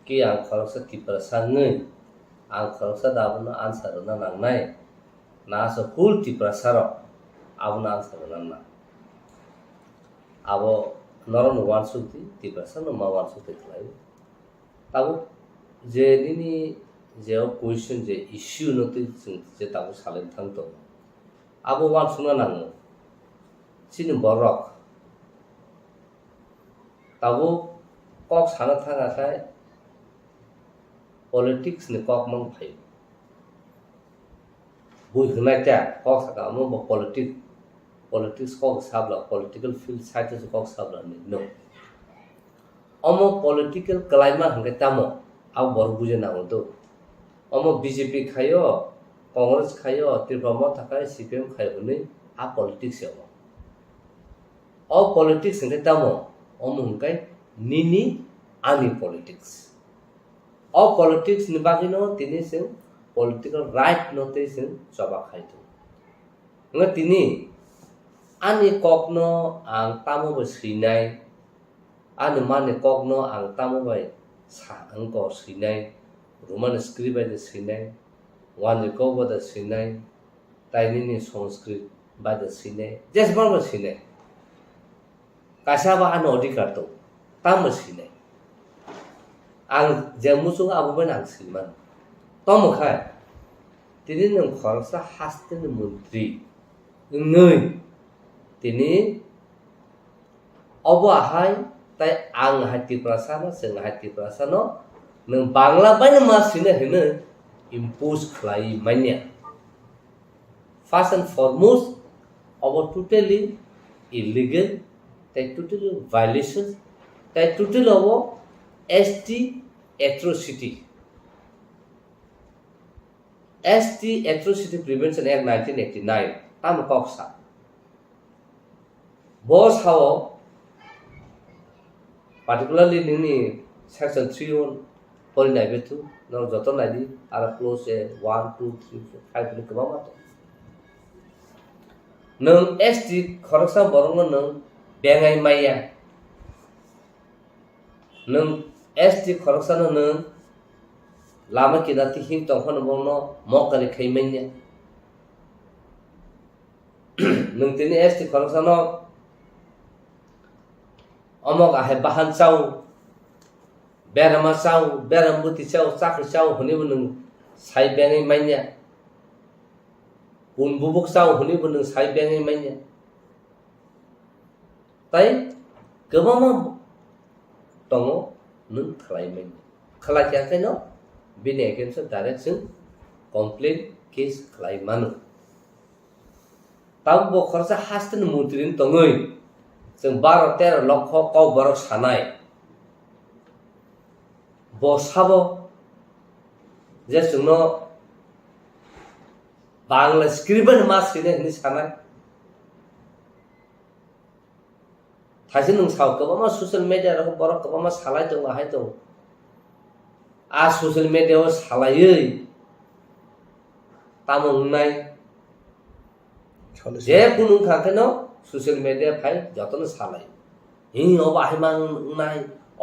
ki ang khalsa tiprasangै ang khalsa dabuno answer na nangnai na so full tiprasaro abuna answer nanna abo noron wansukti tiprasano ma wansukti khlai tabu je nini je question je issue noti je tabu salen thangto abo wansuna nango sini borok tabu कक साना थांगाखाय politics नि कक मन फाय बुइ हनायता कक साका म politics कक Sabla political field side से कक साबला नो अमो पॉलिटिकल क्लाइमा हंगे तामो आव बर बुजे नांगो दो अमो बीजेपी खायो कांग्रेस खायो त्रिपुरा थाखाय सीपीएम खायो नै आ पॉलिटिक्स याव अ पॉलिटिक्स हंगे तामो अमो हंगाय Nini ani politics. All politics ni bagino tini sing political right notation coba kaitu. nga tini ani kokno ang tamo ba sinai ani mane kokno ang tamo ba sa ang ko sinai roman script ba de sinai wan ko ba de sinai taini ni sanskrit ba de sinai jes ba sinai kasaba an odikar to tam sinai ang jamusung abu ba nang siman tom khai tini nang khorsa hastin mantri ngai tini obo ahai tai ang hati prasana seng hati prasana nang bangla bana masina hene impose khlai manya first and foremost obo totally illegal tai totally violations tai totally obo ST atrocity ST Atrocity Prevention Act 1989 tam koksa boss how particularly nini section 3 poli nai betu no joto nai di ara close 1 2 3 4 5 ni kama to nang ST Khoroktham borong nang bengai maya nang ST Khoroktham nang lama kita tihing tongkon bono mokali khaimenya nung tini ST Khoroktham amok ahe bahan chau berama chau berambuti chau chak chau huni bunung sai bengai manya un bubuk chau huni bunung sai bengai manya tai kebama tongo nun khlai manya khala kya kaino bini against direction complaint case khlai manu tab bo khorsa hastin mutrin tongoi जों 12-13 লক্ষ কও বড় সানাই বসাবো যে শুনো Bangla script মাসিনে নি সানাই थाइसे नों साव गोबां ससियेल मिडिया रखम बर गोबां सालाय दं आहाय दं आ ससियेल मिडियायाव सालायै तामंनाय जे कुनु खाखेनो ससियेल मिडिया फाइ जतन सालाय हि अबाहाय मांनाय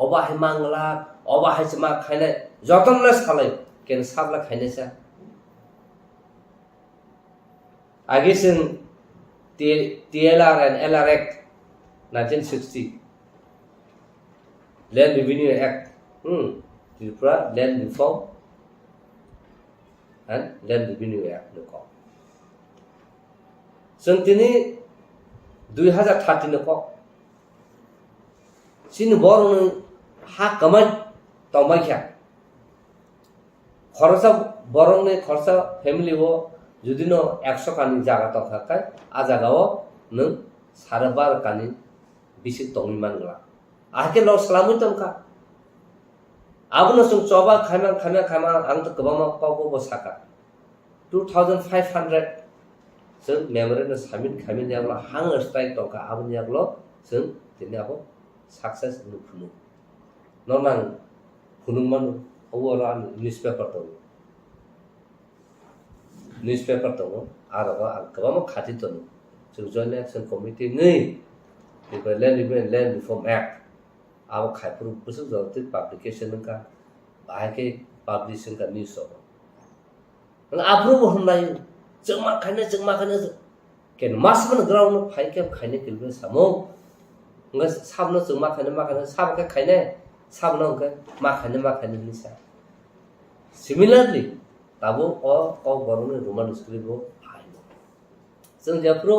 अबाहाय मांगला अबाहाय मा खायनाय जतनले सालाय केन साबला खायनायसा आगे जों TLR and LR Act 1960 Land Revenue Act Tripura Land Reform and Land Revenue Act noko जों दिनै 2013 noko sin borong ha kamai tongbaikha खरसा borong ni खरसा family wo যদি ন 100 কানি জায়গা তখাকায় আ জায়গাও নং 12.5 কানি বিসি তংনি মানগলা আকে ল সালামু তংকা আবনো সং চবা খামা আং তো গবামা পাবো বসাকা 2500 जों मेमोरेन्डाम साबमिट खामिन यागला हां स्ट्राइक तंका आबन यागलो जों दिनै आबो सक्सेस नुफुनु ननां फुनुमान अवरा न्यूज़पेपर दङ आरो गोबां खाथि दङ जों जयन्ट एक्शन कमिटि नै लैंड रिफॉर्म एक्ट आबो खायफोर बोसोर जरते पब्लिकेशन का बाहायके पब्लिशिंग का न्यूज़ अब आफ्रो हमनाय जों मा खायनो केन मासमन ग्राउंड फाइके खायनो केलबे सामो nga sabno जों मा खायनो साबके खायनो sabno के मा खायनो निसा सिमिलारली ताबो अ बरनो रोमान स्क्रिप्ट हो फाइनो जों जाफ्रो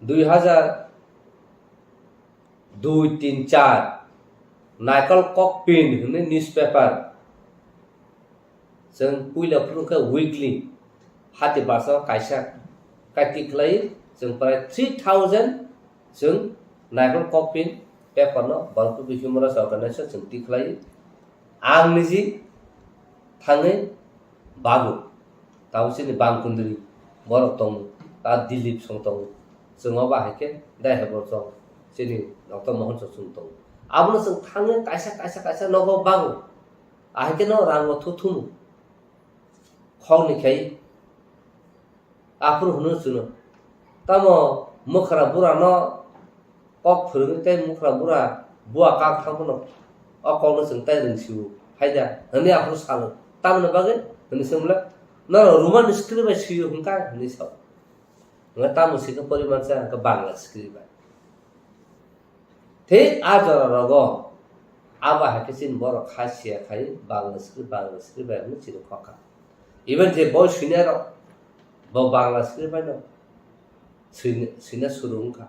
2002-3-4 नायकल कॉकपिन होनो न्यूज़पेपर जों पुइला फ्रुखा वीकली हाति बासा कायसा काटिखलाई जों प्राय 3000 जों नायकल कॉकपिन पेपर न बलकु बिहुमरा अर्गानाइजेशन जों तिखलाई आं निजि थाङै बाबु ताउसिनि बांकुन्द्रि बरक दं ता दिलीप सं दं जों बाहायके दायहेबर दं जोंनि डॉक्टर मोहन ससुं दं आबनो जों थाङो कायसा नगो बागु आहायके न रांगो थुथुमु खौनिखाय आफुर हुनु जुनो tamo mukhra bura no kok phurung tai mukhra bura bua kak thang no o kong no sing tai ring siu haida hani apro salo tamna bage hani semla no roman script ba siu hungka hani sa nga tamu sing poriman sa ka bangla script ba thế ajara rogo aba hakesin boro khasia khai bangla script ba mu chiru khaka even je boy senior bo bangla script ba no sina surung ka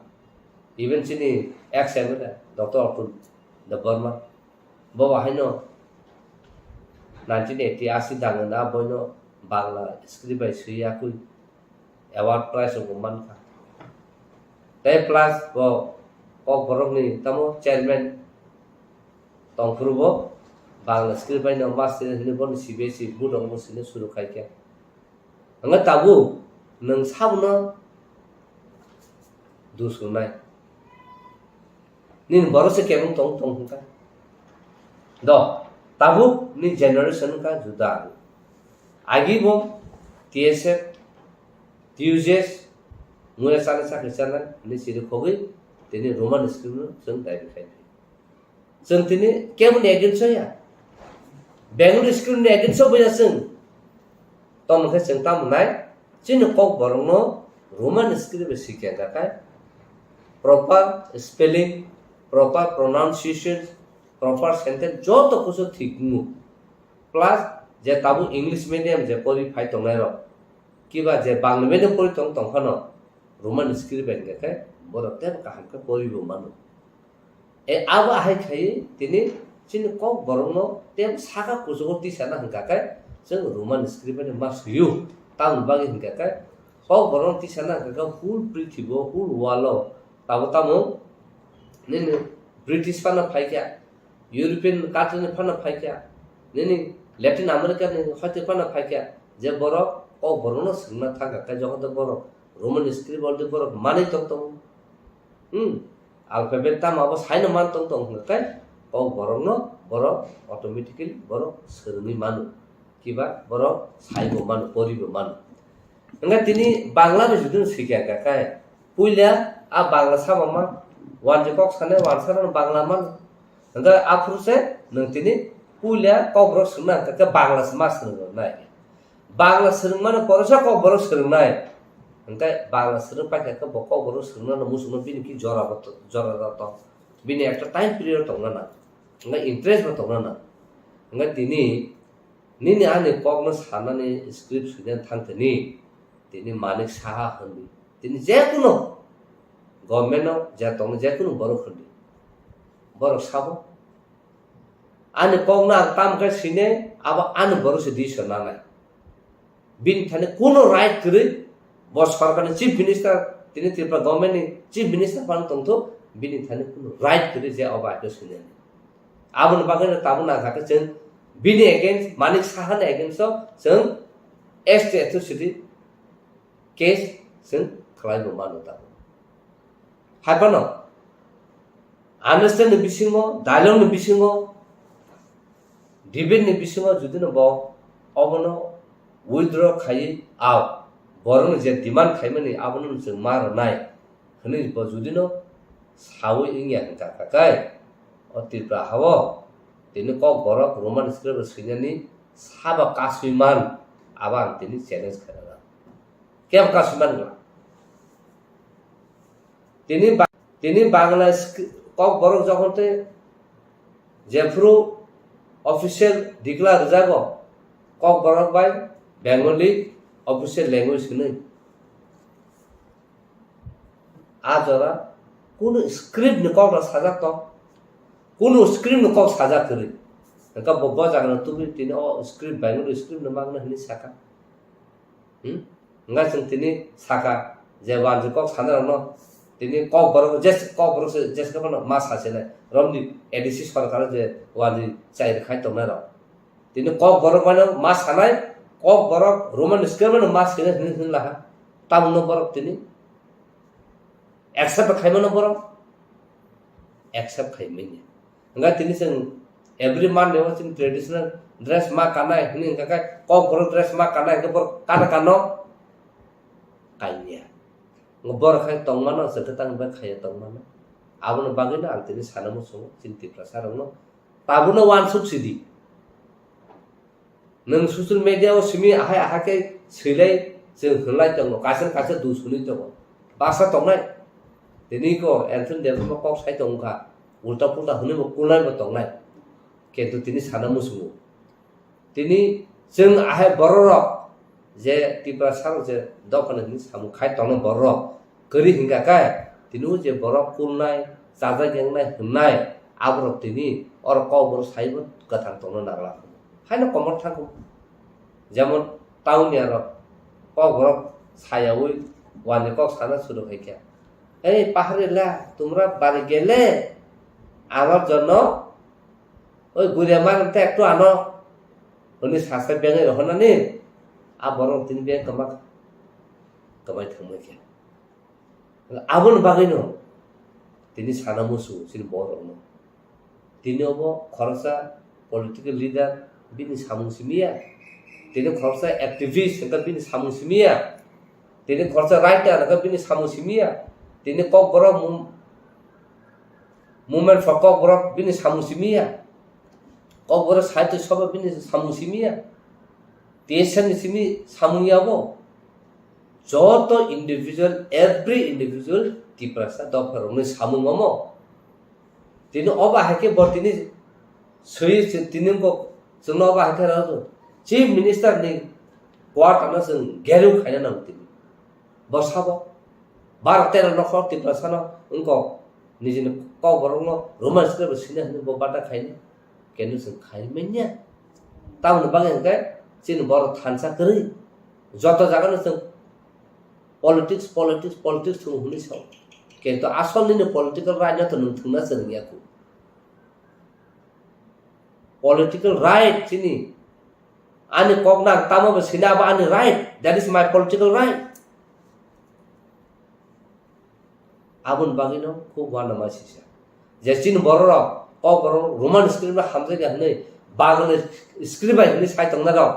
even sini XM da Dr. Abdul the Burma bo wa haino 1980 dang na bo no bangla script ba suya ku award prize ko man ka te plus bo kok borok ni tamo chairman tong purbo bangla script ba no master ni bon CBC budong mo sine suru khai kya anga tabu nang sabno du sunai nin borose kemung tong ka do tabu ni generation ka juda agi bo TSF TUJS muya sana sa kesana ni siru khogi tini roman script sung dai khai sung tini kemun agent so ya bangalore script ni agent so boya sung tom kha sung tam nai chin kok borong no roman script sikya ka kai proper spelling proper pronunciation proper sentence joto kuso thik mu plus je tabu english medium je pori phai tong nai ro kiba je bangla medium pori tong khano roman script ben ka boro tem ka ham ka pori bo manu e aba hai khai tini chin kok borong no tem saka kuso ti sana hangka kai jeng roman script ben mas yu tam bagi hangka kai kok borong ti sana ka full prithibo full walo tamu nini British pana phaikya European country pana phaikya nini Latin America ni hote pana phaikya je boro o boro no singna thaka ka jogot boro roman script bolde boro mani tong alphabet tam abo saino man tong kai o boro no boro automatically boro serni manu kiba boro saibo manu poribo manu nga tini bangla be judun sikya ka kai puila a bangla samama wan je kok sane wan sana bangla man nga afruse nang tini pulia kok bro suna ka bangla mas nai bangla sering mana porosa kok bro sering nai nga bangla sering pa ka boko bro sering na musuno bini ki jora to bini একটা time period তো না nga interest ba to na nga tini nini ane kok no sana ni script sudan thangteni tini manik saha handi tini je kuno government যা তং যে কোনো বড় খন্ডি বড় সাবো আনে কংনা তাম কা সিনে আবা আন বড় সে দিছ না নাই বিন থানে কোন রাইট করে বস সরকারের চিফ মিনিস্টার তিনি ত্রিপুরা গভর্নমেন্ট চিফ মিনিস্টার পান তং তো বিনি থানে কোন রাইট করে যে অবা আটো সিনে আবন বাগেন তাবনা ঘাটে চেন বিনি এগেইনস্ট মানিক সাহানে এগেইনস্ট जों এসটি এথোসিটি কেস जों খালাইবো মানো তা Haphang understand the bisingo dialogue the bisingo debate the bisingo judi no bo obono withdraw khai out borong je demand khai mani abono jeng mar nai khani bo judi no sawi ingya ka kai otipra hawo tini kok borok roman script sinani saba kaswiman abang tini challenge khara kem kaswiman তিনি Bangla cock বরক যখনতে জেফ্রু official declare যাব cock Borok by Bengali official language নেই আজরা কোন script নি cock সাজা তো কোন script নি cock সাজা করে কা বব জাগনা তুমি তিনি ও স্ক্রিপ্ট বেঙ্গলি স্ক্রিপ্ট ন মাগনা হনি সাকা nga sing tini saka je wan je kok sana no tini kok borok jes ka no mas hasene romni ADC সরকার যে ওয়ালি চাই খাই তো না tini kok borok মানে mas hanai kok borok roman scale মানে mas kene hin laha tam no borok tini accept khai no borok accept khai meni nga tini sing every man ne watching traditional dress ma kanai hin ka kok borok dress ma kanai ke borok kana kano kainya bor khai tongmano se tang ba khaya tongmano abon bagina antini sanamu so cinti prasarangno tabuna wan subsidi nang social media o simi ahai ahake silai जों होनलाय दङ कासे कासे दुसुनि दङ बासा दंनाय दिनैको एन्थन देरनो कक साइ दंखा उल्टा पुल्टा होनो कुलायबो दंनाय किन्तु दिनै साना मुसुमु दिनै जों आहाय बररक जे तिब्रा सार जे दखननि सामु खाय दङ बररक गरि हिंगाकाय दिनु जे बरक कुलनाय जाजा गेंनाय होननाय आब्रक दिनै अर कबर साइबो गथां दङ नागला हायनो कमर थांगौ जेमन टाउनियार kok borok sayawui wani kok sana suruh hekya paharilla তোমরা বাড়ি গেলে আমার জন্য ওই গুড়িয়া মারতে একটু আনো উনি সাসে বেঙে রহনানি আর বরং তিনি বেঙ কামাই থাকবে আবুন বাগাইনো তিনি সানা মুসু তিনি বড় তিনি হব খরচা পলিটিক্যাল লিডার বিনি সামুসিমিয়া তিনি খরচা অ্যাক্টিভিস্ট এটা বিনি সামুসিমিয়া তিনি খরচা রাইটার এটা বিনি সামুসিমিয়া তিনি কক বড় মুভমেন্ট ফর কক বড় বিনি সামুসিমিয়া কক বড় সাহিত্য সভা বিনি সামুসিমিয়া দেশন সিমি সামুয়াবো যত ইন্ডিভিজুয়াল এভরি ইন্ডিভিজুয়াল টিপ্রাসা দফরমে সামুমম তিনি অবাহাকে বর তিনি সই তিনি जोंनो बाहायथे राजो चीफ मिनिस्टर नि क्वार्टारनो जों गेरु खायना नांगौ दिनै बसाबो 12-13 नखर तिप्रासानो उनको निजिनो कबरनो रोमान्सखौ सिना होनो बबादा खायनो केनु जों खायमेन्या ताउन बागेनके जिन बर थानसा करै जत जागानो जों पलिटिक्स जों हुनि साव किन्तु आसलनिनो पलिटिकल राजनीति नोंथुंना जोंनियाखौ political right sini ani kokna tamo be sina ba ani right that is my political right abun bagino khub wana masisa jesin bororo ko bororo roman script ba hamje ga hne bagle script ba hne sai tongna ro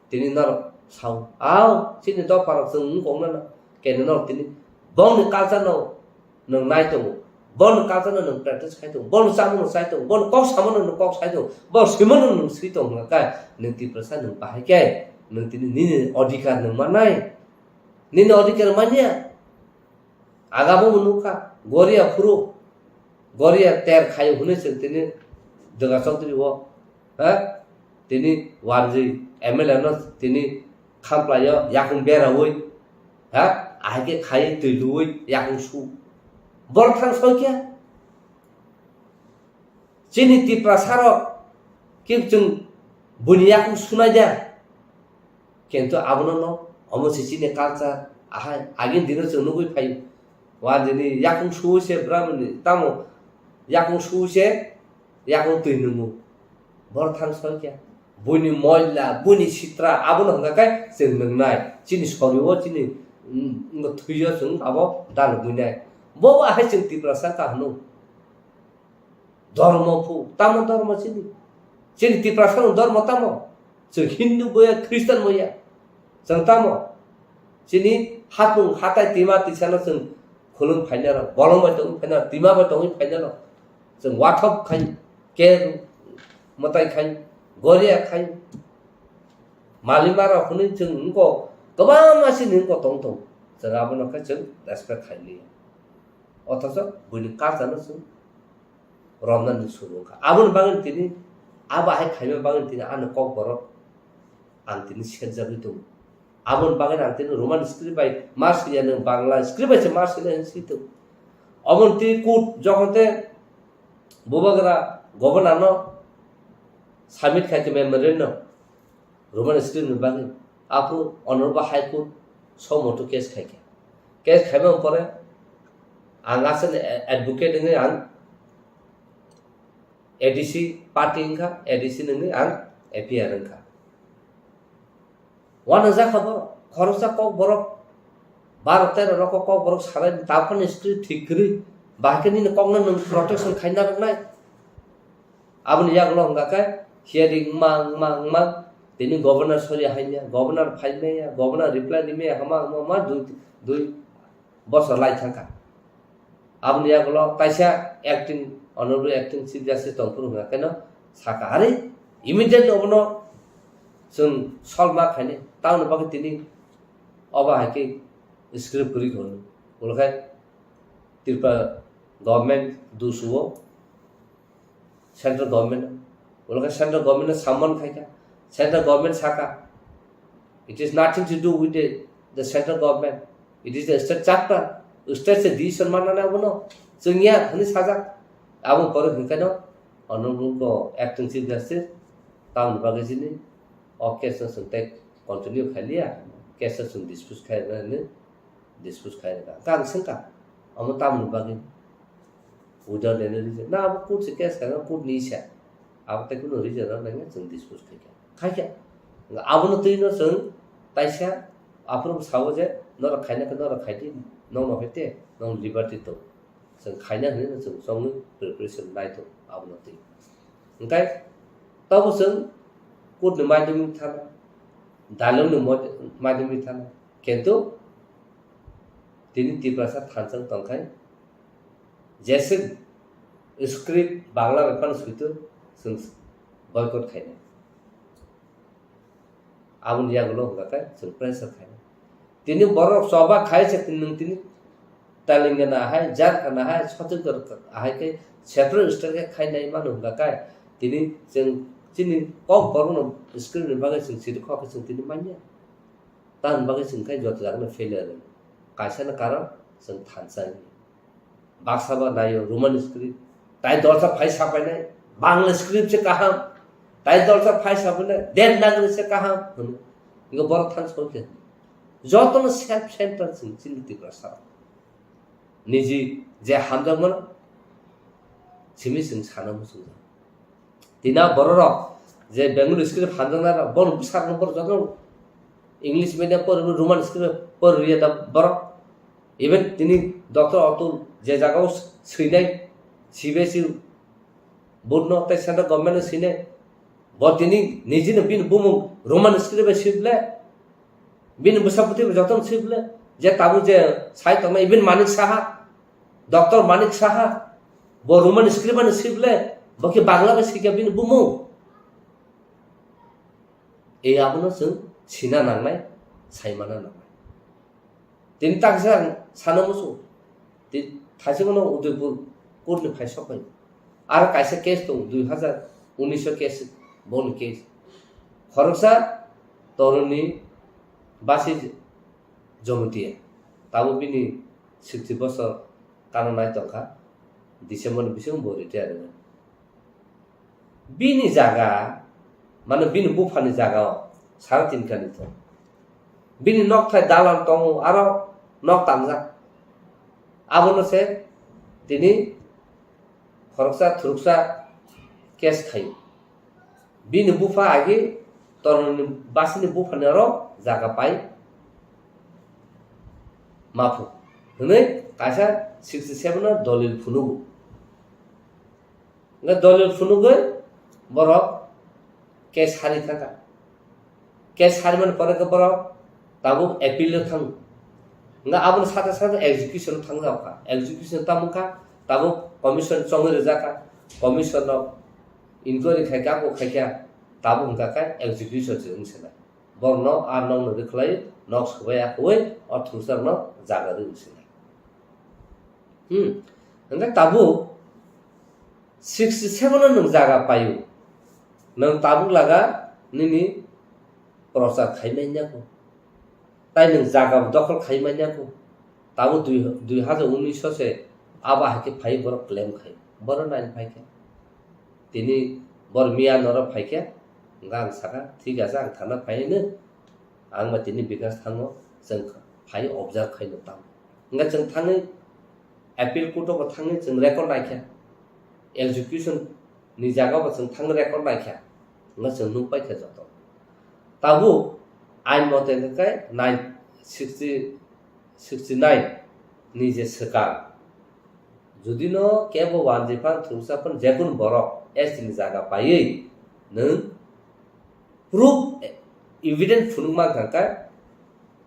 tini nor sau ao sini do par sung kongna na ken no tini bong kalsa no nang nai to bon kalsana nang practice khai to bon samu sai to bon kok samu nang kok sai to bon simon nang si to nga ka nang ti prasa nang bahai kai nang ti ni odhikar nang manai ni odhikar manya agamo munuka goria furu goria ter khai hune se tini daga chantri wo ha tini warji ml no tini khamplayo yakung bera hoi ha ahike khai tuilui yakung su বরখান Saikia চিনি তিপ্রাসার কি जों বুনিয়াকু শুনাই দেয়া কিন্তু আবনন অমসি চিনি culture আহাই again দিন जों नुगै फाय वादिनि याकुं सुसे ब्राह्मणी तामो याकुं सुसे याकुं तैनुमु बरखान सइकिया बुनि मयला बुनि सित्रा आबन हंगाकाय जों नंनाय चिनि सरियो चिनि थुयो जों आबो दाल बुनाय Bobo ahai जों तिप्रासा kahnu धर्म फु तामो धर्म चिनि तिप्रासा धर्म तामो जों हिन्दु बोया ख्रिस्टान बोया जों तामो चिनि हापुं हाताय तिमा तिसानो जों खुलुम फाइनार बलंबाय दं फाइनार तिमाबाय दं फाइनार जों वाथब खाय केर मताय खाय गरिया खाय मालिमारा खुनि जों नंगौ गोबां मानसि नंगौ दं जों आबनखा जों रेसपेक्ट खायलिया অথচ বুনি কাজানো जों रमजान सुरुखा आबन बागन तिनि आबाहाय खायमे बागन तिनि आनो कक बरक आं तिनि सेरजाबि दं आबन बागन आं तिनि रोमान स्क्रिप्ट बाय मार्सिया नों बांला स्क्रिप्ट बाय मार्सिया सितो अमन ति कुट जखनते बुबागरा गभर्नरनो सामिट खायके मेमोरेन रोमान स्क्रिप्ट बागन आपु अनरबा हाई कोर्ट समोतो केस खायके केस खायमे परे आं आसन एडवोकेट नोङो आं ADC पार्टी ओंखा ADC नोङो आं APR ओंखा वाना जाखाबो खरसा कक बरक 12-13 रक कक बरक साराय ताफन स्क्रिप्ट थिगरि बाहायनि ककना नों प्रोटेक्शन खायना नाय आबनि यागलो हंगाकाय हियरिं मा दिनि गवर्नर सरि हायनिया गवर्नर फाइनया गवर्नर रिप्लाई दिमे हमा दुई বছর লাই থাকা আপনি এগুলো তাইসা acting honourable acting chief justice তংপুর হঙ্গা কেন সাকা আরে ইমিডিয়েট অবন जों सल्भ खाने टाउन बाकी तिनी अब हाके स्क्रिप्ट करी होनो बोलखाय त्रिपुरा गवर्नमेंट दुसुओ सेंट्रल गवर्नमेंट बोलखाय सेंट्रल गवर्नमेंट सामन खायका सेंट्रल गवर्नमेंट साका it is nothing to do with the central government it is the state charter state से डिसीजन मानना बनो जोंनिया हनि साजा आबो करे हनकानो अनरबल को एक्टिंग चीफ जस्टिस टाउन बाकी जिनि केस संते कंटिन्यू खालिया केस सुन डिस्प्यूट खायना डिस्प्यूट खायना गांग संका हम ताम बागी विदाउट एनी रीजन ना अब कोर्ट से केस खाना कोर्ट नीसा अब तक नो रीजन नंगे जों डिस्प्यूट खायका अब न तैनो जों ताइसा आफर सावो जे नर खायना के नर खायदि न न हेते न लिबर्टी तो जों खायना होनो जों संनि प्रिपरेशन नायतो अब न तै ओंखाय तब जों कोर्ट माध्यमिक थाना दालंग माध्यमिक थाना किंतु तिनी त्रिपुरा थानसंग तंखाय जैसे स्क्रिप्ट बांग्ला बेफान सुइतो जों बयकट खायना आबुन यागलो होगाखाय जों प्रेसार खायना तिनी बरफ सभा खायसे तिनी तालिंगना हाय जारखाना हाय छतुकर हाय के क्षेत्र स्तर के खायनाय मानो होगाखाय तिनी जों जिनि कब बरनो स्क्रिप्ट बागै जों सिरि खख जों तिनि मान्या तान बागै जों खाय जत जागनो फेलियर कायसाना कारण जों थानसाय बाक्साबा नायो रोमान स्क्रिप्ट ताइ दलसा फाइ सापायनाय बांग्ला स्क्रिप्ट से कहां ताइ दलसा फाइ सापायनाय देवनागरी से कहां इगो बर थान सके जतनो सेल्फ सेंटर जों चिन्ति प्रसार निजि जे हामदमन सिमि जों सानामु जों दिना बरर जे बेंगलुरु स्क्रिप्ट हानजना बन सार नंबर जनो इंग्लिश मीडियम पर रोमान स्क्रिप्ट पर रिया बर इवन तिनी डॉक्टर अतुल जे जागाव सैनाय सीबीएसई बोर्ड न तै सेंट्रल गवर्नमेंट सैनाय ब तिनी निजिनो बिन बुमु रोमान स्क्रिप्ट सिबले बिन बसापति जतन सिबले जे ताबु जे साहित्य में इवन मानिक साहा डॉक्टर मानिक साहा ब रोमान स्क्रिप्ट न सिबले बके बांग्ला में सिखे बिन बुमु ए आबनो जों सिना नांनाय साइमाना नांनाय दिन ताकसा सानमसु दिन थासेमनो उदयपुर कोर्ट ने फाइसा पाइ आरो कायसे केस दं 2019 केस बन केस खरकसा तरुणी बासि जमतिया ताबो बिनि 60 बছর कानो नाय तखा डिसेम्बर बिसिम बरिते आरो बिनि जागा माने बिनि बुफानि जागा 3.5 कानि तो बिनि नकथाय दालान दङ आरो नक तामजा आबनो से तिनी खरकसा थुरकसा केस खाय बिनि बुफा आगे तरुणी बासिनि बुफानि आरो जागा पाइ माफु हनै कायसा 67 न दलिल फुनुगु न दलिल फुनुगु बरफ केस हारि थाका केस हारि मन परक बरफ ताबु एपिल थां nga abun sata execution थां जाका एक्जिक्यूशन तामुका ताबु कमिशन चंगरे जाका कमिशन इंक्वायरी खायका को खायका ताबु हुंका का एक्जिक्यूशन जों सेना बरनो आर नौ न रिखलाय नक्स होया होय अथुसर न जागा दु सेना nga ताबु 67 न जागा पायो नों ताबु लागा निनि प्रसाद खायनायनाको ताइ नों जागा दखल खायमायनाको ताबु 2019 से आबा हाके फाइ बर क्लेम खाय बर नाइन फाइके तिनी बर मिया नर फाइके गां साका ठीक आसा आं थाना फाइनो आं मा तिनी बिकास थाङो जों फाइ ऑब्जर्व खायनो ताम nga जों थाङै एपिल कोर्ट आव थाङै जों रेकर्ड नायख्या एक्जिक्यूशन नि जागा बा जों थाङ रेकर्ड नायख्या nga जों नु पाइखे जतो ताबु आइन मते काय 69 नि जे सरकार जुदि न केबो वानजिफान थुसापन जेकुन बरक एसनि जागा पायै नों प्रूफ एविडेंस फुनुमा खाका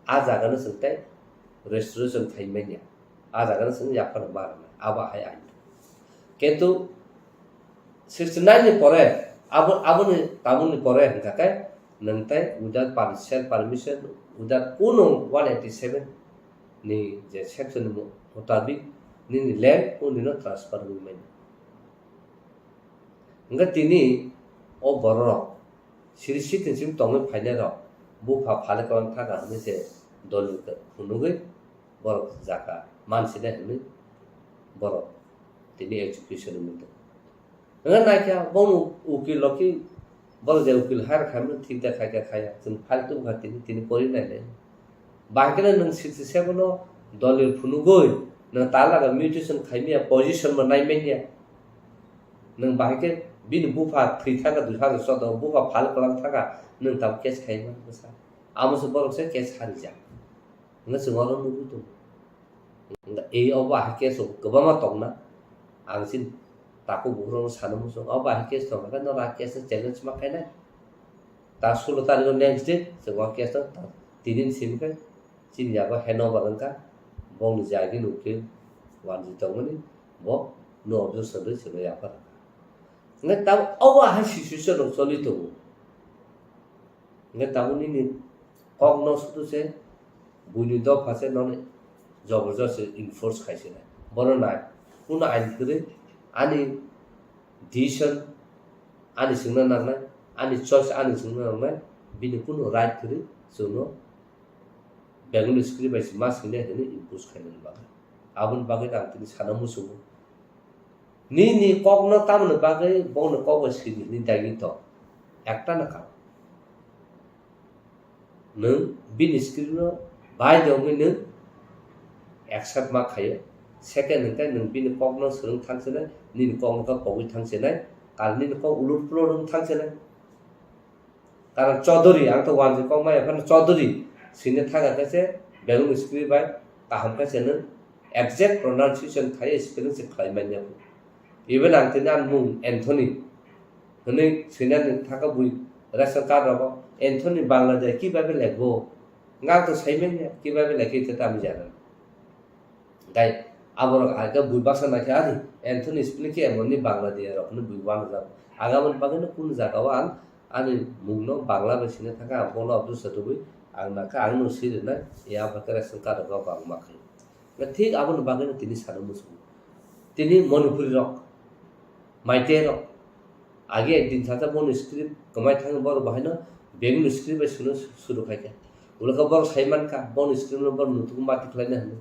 आ जागानो सोंताय restoration खायमानिया ajagan sing yapan marna aba hai ain কিন্তু 69 ni pore abun tabun ni pore hingkakai nantai without permission without kuno 187 ni je section mutabik ni land unino transfer movement nga tini o bororo sirisi tinsim tongme phaile ro bu pha phale kon thaka ni se dolu ka hunugui borok jaka mansine hni borok tini education mute nga naikya bon ukil loki bol je ukil har khamne thik da khaya jin faltu bhatini tini pori nai le bakela nang 67 no dolil phunugoi na tala ga mutation khaimia position ma nai menya nang bahike bin bufa thika ga duha ga so da bufa phal kolang thaka nang tab kes khaima sa amus borok se kes hari ja nga sungoro nugu tu nga e oba kes so gobama tongna angsin taku buhrong sanam so oba kes to ga no ra kes challenge ma khaina ta 16 tarikh next day so wa kes to tinin sim ka chin ya ba heno ba ka bong ja gi nu ke wan ji tong ni bo no objo so de se ya pa nga ta oba ha shi so no so li to nga ta ni ni kok no su se buni do phase no ne জবরদস্ত enforce খাইছে না বড় না কোন আইন করে আনি decision আনি সিংনা না আনি চয়েস আনি সিংনা না বিনি কোন রাইট করে জন্য বেগুন স্ক্রিপ্ট বাইছে মাস কিনে হেনে ইনফোর্স খাইলেন বাগে আবুন বাগে না তিনি সানা মুসু নি কগ্ন তামনে বাগে বন কব স্ক্রিপ্ট নি দাগি তো একটা না কাম নং বিনি স্ক্রিপ্ট বাই দেওগে নং accept ma khaye second nang kai nang bin kok no surung thang se na nin kong ka poi thang se na kal nin ko ulut pro rung thang se na karan chaudhary ang to wan je kong mai phan chaudhary sine thaga ka se belung script bai ka ham ka se na exact pronunciation khaye spelling se khlai mai nya even ang tin an mung anthony hone sine thaga bui rasa ka ro anthony bangladesh ki ba be legbo ngang to sai men ki ba be lekhi ta mi jana তাই আবার আগে বুইবাসা নাকি আদি Anthony স্প্লিকে এমনি বাংলা দিয়ে রকম বুইবান যাব আগামন বাগেন কোন জায়গাও আনি মুগ্ন বাংলা বেশিনে থাকা বলো আব্দুল সাতুবই আং নাকা আং নসির না ইয়া বাকারে সরকার গাও বাং মাখে ঠিক আবন বাগেন তিনি সানো মুসু তিনি মণিপুরি রক মাইতে রক আগে একদিন সাথে বন স্ক্রিপ্ট কমাই থাঙ্গ বড় বাহাইন বেগুন স্ক্রিপ্ট শুনো শুরু খাইকে উলকা বড় সাইমান কা বন স্ক্রিপ্ট বড় নতুন মাটি খাইনা হলো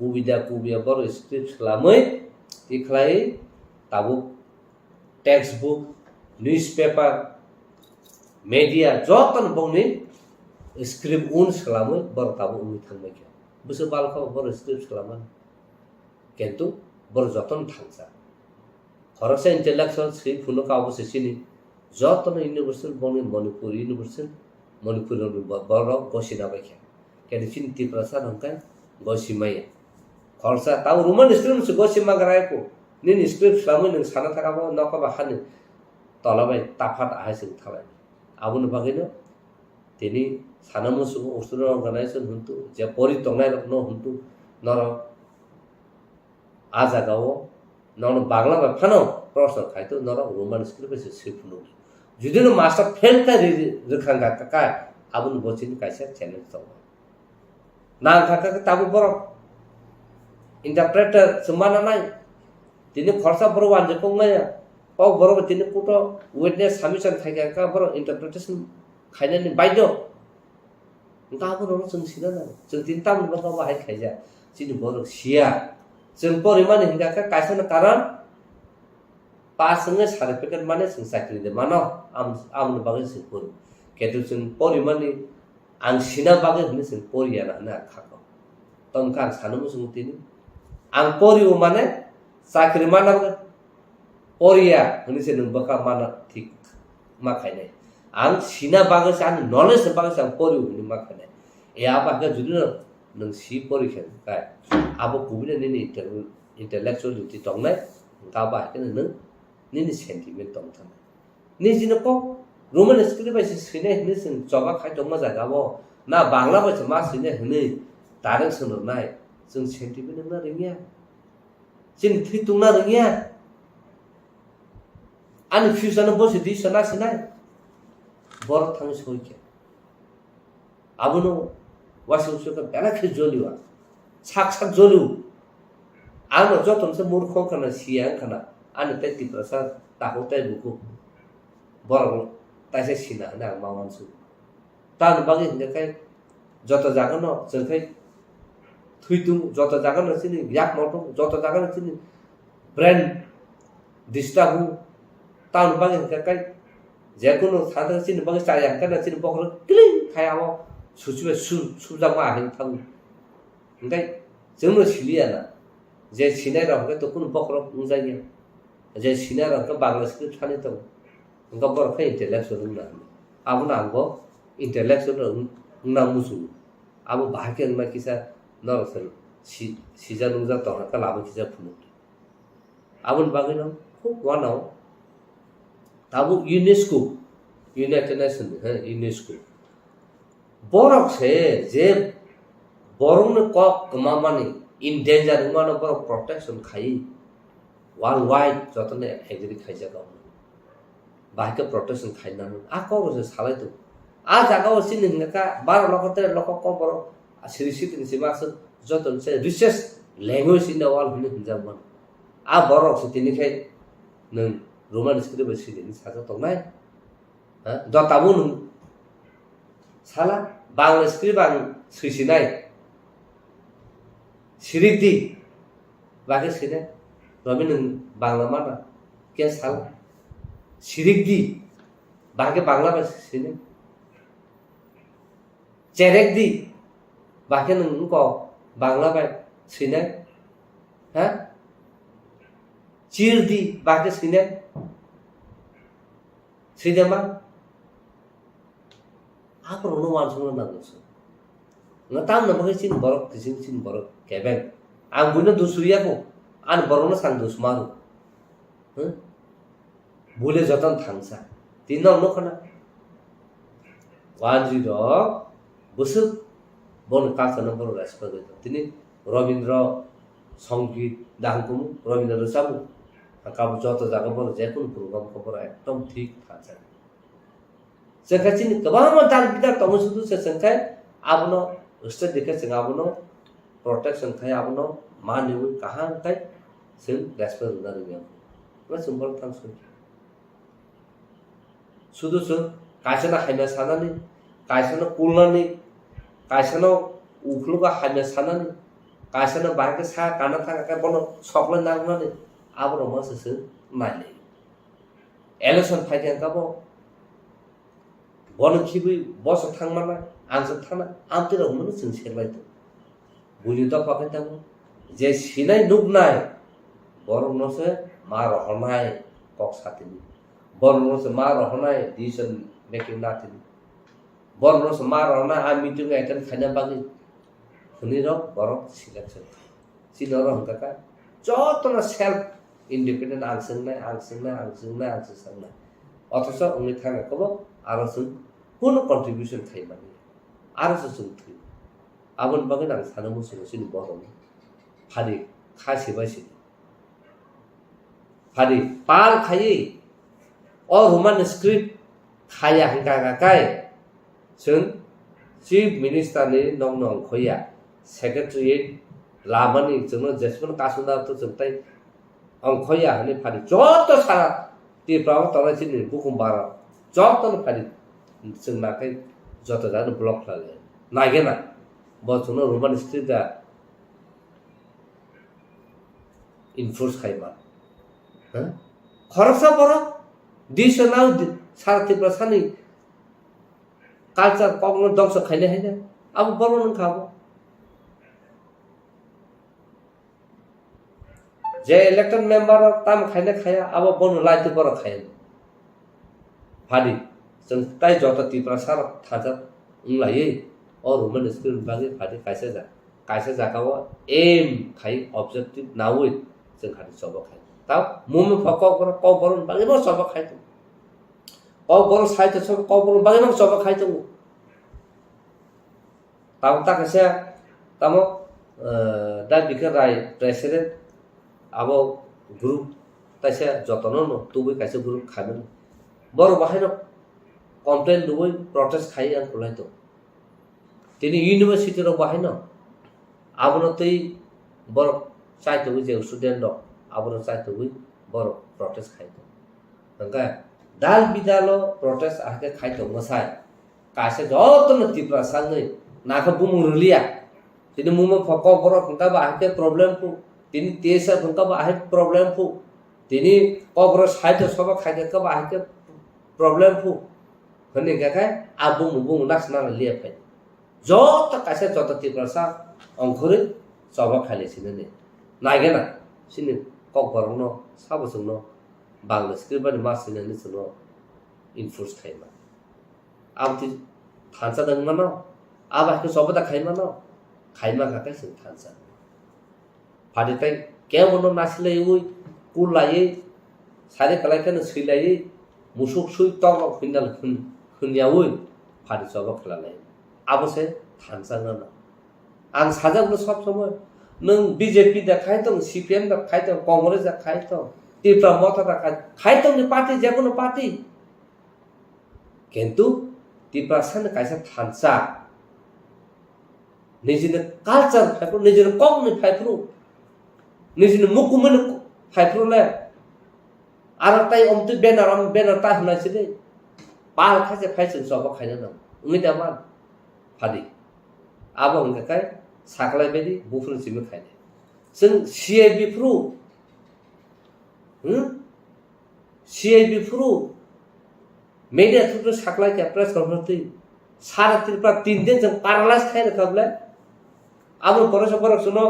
kubia baru script selamai diklai tabuk textbook newspaper media jotan bongni script un selamai baru tabuk umi thangmai kya busu balka baru script selamai kentu baru jotan thangsa Khoroktham intellectual script phuno ka obose sini jotan universal bongni manipur universal manipur baru gosina baikya kedi chin tiprasa hangkan gosimaya খরচা তাও Ruman script গসিমা গরাইকো নিন script সামনে নং সানা থাকাবো নকবা হানে তলাবাই তাফাত আহাইসিং থাবাই আবুন বাগিনো তিনি সানামুসু উস্তুর organisation হুন্তু যে পরিতংনাই রকম হুন্তু নর আজাগাও নন বাংলা বা ফানো প্রশ্ন খাইতো নর রোমান স্ক্রিপ্ট সিফুনো যদিনো মাস্টার ফেলকা রেখাঙ্গা কাকা আবুন বচিন কাইসা চ্যালেঞ্জ তো না কাকা তাবু বড় interpreter semana nai tini khorsa boro wanje kongmaya o boro tini kuto witness submission thaiga ka boro interpretation khaina ni baido nga boro chung sina na chung tin tam ba ba hai khaija chini boro sia chung porimani hinga ka kaisana karan pasnge certificate mane chung sakri de mano am bagi se por ketu chung porimani ang sina bagi hne chung poriya na khako tongkan sanamu chung tini ang poriu mane sakri mana poria ini se numbaka mana thik ma khaine ang sina baga san knowledge baga san poriu ni ma khaine e aba ga judi nang si pori khen kai abo kubine ni intellectuality tongnai ka ba ke ni sentiment tong tham ni jino ko roman script ba sine ni sin choba khai tong ma jaga bo na bangla ba ma sine ni tarang sun nai जों sentiment नोंना रोङिया जों थैतुंना रोङिया आंनि फिउचारनो बसे this नासिनाय बर थाङो सयखे आबुनो washing सुका बेलाखे जलिवा साक साक जलिउ आंनो जतनसे मूर्ख खाना सिया खाना आंनो ताइ तिप्रसा ताको ताइ बुकु बर ताइसे सिना ना मावानसु तान बागे हिंगाय जत जागोन जोंखाय थैतुं जत जागोन सिनि याक मतो जत जागोन सिनि ब्रेन डिस्टार्ब तान बागे हिंगाय जेकुनु थादा सिनि बागे चाया खाना सिनि बखर क्लिं खायाव सुचुवे सुजामा हिं थां ओंखाय जोंनो सिलियाना जे सिनाय रावखौ तो कुन बखर उजायो जे सिनाय रावखौ बांला स्क्रिप्ट थाने तो उनका बरखा इंटेलेक्चुअल ना आबो नांगो इंटेलेक्चुअल ना मुसु आबो बाहाके ना किसा नरसन सिजा नुजा तो का लाबो किसा फुनु आबो बागे न खूब वानाव ताबो यूनेस्को यूनाइटेड नेशन है यूनेस्को बरक से जे बरंनो कक मामानि इन डेंजर मानो बर प्रोटेक्शन खाई वर्ल्ड वाइड जतने एग्री खाइजा गाव बाहाके प्रोटेक्शन खाइना आ को से सालाय तो आ जागाव सिन हिंगा 12 लाख 13 लाख को बर सिरिसि दिन सिमास जतन से research language in the world हिन हिंजामन आ बरक से तिनिखाय नों रोमान स्क्रिप्ट सिनि साजा तंनाय हा द ताबु नों साला बांला स्क्रिप्ट आं सैसिनाय सिरिकदी बागे सिने रबि नों बांला माना के साला सिरिकदी बागे बांला बा सिने चेरेकदी बागे नों को बांला बा सिने हा चिरदी बागे सिने सिदेमा आप रोनो वानसुनो नागोसो ngataam na bagai sin borok kising sin borok kebeng ang buno dusuya ko an borona sang dusmaru bule jotan thangsa tinno no khana wanji ro busuk bon kasana bor respect tini robindra songit dangkum robindra sabu akabu joto jaga bor jekun program khobor ekdom thik thacha sekachin kabama dal bidar tomusudu se sankai abno उससे देखे Singh आबनो protection खाय आबनो मानिव कहां खाय Singh respect ना रिया मैं simple थांग सुदुसु कायसना हायना सानानि कायसना कुलनानि कायसना उखलुगा हायना सानानि कायसना बाके सा काना थांगा का बनो सकले नांगनानि आबरो माससो नायले इलेक्शन फाइटिंग काबो बन खिबि बस थांमाना आंसो थाना आमते रमन जों सेलायतो बुलि द पाखायतामो जे सिनाय नुगनाय बरनोसे मार हनाय कक साथिनि बरनोसे मार हनाय डिसिजन मेकिंग नाथिनि बरनोसे मार हनाय आ मीटिंग अटेंड खाना बागि हुनिरो बरक सिलेक्शन सिनरो हंकाका जतना सेल्फ इंडिपेंडेंट आंसंनाय अथच उनि थांगा कबो आरो जों कोनो कंट्रीब्यूशन खाइमानि आरो जों थै आबन बागै आं सानो मोसो सिनि बरनि फारि खासे बायसि फारि पाल खायि अ रोमान स्क्रिप्ट खाया हंगागाकाय जों चीफ मिनिस्टर नि नंग खोया सेक्रेटारिएट लामानि जोंनो जेसमन कासुना तो जोंताय अंखया हनि फारि जत सारा ती प्राव तनाय सिनि बुकुम बारा जतन फारि जों नाकाय जत जानो ब्लक लाले नागेना बचनो रोमान स्क्रिप्ट इनफोर्स खाइमा ह खरसा बरो दिसनाउ सारथि प्रसानि कल्चर कग्न दंस खाइले हैन अब बरो न खाबो जे इलेक्टेड मेंबर ताम खाइले खाया अब बनु लाइते बरो खायन फादि जों ताइ जत ति प्रसार थाजा उंलायै और रोमान स्क्रिप्ट बागे फादि कायसे जाकाव एम खाइ ऑब्जेक्टिव नावै जों खादि सब खाइ ता मुमे फक बरो क बरो बागे न सब खाइ त क बरो साइते सब क बरो बागे न सब खाइ त ताम ता कसे ताम दा बिखौ राय प्रेसिडेंट आबो ग्रुप ताइसे जतन न तुबै काइसे ग्रुप खानो बर बाहायनो कमप्लेन दुबै प्रोटेस्ट खाइ आं खुलाय तो तिनी यूनिवर्सिटी रो बाहायनो आबनो तै बर चाइतो जे स्टूडेंट दो आबनो चाइतो बर प्रोटेस्ट खाइ तो हंगा दाल बिदालो प्रोटेस्ट आके खाइ तो मसाय कासे जतन तिप्रा सांगै नाखा बुमुरलिया तिनी मुम फक बर फंका बाहाके प्रॉब्लम को तिनी तेसा फंका बाहाके प्रॉब्लम को तिनी कबर साइड सब खाइके का बाहाके प्रॉब्लम को हने गाखाय आबु मुबु नासना लिया फाइ जत कासे जत तिप्रा सा अंखरे सब खाले सिने नागेना सिने कबरनो साबसनो बांग्ला स्क्रिप्ट मासिने निसनो इनफोर्स खाइमा आमति थांसा दंमा न आबाखौ सबदा खाइमा न खाइमा गाखाय जों थांसा फादिताय केवनो नासिलै उइ कुलायै सारे कलायखनो सैलायै मुसुक सुइ तग फिनल खुनियावै फादि सब खलालाय आबसे थांसा न आं साजाबनो सब समय नों बीजेपी दा खाइतों सीपीएम दा खाइतों कांग्रेस दा खाइतों तीव्र मत दा खाइतों नि पार्टी जेकोनो पार्टी किन्तु तीव्र सान काइसा थांसा निजिनो कल्चर फाइफ्रु निजिनो कगनि फाइफ्रु निजिनो मुकुमन फाइफ्रुले आरो ताइ अमति बेनार ता होनायसै दे पाल खासे फाइसन सब खाइनो न उमिदा मान फादि आबो हंगाखाय साखलाय बायदि बुफुन सिमो खाइने जों सीआईबी फ्रु media थ्रु साखलाय के प्रेस कॉन्फ्रेंस सारा त्रिपुरा 3 दिन जों पारालाइज खाइ रखबले आबो परस सुनो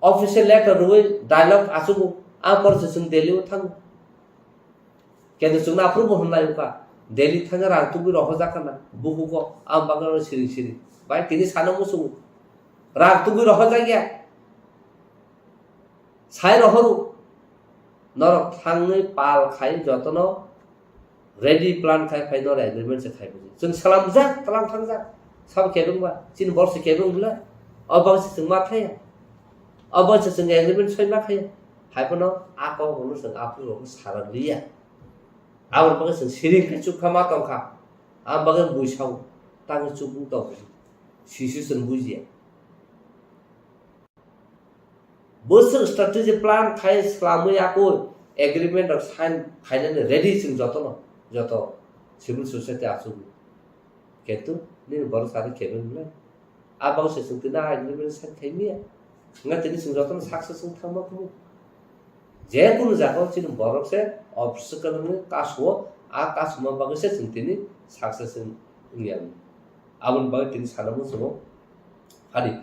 ऑफिशियल लेटर रुइ डायलॉग आसुगु आ परस जों दिल्ली थां केन जों अप्रूव होननाय का दिल्ली थां रां तुबि रह जाखाना बुहुगो आम बागान सिरि बाय तिनि सानो मुसु रां तुबि रह जागिया साइ रहरु नर थांनै पाल खाइ जतन रेडी प्लान खाइ फाइनल एग्रीमेंट से खाइ जों सलाम जा तलाम थां जा सब केबंबा 3 वर्ष केबंबला अबसे जों मा थाया अबसे जों एग्रीमेंट सय मा खाया हाइपनो आको हनु जों आप्रुव सारा लिया आवर बगे जों सिरिं चुखा मा तंखा आम बगे बुइसाव तां चुबु तो सिसु जों बुजिया बोसोर स्ट्रेटेजी प्लान खाइ सलामै आको एग्रीमेंट अफ साइन खाइने रेडी जों जत सिविल सोसाइटी आसु केतु नि बर सारे केबनले आबाव से सुतिना एग्रीमेंट साइन खाइमिया nga tini sing joton success sing thangma khu je kun jago chin borok se obstacle ni kaswo a kasma bagi se sing tini success sing ngiam abun bagi tini sanamu sumo hari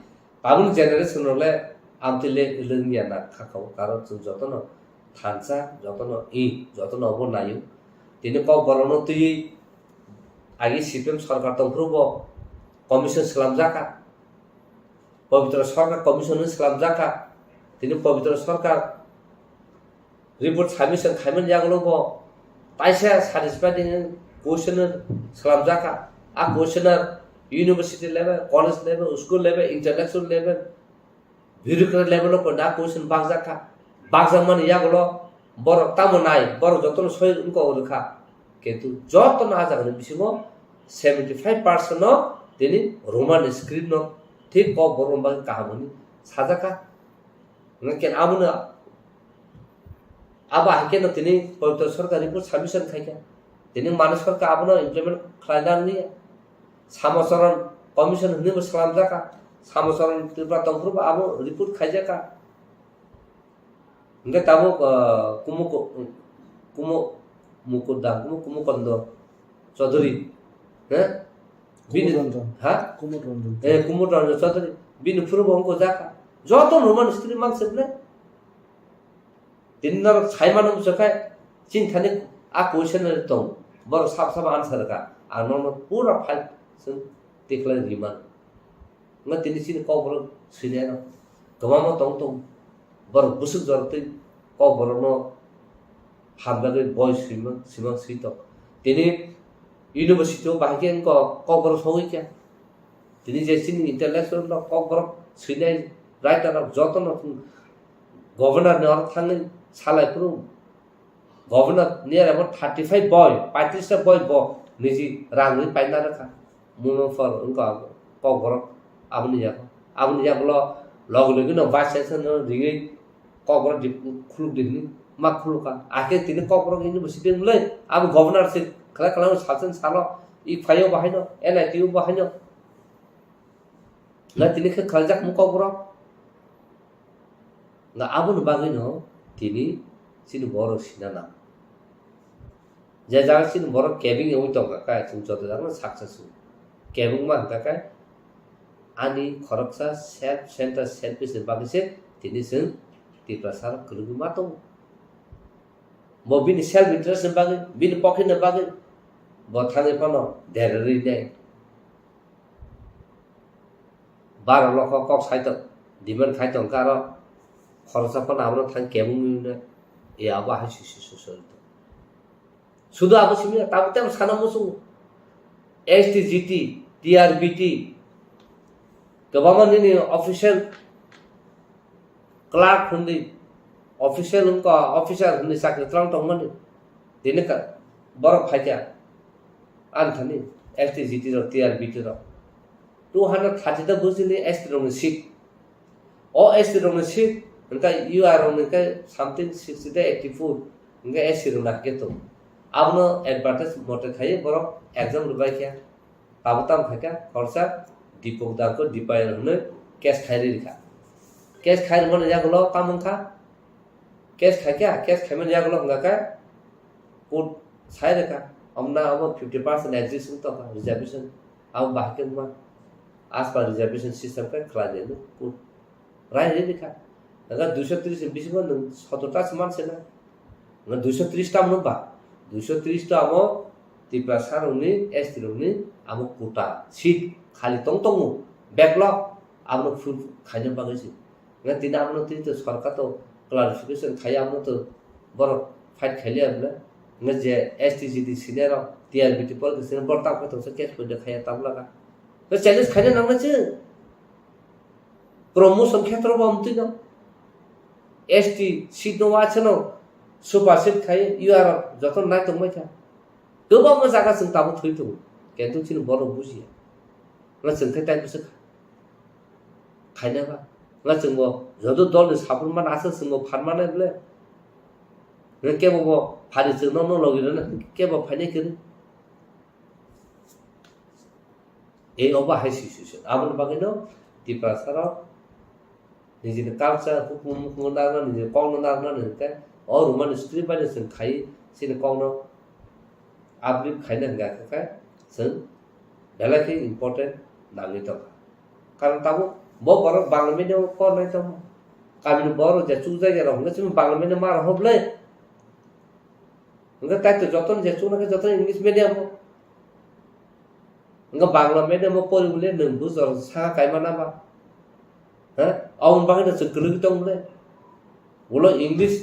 abun generation ole amtile ilengya na khakau karo chung jotono thansa jotono jotono obo nayu tini ko borono tui agi CPM सरकार तंफ्रुबो commission सलामजाका पवित्र सरकार commission सलामजाका तिनी Pavitra Sarkar report submission खाइमन जागलोबो ताइसा satisfied question सलामजाका आ questioner university level college level school level international level bureaucrat level को ना क्वेश्चन बागजामन यागलो बर तामनाय बर जतन सय उनको रखा किन्तु जतन आजागन बिसिमो 75% तिनी रोमान स्क्रिप्ट न ठीक क बरम बाग कहामनि साजाका नके आमुना आबा हके न तिनी पवित्र सरकार रिपोर्ट सबमिशन खाइका तिनी मानस सरकार आबनो इम्प्लिमेंट खालायनांनि सामसरन कमिशन हनि सलाम जाका सामसरन त्रिपुरा तंफ्रुबा आबो रिपोर्ट खाइजाका नके ताबो कुमो कुमुकन्द चौधरी हैं कुमुद रंजन चौधरी बिन फुरबंको जाका जतो नोमान स्त्री मानसिले दिनर छाइमान मुसखाय चिन्थाने आ क्वेश्चन तो बर साब आंसर का आनो पूरा फाइल जों देखला रिमान म तिनि सिन कबर सिनेन गमाम तंग बर बुसुक जरते कबरनो हाबलागे बॉय सिमा सितो तिनी यूनिवर्सिटी बाहागेन को कबर सौइका तिनी जेसिन इंटरनेशनल कबर सुइनाय राइटार जतन गभर्नर ने और थांगै सालायफोर governor near about 35 boy 35 boy निजी रांगै पाइना रखा मुनफर उनका कगर आबनि जाबलो लग न वाइस चांसलर रिङै कगर खुलुक दिनि मा खुलुका आखे तिनि कगर यूनिवर्सिटी ले अब गभर्नर से खला सासन सालो इ फायो बाहायनो एनआईटीयू बाहायनो ना तिनि खे खलजाक मुकगर ना आबुन बागैनो तिनि सिनि बर सिनाना जे जागा सिनि बर केबिंग एवै दं का जों जत जागा सक्सेसफुल केबिंग मा का आनि खरकसा सेल्फ सेंटर सेल्फिस बागैसे तिनि जों तिप्रासार कलुगु मा दं मो बिनि सेल्फ इंटरेस्ट बागै बिनि पकेट बागै बथाङै फनो धेरै दे 12 लाख कक साइट डिमान्ड खाइ दं कार खरसा फन आबनो थां केबुं ने ए आबा हाय सुसुसुल सुदु आबो सिमिया ताबते साना मुसु एसटीजीटी टीआरबीटी गवर्नमेंट नि ऑफिशियल क्लार्क हुन्दी ऑफिशियल उनका ऑफिसर हुन्दी साके त्रंग तंगमनि दिने का बरफ फाइया आन्थानि एसटीजीटी र टीआरबीटी र 230 दा बुजिनि एसटी सीट ओ एसटी सीट उनका यूआर उनका समथिंग 60 दा 84 उनका एसटी रुना केतो आबनो एडवर्टाइज मोटे खाइ बरफ एग्जाम रुबाय क्या ताबताम खाका खर्चा दीपक दाको दीपाय हुने कैश खाइरि रिखा कैश खाइर मन जागलो तामंखा कैश खाक्या कैश खाइमन जागलो हंगाका कोड साइरका हमना अब 50% एग्जिस्ट तो रिजर्वेशन अब बाकी में आसपास रिजर्वेशन सिस्टम का खला देनो कोड राय रिखा अगर 230 20 मन 70 समान से ना 230 टा मनबा 230 टा अब तिप्रासार उनि एसटी उनि अब कोटा सीट खाली तंग बैकलॉग आबनो फुल खाइनो बागैसि ना तिना आबनो ति तो सरकार तो क्लारिफिकेशन खाइ आबनो तो बर फाइट खाइले आबले न जे एसटीजीटी सिनेर टीआरबीटी पर के सिने बर्ता को तो केस को देखाया तबलागा तो चैलेंज खाइने नांगना छ प्रमोशन क्षेत्र बमति न एसटी सीट नो वाछनो सुपर सीट खाइ यूआर जतन नाय तंगमै था गोबां म जागा जों ताबो थैतो केन्तु थिन बर बुजिया ना जों टाइम बिसो खाइनाबा ना जों जद दल साफुरमा नासो जों फारमाने बले न केबो फारि जों न लगिरन केबो फाइने कर ए ओबा हाइ सिचुएशन आबन बागैनो तिप्रासार निजिन कालचार हुकुम मुनाना निजि कौन नारना नका और मन स्क्रिप्ट बाले जों खाइ सिने कौन आबलिप खाइना गाका जों बेलाखि इम्पोर्टेन्ट नांगै दं कारण ताबो बो बर बांला मीडियम को नै त कामिन बर जे चु जायगा रंग जों बांला मीडियम मार हबले उनका तातो जतन जे चु नके जतन इंग्लिश मीडियम उनका बांला मीडियम परिबले नों बुजर सा कायमाना बा ह आउन बागै त गलुग दंले उलो इंग्लिश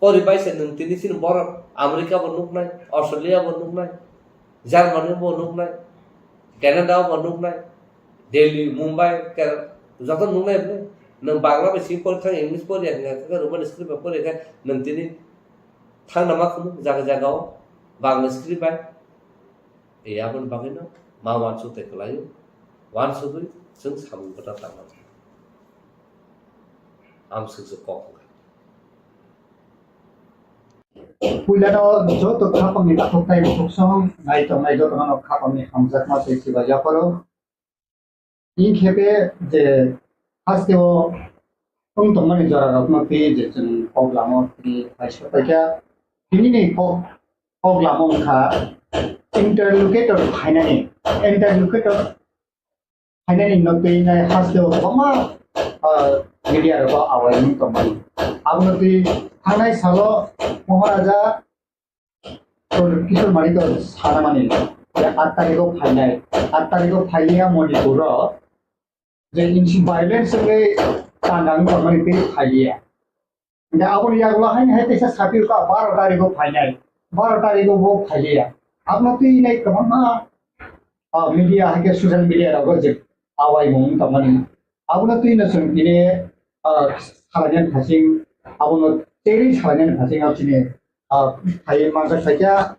परिबायसे नों तिनिसिन बर अमेरिका बनुकनाय अस्ट्रेलिया बनुकनाय जर्मनी बनुकनाय कनाडा बनुकनाय दिल्ली मुंबई के जतन नुनाय बले नों बांला बेसि परि इंग्लिश परि का रोमन स्क्रिप्ट परि का नों तिनि थांना मा खम जागा जागाव बांला स्क्रिप्ट बाय ए आबन बागैनो मा वानसु ते खलायो वानसु गय जों सामु बता तामा आमसु जो कक पुइलानो जो तो खापंनि खापथाय फक्सं नाय तो न खापंनि हमजाक मा सैसिबा जाफरो इन खेपे जे हास्तेओ उन तो मनि जरा रत्न पे जे जों पगलामो कि हाइसपाइका तिनि नै पगलामो खा इंटरलोकेटर फाइनानि नते नै हास्तेओ बमा मीडिया रो आवाजनि तो मनि आबनति थानाय सालो महाराजा तो किशोर मारी तो सारा मानि 8 तारिखो फाइनाय 8 तारिखो फाइलिया मणिपुर जे इनसि वायलेंस के तांगां कमनि पे फाइलिया दा आबन यागला हाय हाय तेसा साफिर का 12 तारिखो फाइनाय 12 तारिखो वो फाइलिया आपन तो नै कममा मीडिया है के सोशल मीडिया रो जे आवाई मों तमनि 아무나 뜨이는 성기네 살아낸 가싱 아무나 때리 살아낸 가싱 앞지네 다이 만사 사자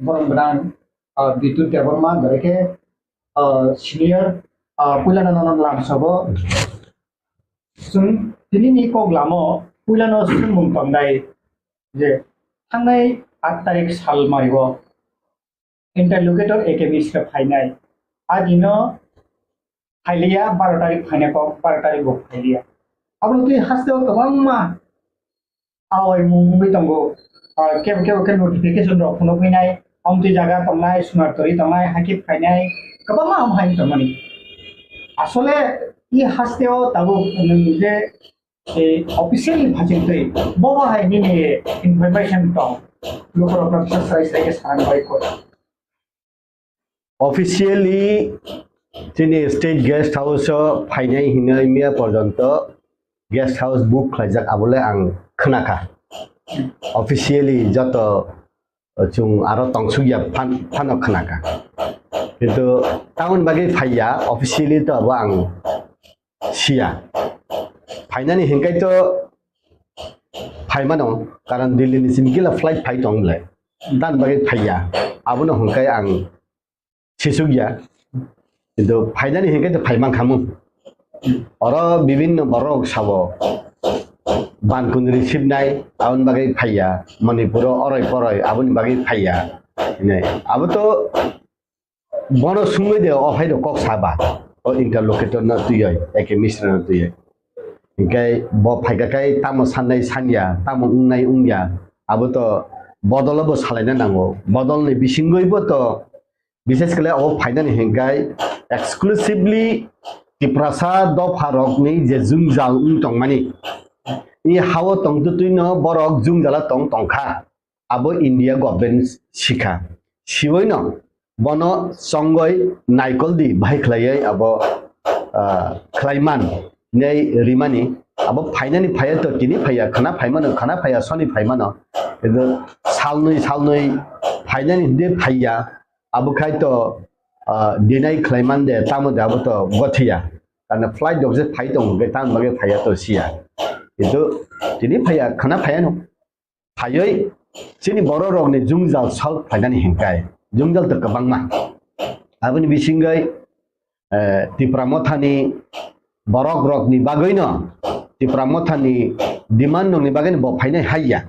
버랑버랑 비투 대버만 그렇게 시니어 꿀라나는 람서버 승 드니니 꼭 라모 꿀라노 승문 방다이 이제 상나이 8 살 말이고 इंटरलोकेटर एकेडमी फाइनाय आदिनो फाइलिया 12 तारिख फाइनायखौ 12 तारिख बुक फाइलिया अब तुइ हास्ते गोबां मा आवै मुंबै दंगो के नोटिफिकेशन रखनो फैनाय अमति जागा तंनाय सुनारतरि तंनाय हाकिब फाइनाय गोबां मा हाइन तंमानि आसले इ हास्तेयाव दाबो नोंजे ऑफिशियल भाजिंतै बबा हाइनि इनफरमेशन दं लोकरफ्रा साइसाइके सानबाय को ऑफिशियली जोंनि स्टेट गेस्ट हाउस फाइनाय हिनै मिया पर्यन्त गेस्ट हाउस बुक खालामजाक आबले आं खोनाखा ऑफिशियली जत जों आरो तंसुगिया फान खोनाखा किन्तु टाउन बागै फाइया ऑफिशियली तो अब आं सिया फाइनानि हिंकाय तो फाइमा दं कारण दिल्लीनि सिमकिला फ्लाइट फाइ दंलाय दान बागै फाइया आबनो हंकाय आं शिशुगिया किन्तु फाइनानि हिंकाय तो फाइमा खामु और विभिन्न बरक साबो बानकुंद्रि सिबनाय आबन बागै फाइया मणिपुर अरय परय आबन बागै फाइया नै अब तो बनो सुङै दे अफाइ दो कक साबा ओ इंटरलोकेटर न तुय एके मिश्र न तुय इंकाय ब फाइगाकाय तामो साननाय सानिया तामो उंनाय उंया अब तो बदलबो सालायना नांगौ बदलनि बिसिंगैबो तो विशेष कर फाइनानि हिंकाय एक्सक्लूसिवली तिप्रासा दफारकनि जे जुंजाल उंटंमानि इ हाव तंतुतुइनो बरक जुंजाला तंखा आबो इंडिया गवर्नमेंट शिखा शिवैनो बनो संगय नाइकलदि बाहायख्लायै आबो ख्लाइमान नै रिमानि आबो फाइनानि फाया तो तिनि फाया खाना फाइमानो खाना फाया सनि फाइमानो किन्तु सालनै फाइनानि दे फाया अब खाय तो दिनै ख्लाइमान दे तामो दाबो तो गथिया कारण फ्लाइट दसे फाइ दं बे ताम बागे फाया तो सिया किन्तु तिनि फाया खाना फाया न फायै सिनि बर रगनि जुंजाल सल फाइनानि हिंकाय जुंजाल तो गोबांमा आबनि बिसिंगै तिप्रामथानि बरक रगनि बागैनो तिप्रामथानि डिमान्ड नंनि बागैनो ब फाइनाय हाइया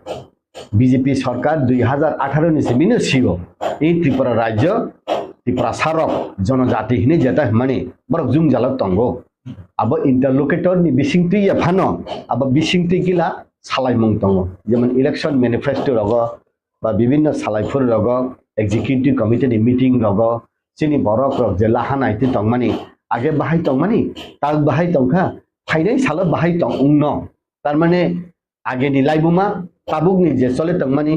बीजेपी सरकार 2018 नि सिमिनो सिगो इ त्रिपुरा राज्य त्रिपुरा सारक जनजाति हिने जेता माने बरक जुंजाल तंगो अब इंटरलोकेटर नि बिसिंति या फानो अब बिसिंति किला सालायमंग तंगो जेमन इलेक्शन मैनिफेस्टो रग बा विभिन्न सालायफोर रग एग्जीक्यूटिव कमिटी नि मीटिंग रग सिनि बरक रग जे लाहानायति तंगमानि आगे बाहाय तंगमानि ताल बाहाय तंखा फाइनाय साल बाहाय तंग उंनो तार माने आगे नि लाइबुमा ताबुकनि जे चले तंगमानि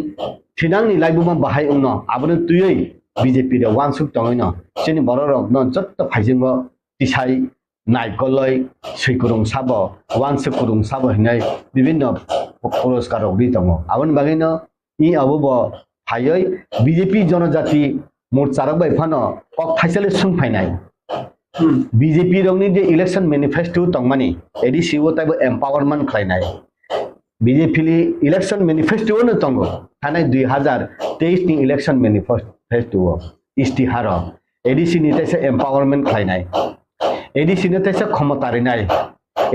थिनांनि लाइबुमा बाहाय उंनो आबनो तुयै बीजेपी रे वानसुक तंगैनो सिनि बरक न जत्त फाइजिंगो तिसाइ नाइकलै सैकुरुं साबो वानसुकुरुं साबो हिनाय विभिन्न पुरस्कार रगदि तंगो आबन बागैनो इ अबो फायै बीजेपी जनजाति मोर्चारक बायफानो कक थाइसले सुंफायनाय बीजेपी रंगनि जे इलेक्शन मैनिफेस्टो तंगमानि ADC वो ताबो एम्पावरमेंट खालायनाय बीजेपी इलेक्शन मैनिफेस्टो न तंगो थानाय 2023 नि इलेक्शन मैनिफेस्टो इस्तिहार ADC नि ताइसे एम्पावरमेंट खालायनाय ADC नि ताइसे क्षमतारिनाय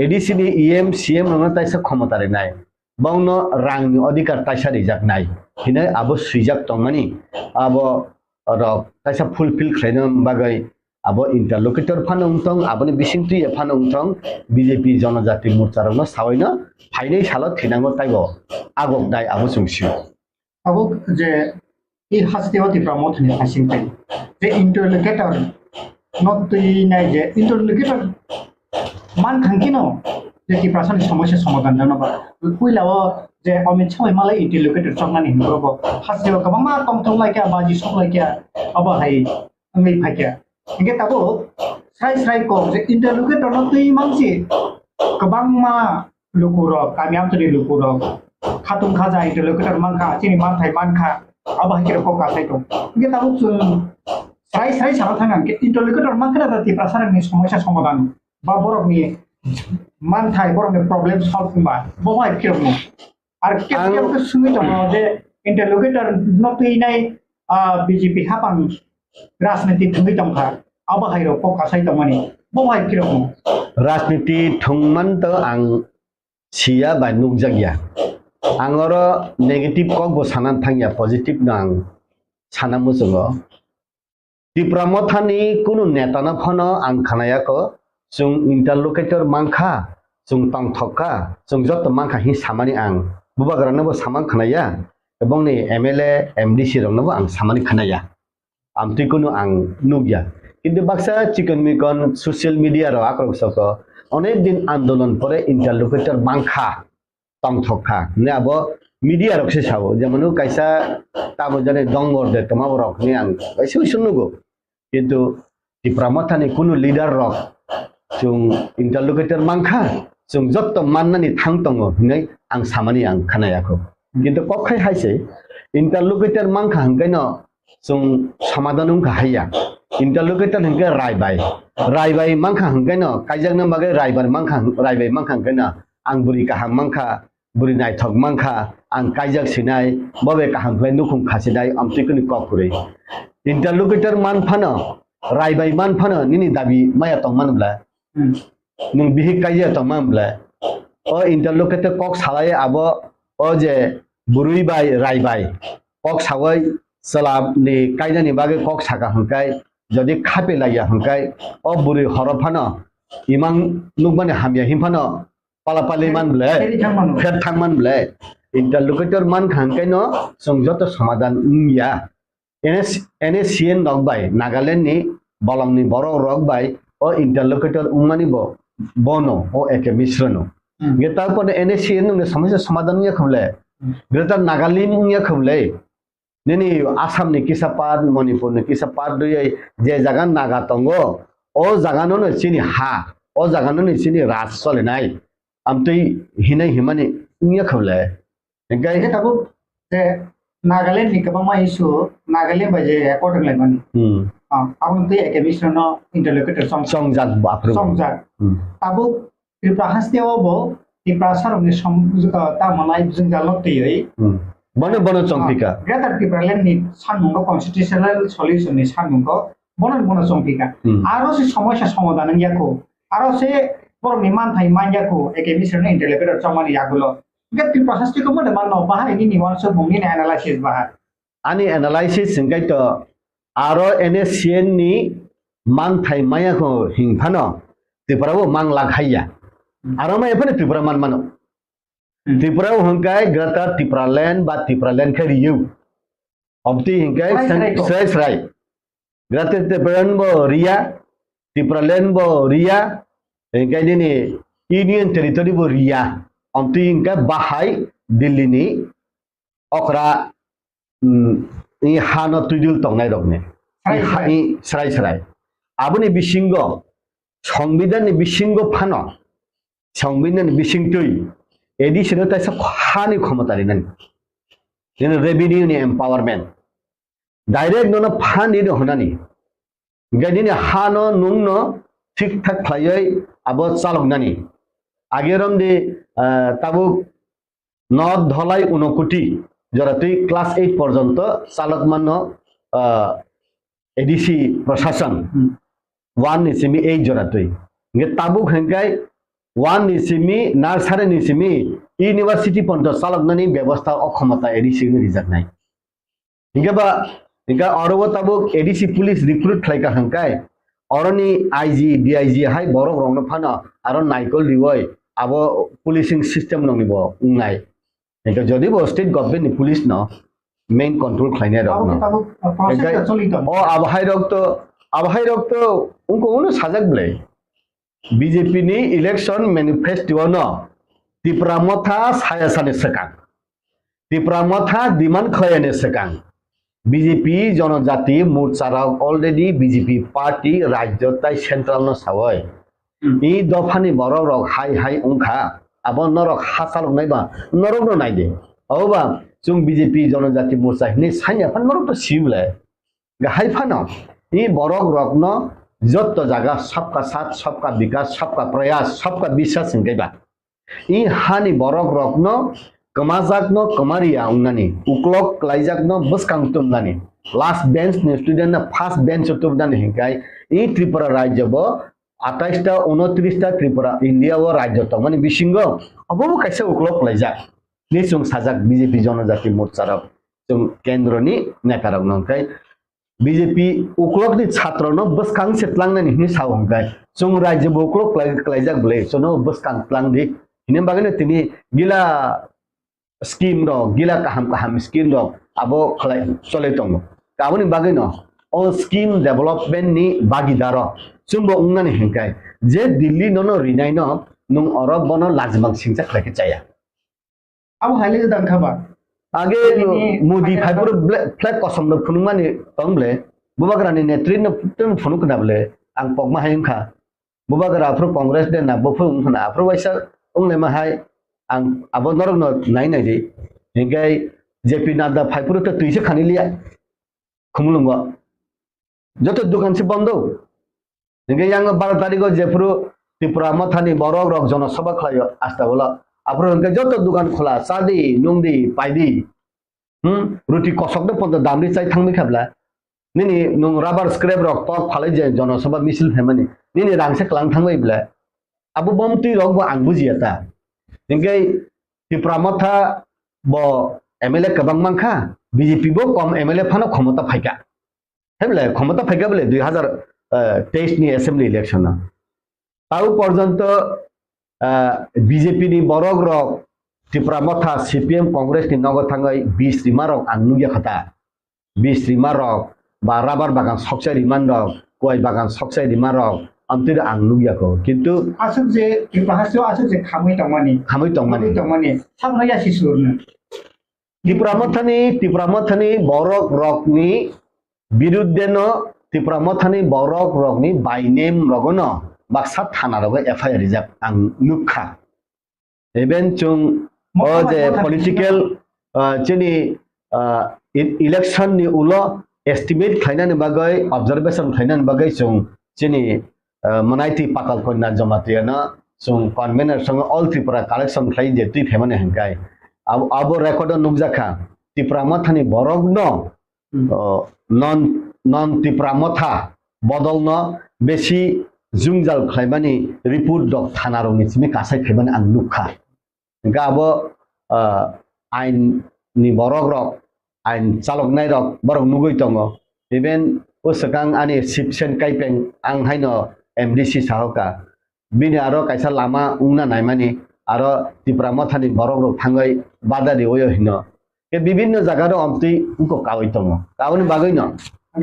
ADC नि EM CM न ताइसे क्षमतारिनाय बावनो रांनि अधिकार ताइसा रिजाकनाय हिने आबो सुइजाक तंगमानि आबो र ताइसा फुलफिल खालायनो बागै अब इंटरलोकेटर फानोंथं आबनि बिसिंति फानोंथं बीजेपी जनजाति मोर्चारनो सावैनो फाइनै साल थिनांगो ताइबो आगक दाय आबो सुंसियो अब जे इ हास्तेयाव तिप्रामथनि हासिंथाय जे इंटरलोकेटर नट तुइनाय जे इंटरलोकेटर मान खांकिनो जे तिप्रासानि समस्या समाधान जानोबा कुइलाव जे अमित शाह मालाय इंटरलोकेटर चंनानि हिनबो हास्तेयाव गोबां मा तंथंलायका बाजि सकलायका अब हाय आंनि फायका इंगे ताबो स्राय को जे इंटरलोकेटर न तुइ मानसि गोबां मा लुकुर गामियाव तुनि लुकुर खातुं खाजा इंटरलोकेटर मानखा चिनि मानथाय मानखा अब हायके को काथाय दं इंगे ताबो स्राय सारा थांगा इंटरलोकेटर मानखा तिप्रासानि समस्या समाधान বা বরফনি মানথাই বরফনি প্রবলেম সলভ বা বহাই কিরকম আর কেউ সুমি দङ যে ইন্টারলোকেটর নতুইনাই বিজেপি হাপাং রাজনীতি থুই দংখা আবাহাইরো পকাসাই দङनि বহাই কিরকম राजनीति थुंगमन तो आं सिया बाय नुकजागिया आंगर नेगेटिव कक बो सानान थांगिया पॉजिटिव ना आं साना मुजंगो तिप्रामथानि कुनु नेताना फनो आं खानायाको जों इंटरलोकेटर मांखा जों तंथका जों जत मांखा हि सामानि आं बुबाग्रानबो सामान खानाया एबं नि एमएलए एमडीसी रंनबो आं सामानि खानाया आमति कुनु आं नुगिया কিন্তু বাক্সা চিকন মিকন সোশ্যাল মিডিয়ার আক্রমসক অনেক দিন আন্দোলন পরে ইন্টারলোকেটর মাংখা তংথকা নে আবো মিডিয়া রকসে সাবো যেমন কাইসা তাবো জানে দঙ্গর দে তোমাবো রক নে আং কাইসা শুনুগো কিন্তু টিপ্রামথানি কোনো লিডার রক जों ইন্টারলোকেটর মাংখা जों যত মাননানি থাংতङ হनै आं सामानि आं खानायाखौ কিন্তু কখাই হাইছে ইন্টারলোকেটর मांखा हंगाइन जों समाधान उनखा हाया इंटरलोकेटर हंगे रायबाय मांखा हंगाइन कायजागना बागे रायबाय मांखा हंगाइन आं बुरि काहां मांखा बुरि नायथक मांखा आं कायजाग सिनाय बबे काहांफ्राय नुखुम खासिनाय आमतिकनि कपुरै इंटरलोकेटर मानफानो रायबाय मानफानो निनि दाबि माया तंमानब्ला नों बिहि कायजा तंमानब्ला ओ इंटरलोकेटर कक सालाय आबो ओ जे बुरुइबाय रायबाय कक सावै सलाब नि कायजानि बागे कक साका हंकाय যদি খাপে লাইয়া হংকাই অ বুড়ি হরফানো ইমাং নুকমানে হামিয়া হিমফানো পালাপালি মান বলে ফের থাংমান বলে ইন্টারলোকেটর মান খাংকাই ন जों যত সমাধান উমিয়া এনে সিএন নকবাই নাগাল্যান্ড নি বলংনি বড় রকবাই ও ইন্টারলোকেটর উমানি বনো ও একে মিশ্রণ গে তারপরে এনে সিএন নে সমস্যা সমাধান নিয়া খবলে গ্রেটার নাগাল্যান্ড নিয়া খবলে Nini Assam ni kisapat Manipur ni kisapat doi je jagan naga tongo o jagano no sini ha o jagano ni sini ras sole nai amtui hinai himani nya khole engai he tabu je Nagaland ni kabama isu Nagaland baje according like mani abun tei eke misrono interlocutor songjak bapru songjak tabu tripura haste obo tripura sarong ni ta manai jingjalok tei Bono bono chongpika. Greater Tipraland ni sanmungo constitutional solution ni sanmungo bono chongpika. Aro se সমস্যা সমাধান ইয়াকো aro se bor ni manthai manjako eke misrone interlocutor chamani yagulo. Get the process ko mo man no bahai ni once mungni analysis bahar. Ani analysis singkai to aro NSCN ni manthai mayako hingphano Tiprabo mang lakhaiya. Aro ma ephane Tripura man mano. Tripura hingkai grata Tipraland ba Tipraland khariu obti hingkai serai grata Tipraland bo ria Tipraland bo ria hingkai ni union territory bo ria obti hingkai bahai Delhi ni okra i hano tudul tongnai rokne i serai abuni bisingo সংবিধান ni bisingo phano সংবিধান bisingtui ADC no taisa khani khomatari nan in revenue ni empowerment direct no phani no honani gadini hano nungno ঠিক ঠাক খাইয়াই আবো চালক নানি আগেরম দি তাবু নদ ধলাই 19 কোটি জরাতেই ক্লাস 8 পর্যন্ত চালক মান্য ADC প্রশাসন 1 নিসিমি 8 জরাতেই গে তাবু হেঙ্গাই 1 নিসিমি নার্সারি নিসিমি ইউনিভার্সিটি পর্যন্ত চালক নানি ব্যবস্থা অক্ষমতা ADC নি রিজার্ভ নাই হিংগা অরব তাবু ADC পুলিশ রিক্রুট খাইকা হেঙ্গাই Oroni IG DIG hai borok rong no phana aron naikol diwoi abo policing system nong nibo ungai eka jodi bo state government ni police no main control khlaine rok no o abhai rok to unko uno sajak blai BJP ni election manifesto no tipramotha sayasane sekang tipramotha diman khayane sekang BJP জনজাতি মোর্চারা already BJP party রাজ্য তাই central ন সাওয় ই দফানি বড় rock high উংখা আব নরক হাসাল নাইবা নরক ন নাইদে অবা जों BJP জনজাতি মোর্চা নি সাইয়া ফান নরক তো সিউলে হাই ফানো ই বড় রক ন যত জায়গা सबका साथ सबका विकास सबका प्रयास सबका विश्वास हिंगैबा इ हानि बरक रकनो कमाजाकनो कमारिया उंनानि उक्लक क्लाइजाकनो बसकांगतुमनानि लास्ट बेंच नि स्टूडेंट ना फर्स्ट बेंच तुमनानि हिंगाय इ त्रिपुरा राज्य बो 28 टा 29 टा त्रिपुरा इंडिया वो राज्य तो माने बिसिंगो अबो कैसे उक्लक क्लाइजाक निसुं साजाक बीजेपी जनजाति मोर्चा र जों केन्द्रनि नेतारक नंखाय बीजेपी उक्लकनि छात्रनो बसकां सेतलांनानि हिनि सावंगाय जों राज्य बो उक्लक क्लाइजाक ब्ले सोनो बसकां तलांदि हिनि बागैनो तिनि गिला स्कीम रो गिला kaham स्कीम रो आबो खलाय चले दङ गाबोनि बागैनो ओ स्कीम डेभलपमेन्ट नि भागीदार जोंबो उंनानि हेंखाय जे दिल्ली ननो रिनायनो नं अरब बनो लाजमां सिंजा खलायके जाया अब हाले गोदान खबर आगे मोदी फाइबर फ्लैग कसम न फुनुमानि तंब्ले बुबाग्रानि नेतृत्व तुम फुनुक नाबले आं पगमा हायंखा बुबाग्रा आफ्रो कांग्रेस दे ना बफु उंखना आफ्रो वाइसा उंले माहाय आं आबो नरन नाय नाय दे हिंगाय जेपी नादा फाइबर तो तुइसे खानिलिया खुमुलुंग जत दुकान से बंद हिंगाय आं 12 तारिख जेफ्रु त्रिपुरा मथानि बरक रक जनसभा खलायो आस्था बोला आफ्रो हिंगाय जत दुकान खोला सादी नुंगदी पाइदी रुटी कसक दे पन्द दामरि चाइ थांमि खाबला निनि नं राबार स्क्रैप रक पक फालै जे जनसभा मिसिल फेमानि निनि रांसे क्लां थांबायब्ला आबो बमति रक बो आं बुजियाता हिंगाय त्रिपुरा मथा बो एमएलए कबां मांखा बीजेपी बो कम एमएलए फानो क्षमता फाइका हेबले क्षमता फाइका बले 2023 नि असेंबली इलेक्शन ताउ पर्यंत बीजेपी नि बरक रक त्रिपुरा मथा सीपीएम कांग्रेस नि नगर थांगाय 20 रिमा रक आं नुगिया खता 20 रिमा रक बा राबार बागान सकसाय रिमान रक गय बागान सकसाय रिमा रक अंतिर आं नुगियाखौ किन्तु आसुक जे त्रिपुराहासो आसुक जे खामै तंमानि साबनाया सिसुरनो त्रिपुरा मथानि बरक रकनि बिरुद्धेनो त्रिपुरा मथानि बरक रकनि बायनेम रगनो बाक्सा थाना रग एफआईआर रिजाब आं नुखा इभेन जों ओ जे पलिटिकल जोंनि इलेक्शन नि उलो एस्टिमेट खायनानि बागै ऑब्जर्वेशन खायनानि बागै जों जोंनि मनाइति पाताल कन्या जमातियाना जों कन्वेनर संग ऑल त्रिपुरा कलेक्शन खाय जे तुइ फेमाने हंगाय अब रेकर्ड नुकजाखा त्रिपुरा मथानि बरक न नन त्रिपुरा मथा बदल न बेसी जुंजाल खायमानि रिपोर्ट डक थाना रंनि सिमे कासाय खायमानि आं नुखा गाबो आइन नि बरक रक आइन चालकनाय रक बरक नुगै दङ इभेन उसकां आनि शिवसेन काइपें आं हायनो एमडीसी साहका बिनि आरो कायसा लामा उंना नायमानि आरो त्रिपुरा मथानि बरक रक थांगै बादारि ओयो हिनो के विभिन्न जागा र अम्ति उनको कावै दङ कावनि बागैनो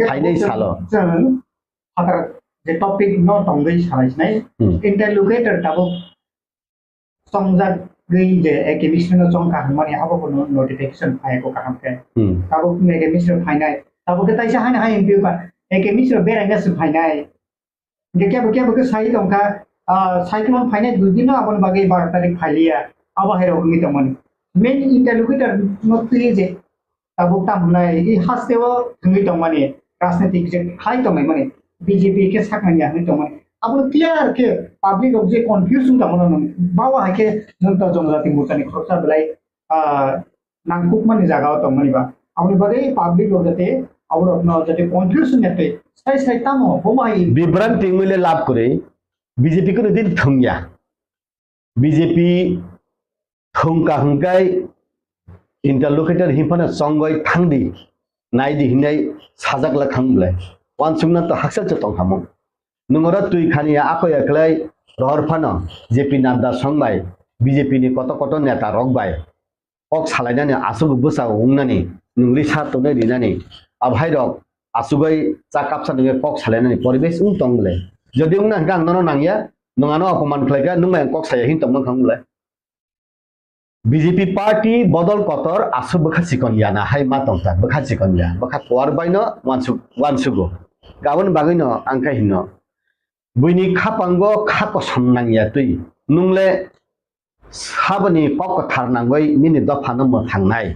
फाइनै सालो हातार जे टपिक न तंगै सालायनाय इंटरलोकेटर ताबो संजाक गई जे एकेमिशन जों काहमानि हाबो नोटिफिकेशन फायको काहमके ताबो एकेमिशन फाइनाय ताबो के ताइसा हाना हाय एमपी का एकेमिशन बेरायनासो फाइनाय के के साइ दंका साइक्लोन फाइनाय दुदिन आबन बागै 12 तारिख फाइलिया अब हेरो गमि तमन मेन इंटरलोकेटर नोटि जे ताबो तामनाय इ हास्तेव थंगै तमनि राजनीतिक जे खाइ तमै माने बीजेपी के साखनाया हनै तमन अब क्लियर के पब्लिक अब जे कन्फ्यूजन तमन बावा हाके जनता जनजाति मोर्चानि खरसा बेलाय नांकुक माने जागाव तमनिबा आउनि बागै पब्लिक अब जते और अपना जते कन्फ्यूजन नेते साइ तामो होमाइ विभ्रांति मिले लाभ करे बीजेपी को दिन थंगया बीजेपी थंका हंगाय इंटरलोकेटर हिफाना संगय थांदि नायदि हिनाय साजाकला खांबलाय वानसुंना तो हाक्सल चतंग खामो नंगरा तुइ खानिया आको एकलाय रहरफानो जेपी नामदा संबाय बीजेपी नि कत नेता रगबाय अक सालायनानै आसुग बोसा उंनानै नंगलि सातने दिनानै अभाय रक आसुगै चाकापसा नगे कक सालायनानै परिवेश उं तंगले जदि उंना गां ननो नांगिया नङानो अपमान खलायगा नुमाय कक साया हिन तंग खांगले बीजेपी पार्टी बदल कतर आसु बखा सिकन याना हाय मा तंगता बखा सिकन या बखा कोर बायनो वानसुगो गावन बागैनो आंखा हिनो बुइनि खापांगो खाको सन्नांगिया तुइ नुंले साबनि कक थारनांगै निनि दफानो म थांनाय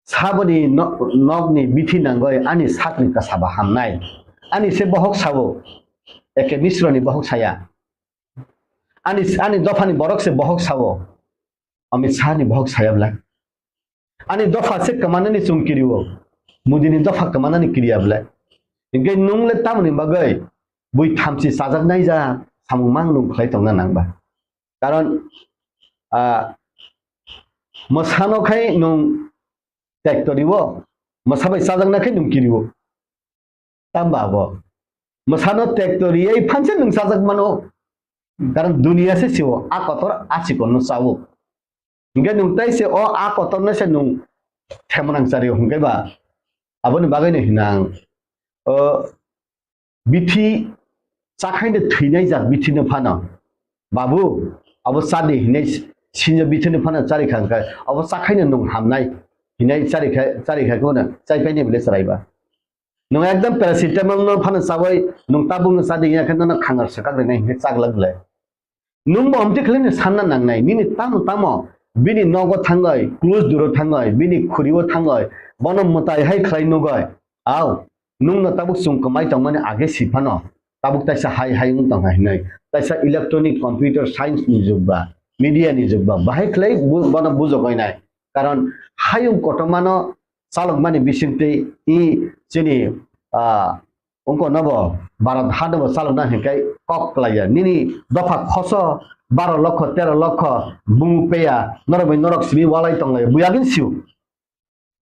साबनि नगनि बिथि नांगै आनि साकनि कासाबा हामनाय आनि से बहक साबो एके मिश्रनि बहक साया आनि दफानि बरक से बहक सावो अमित शाह नि बहक सायाब्ला आनि दफा से कमानानि चुंकिरिवो मुदिनि दफा कमानानि किरियाब्ला इंगे नुंले तामनि बागै बुइ थामसि साजाकनाय जा सामुमां नुंख्लाय तंना नांबा कारण मसानोखाय नुं ट्रेक्टरिवो मसाबाय साजाकनाखै नुंकिरिवो तामबाबो मसानो ट्रेक्टरियै फानसे नुं साजाक मानो कारण दुनिया से सिवो आ कतर आसिको नु सावो इंगे नुंताय से ओ आ कतर न से नुं थेमनां सारि हुंगैबा आबोनि बागैनो हिनां बिथि चाखाइनो थैनाय जा बिथिनो फानो बाबु अब सादि हिनाय सिनो बिथिनो फानो चारिखांखाय अब चाखाइनो नुं हामनाय हिनाय चारिखाखौ न चाइपाइने बिले सराइबा नुं एकदम पेरासिटामल न फानो सावै नुं ताबुंनो सादि याखनो न खांगार सकाग्रेनाय हिने चागलागले नुं बमति खलेने सानना नांनाय निनि तामो बिनि नगो थांगय क्लोज दुरो थांगय बिनि खुरिवो थांगय बनम मताय हाय खलाय नुगय आव नुं न ताबुक सुं कमाय तंमाने आगे सिफानो ताबुक ताइसा हाय उं तंगा हिनाय ताइसा इलेक्ट्रनिक कंप्यूटर साइंस नि जुगबा मीडिया नि जुगबा बाहाय खलाय बन बुजो गयनाय कारण हायुं कटमानो चालक माने बिसिंते इ जेनि उनको नबो भारत हादबो चालक ना हेकाय कक लाया निनि दफा खस 12 लक्ष 13 लक्ष बुंग पेया नरबै नरक सिबि वालाय तंलाय बुयागिन सिउ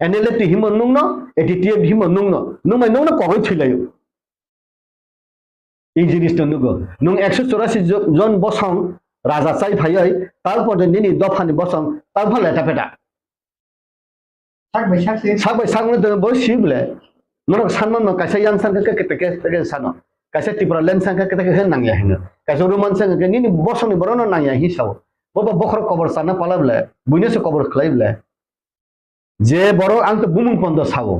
एनेलेति हिम नुंनो एटिटिए हिम नुंनो नुंमै नुंनो कगै थैलायो इंजिनिस तो नुगो नुं 184 जन बसं राजा चाइ फायै तालपदे निनि दफानि बसं तालफा लेटा पेटा साबै सागनो दो बो सिबले नरक सानमान न कासे यां सान के के सानो कासे तिब्रा लेन सान के के नांया हिनो कासे रोमान सान के निनि बसंनि बरनो नांया हिसाव बबा बखर कबर साना पालाबले बुइनेसो कबर खलाइबले जे बरो आं तो बुमुं पन्द सावो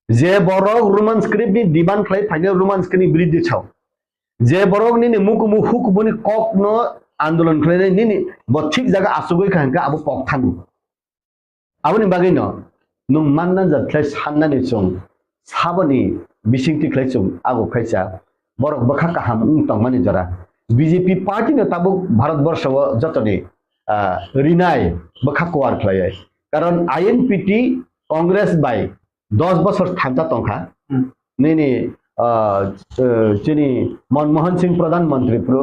जे बरो रोमान स्क्रिप्ट नि दिबान खलाइ फाइने रोमान स्क्रिप्ट नि बिरुद्ध छाव जे बरो निनि मुकु हुक बुनि कक न आन्दोलन खलाइ निनि ब ठीक जगह आसुगै खांका अब कक थांगु आबनि बागै न नुं मानना जाथलाय साननानि सं साबनि बिसिंति खलाइसुं आगो खाइसा बरक बखा काहाम उं तंमानि जरा बीजेपी पार्टी न ताबु भारत वर्ष जतने रिनाय बखा कोवार खलाय कारण आईएनपीटी कांग्रेस बाय 10 बছর थांता तंखा नेने चिनी मनमोहन सिंह प्रधानमंत्री प्रो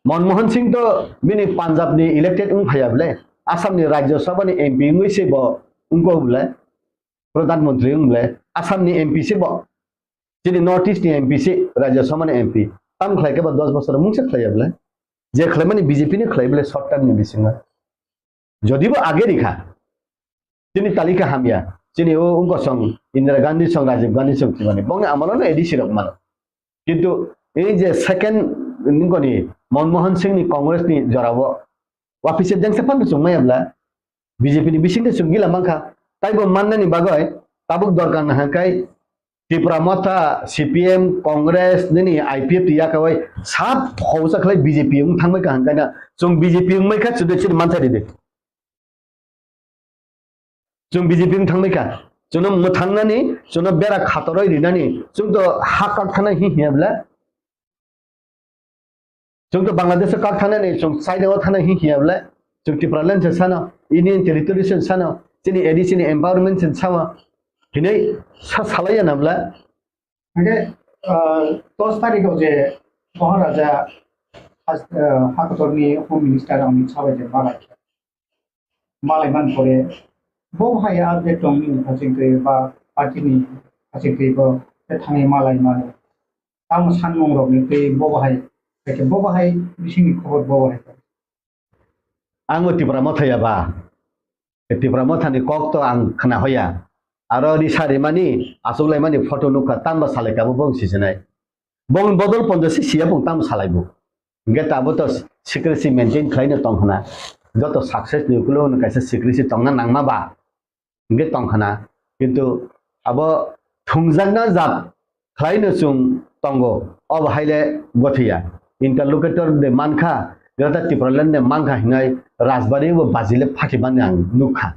मनमोहन सिंह तो बिनि पंजाब नि इलेक्टेड उं फायाबले आसाम नि राज्यसभा नि एमपी उंगै से ब उंको बुले प्रधानमंत्री उंगले आसाम नि एमपी से ब चिनी नॉर्थ ईस्ट नि एमपी से राज्यसभा नि एमपी ताम खलाय के बा 10 বছর मुंगसे खलायबले जे खलायमानि बीजेपी नि खलायबले शॉर्ट टाइम नि बिसिंगा जदिबो आगे रिखा चिनी तालिका हामिया चिनी ओ उनको संग इंदिरा गांधी संग राजीव गांधी संग तिमाने बंगे आमलो न एडीसी रक मानो किंतु ए जे सेकेंड निंगोनि मनमोहन सिंह नि कांग्रेस नि जरावो वापिसे देंसे फन सुंमायब्ला बीजेपी नि बिसिंग सुंगिला मांखा ताइबो माननानि बागय ताबुक दरकार न हाकाय त्रिपुरा मथा सीपीएम कांग्रेस निनि आईपीएफ याकावै साब हौसा खलाय बीजेपी उं थांबाय का हांकाना जों बीजेपी उं मैखा सुदेसिन मानथारि दे जों बीजेपी उं थांबायका जों मोथांनानि जों बेरा खातरै रिनानि जों तो हा काटखाना हियाब्ला जों तो बांग्लादेश काटखानानि जों साइडआव थाना हियाब्ला जों त्रिपुरा लेन्ड सानो इंडियन टेरिटरि सानो जोंनि एडीसी नि एनवायरनमेन्ट सानो हिनै सालाया नाब्ला आगे 10 तारिखआव जे महाराजा हाकतरनि होम मिनिस्टार अमित शाह जे मालायमान करे बहाया बेटंनि फासिंकै बा पार्टीनि फासिंखैबो थाङै मालायमान आं सानमंरबनि फै बहाय एके बहाय बिसिनि खबर बहाय आं त्रिपुरा मथायाबा त्रिपुरा मथानि कक तो आं खोना होया आरो रिसारि मानि आसुगलाय मानि फटो नुखा तामबा सालायकाबो बंसिसनाय बं बदल पन्दसि सिया बं ताम सालायबो गेटाबो तो सिक्रेसी मेंटेन खायनो तंखना जत सक्सेस निकुलो न कासे सिक्रेसी तंगना नांमाबा गे तंखना किंतु अब थुंजांना जात खायनो सुं तंगो अब हाइले गथिया इंटरलोकेटर दे मानखा गता त्रिपुरालेन दे मानखा हिनाय राजबारी वो बाजिले फाखिबान आं नुखा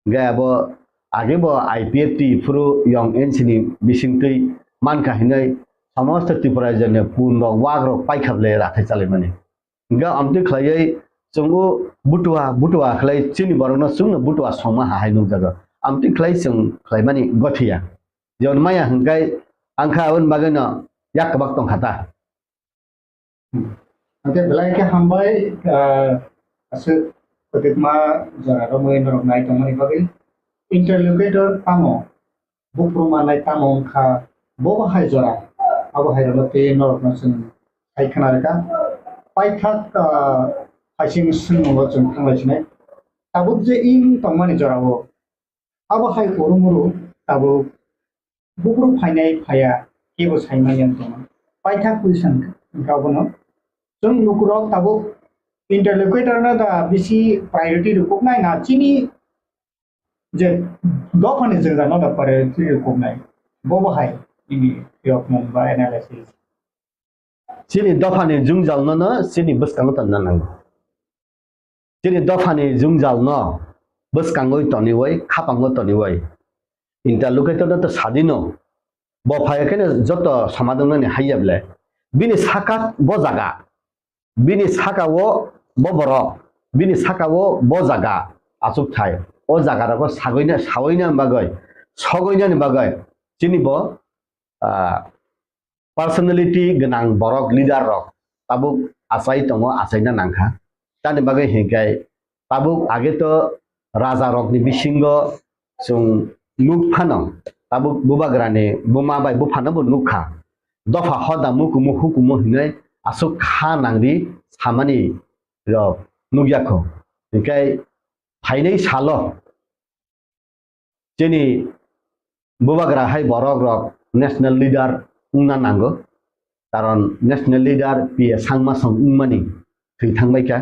गे अब आगे बो आईपीएफ टी फ्रो यंग एनसीनी बिसिंतै मानखा हिनाय समस्त त्रिपुरा जन पूर्ण वाग्र पाइखाबले राथे चले माने गा आमते खलायै जोंगो बुटुवा खलाय चिनि बरनो सुंनो बुटुवा समा हाय नु जगा आमते खलाय जों खलाय माने गथिया जन माया हंगाय आंखा उन बागैनो याकबाक दं खाता Oke, belai ke hambai asu ketikma jara romoi norok nai tongmani bagai interlocutor tamo bukpruma nai tamo kha boba hai jara abo hai rolo te norok na sun hai khana reka paithak haising sun no chung thanglai chinai tabuk je ing tongmani jara bo abo hai korumuru tabu bukru phainai phaya kebo saimai yang tong paithak position gabono जों नुकुराव ताबो इंटरलोक्युटर ना दा BC priority रुपक नाय ना चिनी जे दफाने जों जानो दा प्रायोरिटी रुपक नाय बो बाहाय इनि डॉक्यूमेंट बा एनालिसिस चिनि दफाने जुं जालनो न चिनि बसकांगो तन्ना नांगो चिनि दफाने जुं जालनो बसकांगो तनिवै खापांगो तनिवै इंटरलोक्युटर तो सादिनो बो फायकेने जत समाधान ने हायब्ले बिनि साका बो जागा बिनि साकावो बबरो बिनि साकावो बो जागा आसुक थाय ओ जागाराखौ सावैनो बागै सगैनो बागै चिनि बो पर्सनालिटी गोनां बरक लिडार रक ताबुक आसाय दङ आसायना नांखा तानि बागै हेगाय ताबुक आगे तो राजा रकनि बिसिंगो जों लुक फानो ताबुक बुबाग्रानि बुमाबाय बुफानोबो लुखा दफा हदा मुकुमु हिनै आसु खा नांगि सामानि र नुगियाखौ ओंखाय फाइनै सालो जेनि बुबाग्रा हाय बरक रक नेशनल लिडार उंना नांगो कारण नेशनल लिडार पिए सांमासं उंमानि थैथांबायका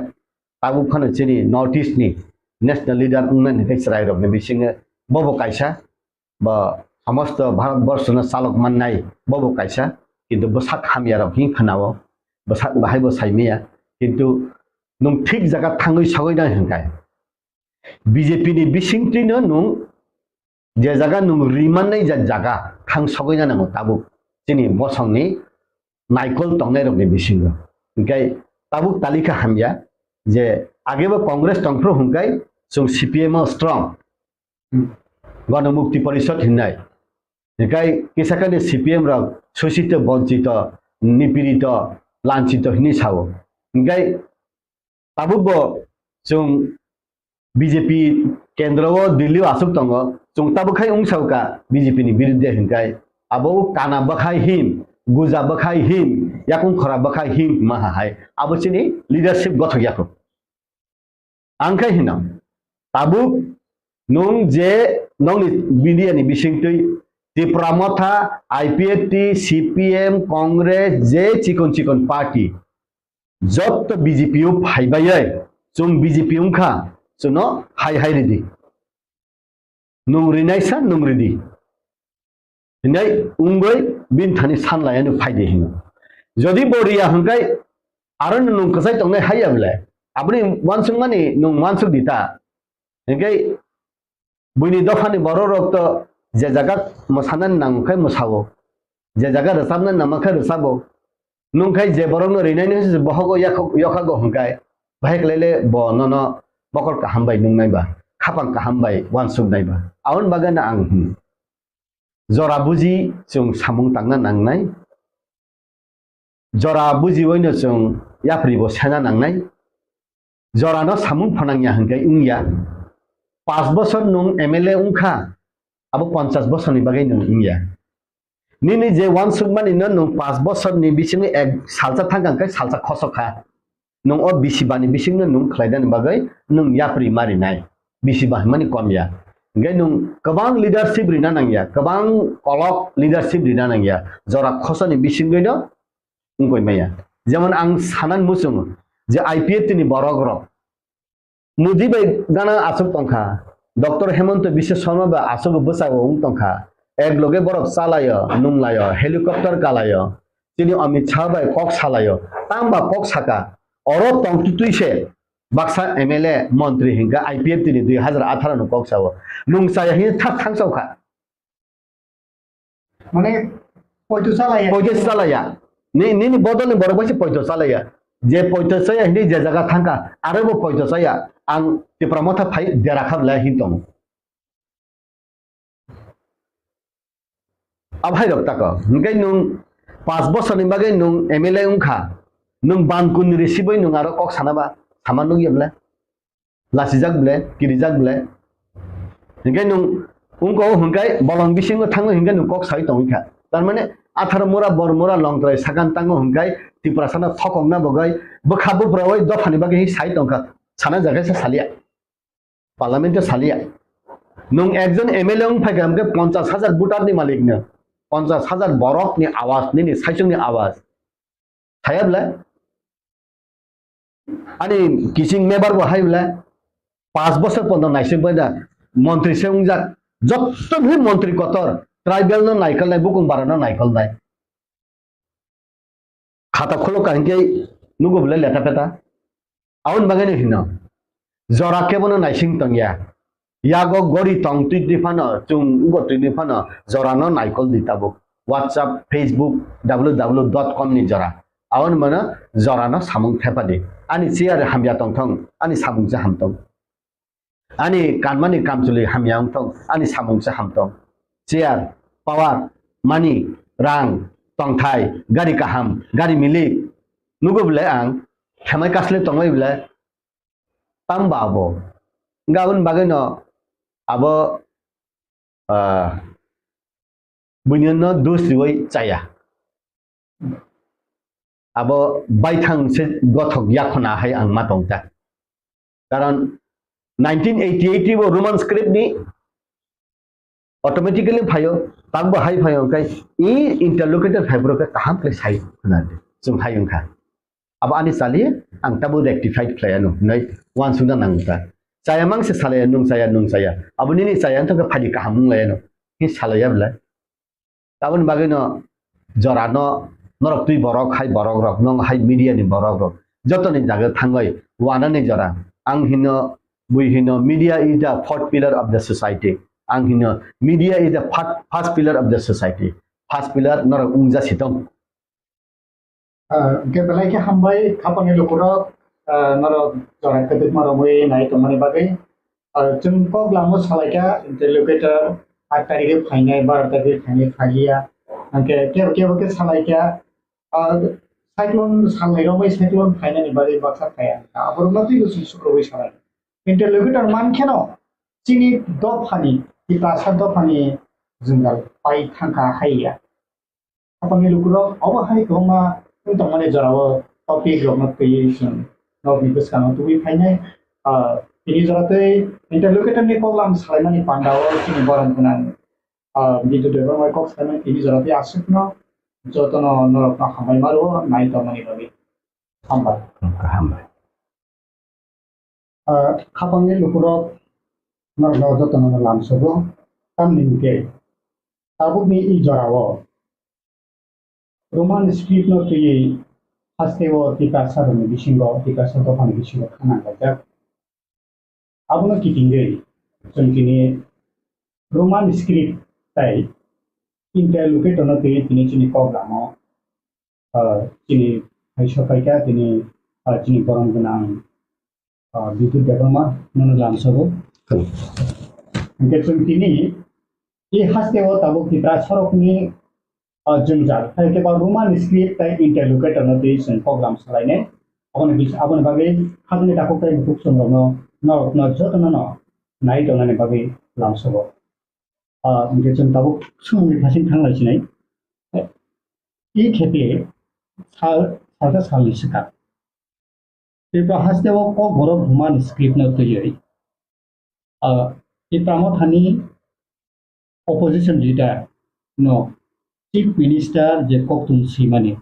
ताबु फानो जेनि नर्थ ईस्ट नि नेशनल लिडार उंनानि थैसराय रकनि बिसिङे बबो कायसा बा समस्त भारतवर्षनो चालक माननाय बबो कायसा किन्तु बसाक हामिया रकनि खोनावो बसाक बाहायबो साइमिया किन्तु नों ठीक जागा थाङै सगैना हंगाय बीजेपी नि बिसिंथिनो नों जे जागा नों रिमाननाय जागा थां सगैना नांगौ ताबु जोंनि बसंनि नायकल तंनाय रकनि बिसिङो ओंखाय ताबु तालिका हामिया जे आगेबो कांग्रेस तंफ्रो हंगाय जों सीपीएम स्ट्रं गणमुक्ति परिषद हिन्नाय ओंखाय केसाकानि सीपीएम रक शोषित वंचित निपीड़ित लांछित हिनि सावो ओंखाय ताबुबो जों बीजेपी केन्द्रव दिल्ली आसुक दङ जों ताबुखाय उंसावका बीजेपी नि बिरुद्धे हंगाय आबो काना बखाय हिम गुजा बखाय हिम याकुं खरा बखाय हिम माहाय आबो चिनि लीडरशिप गथयाखौ आंखाय हिना ताबुक नों जे नंनि बिडियानि बिसिंतै त्रिपुरामथा आईपीएफटी सीपीएम कांग्रेस जे चिकन पार्टी जत बीजेपी फाइबायै जों बीजेपी उंखा जोंनो हाय रेडी नों रिनायसा नों रेडी हिनै उंगै बिनथानि सानलायानो फायदे हिनो जदि बरिया हंगाय आरो नों कसाय तंनाय हायाब्ला आपनि वानसुं माने नों वानसुं दिता हंगाय बुनि दफानि बर' रक्त जे जागा मोसानानै नांखाय मोसावो जे जागा रोजाबनानै नामाखाय रोजाबो नंखाय जे बर'नो रिनायनो बहगो यखागो हंगाय बाहेकलेले ब नन बकल काहामबाय नंनायबा खापां काहामबाय वानसुं नायबा आउन बागाना आं जरा बुजि जों सामुं तांना नांनाय जरा बुजि वयनो जों याफ्रिबो सेना नांनाय जरानो सामुं फनांया हंगाय उंया 5 बছर नों एमएलए उंखा अब 50 बছरनि बागै नों इंया निनि जे वानसुं मानि नों 5 बছरनि बिसिङै एक सालसा थांगांखाय सालसा खसखा नों अ बिसिबानि बिसिङै नों खलायदानि बागै नों याफ्रि मारिनाय बिसिबा मानि कमया ओंखाय नों गोबां लिडारशिप रिना नांया गोबां कलक लिडारशिप रिना नांया जरा खसनि बिसिङैनो उंगयमाया जेमन आं सानान मुसुं जे आईपीएफनि बरग्र मुदी बाय गाना आसुक तंखा डॉक्टर हेमंत विश्व शर्मा बा आसुक बसाव उं तंखा एक लगे बरफ चालायो नुंलायो हेलिकॉप्टर कालायो तिनि अमित शाह बाय कक सालायो तांबा कक साका अरो तंतुतुइसे बाक्सा एमएलए मंत्री हिंगा आईपीएफ तिनि 2018 नो कक साव नुंसाया हि थाक थांसावखा माने পয়তো চালায়া পয়তো চালায়া ni bodol borok baisi payto chalaya je payto chaya hindi je jaga thangka arabo payto chaya ang tipramotha phai dera khabla hintong abhai rok tako ngai nung 5 bosor ni bagai nung MLA ungkha nung bankun receive nung aro kok sanaba samanung yebla lasijak ble kirijak ble ngai nung ungko hungai bolong bisingo thango hingai nung kok sai tongikha tarmane 18 mora bor mora longtrai sakan tango hungai tiprasana thokongna bogai bokhabu brawai dofani bagai hi sai tongkha sana jaga sa salia parliament salia nung ekjon MLA ung phagamke 50000 voter ni malik na 50000 borok ni awaz ni saisung ni awaz thayabla ani kising member bo haibla 5 বছর পর্যন্ত নাইসে বইদা মন্ত্রী সেউংজা যতগুলি মন্ত্রী কতর tribal না নাইকল নাই বুকুং বারানো নাইকল নাই খাতা খোলো কাহিকে নুগো বলে লেটা পেটা আউন বাগানে হিন জরা কেবনো নাইসিং তংয়া ইয়াগো গরি তং তুই ফানো চুং উগো তুই Fanon জরানো নাইকল দিতাবো WhatsApp Facebook www.com ni jora aun mana jorano samung thepade ani siar hamya tongthong ani samung ja hamtong ani kanmani kamchuli hamyang thong ani samung ja hamtong siar power money rang tongthai gari kaham gari milik nugo bile ang thamai kasle tongoi bile tambabo gaun bageno abo bunyono dusriwai chaya abo baithang se gothok yakhona hai ang matongta karon 1988 bo roman script ni automatically phayo tagbo hai phayo kai e interlocutor fibro ka kaham place hai na sum hayung kha abo ani sali ang tabu rectified playano nai wan sunda nangta saya mang se salaya nung saya abo ni saya to ka phali kaham layano ki salaya bla tabun bagino jorano norok tui borok hai borok rok nong hai media ni borok rok joto ni jaga thangai wana ni jora ang hino bui hino media is the fourth pillar of the society ang hino media is the first pillar of the society first pillar norok ungja sitong ke belai ke hambai khapani lokoro norok jora kedik maromoi nai tomani bagai jungko glamo salaika interlocutor atari phainai bar tagi phainai phagia angke ke salaika cyclone salai romai cyclone phainai bagai baksa phaya aborna tui gusi sukroi salai interlocutor man kheno chini dofani tipasa dofani jungal pai thangka haiya apani lukuro aba hai koma tomane jarawo topic rokna creation nok ni buskano tui phainai ini jarate interlocutor ni program salaimani pandawo chini boram kunan bidu development kok salaimani ini jarate asukno jotono norokna hamai maro nai tomani babi hambai khapangni lukurok norno jotono lamsobo tamningke tabukni I jorawo roman script no tui hastewo tikasa roni bisingo tikasa tofani bisingo khana gajak abono kitingei jonkini roman script tai interlocutor no tui tini chini programo chini haisakaika tini chini borom gunang বিদ্যুৎ ব্যবহার মনে লামসব গেছুন তিনি এই হাসতেও তাবো কিপ্রা সরকনি জঞ্জাল তাই কেবা Roman script তাই ইন্টারলোকেটর নতে Sen programme চালাইনে আপন ভাবে খাদনি তাকো তাই খুব সুন্দর নরক যতন নাই দনানে ভাবে লামসব গেছুন তাবো সুমুনি ভাষিন থাংলাইছিনাই এই ক্ষেত্রে সালটা সালনি শিকা Ipra hastewo ko borok human script no tuyoi ipra mo thani opposition leader no chief minister je koktum simani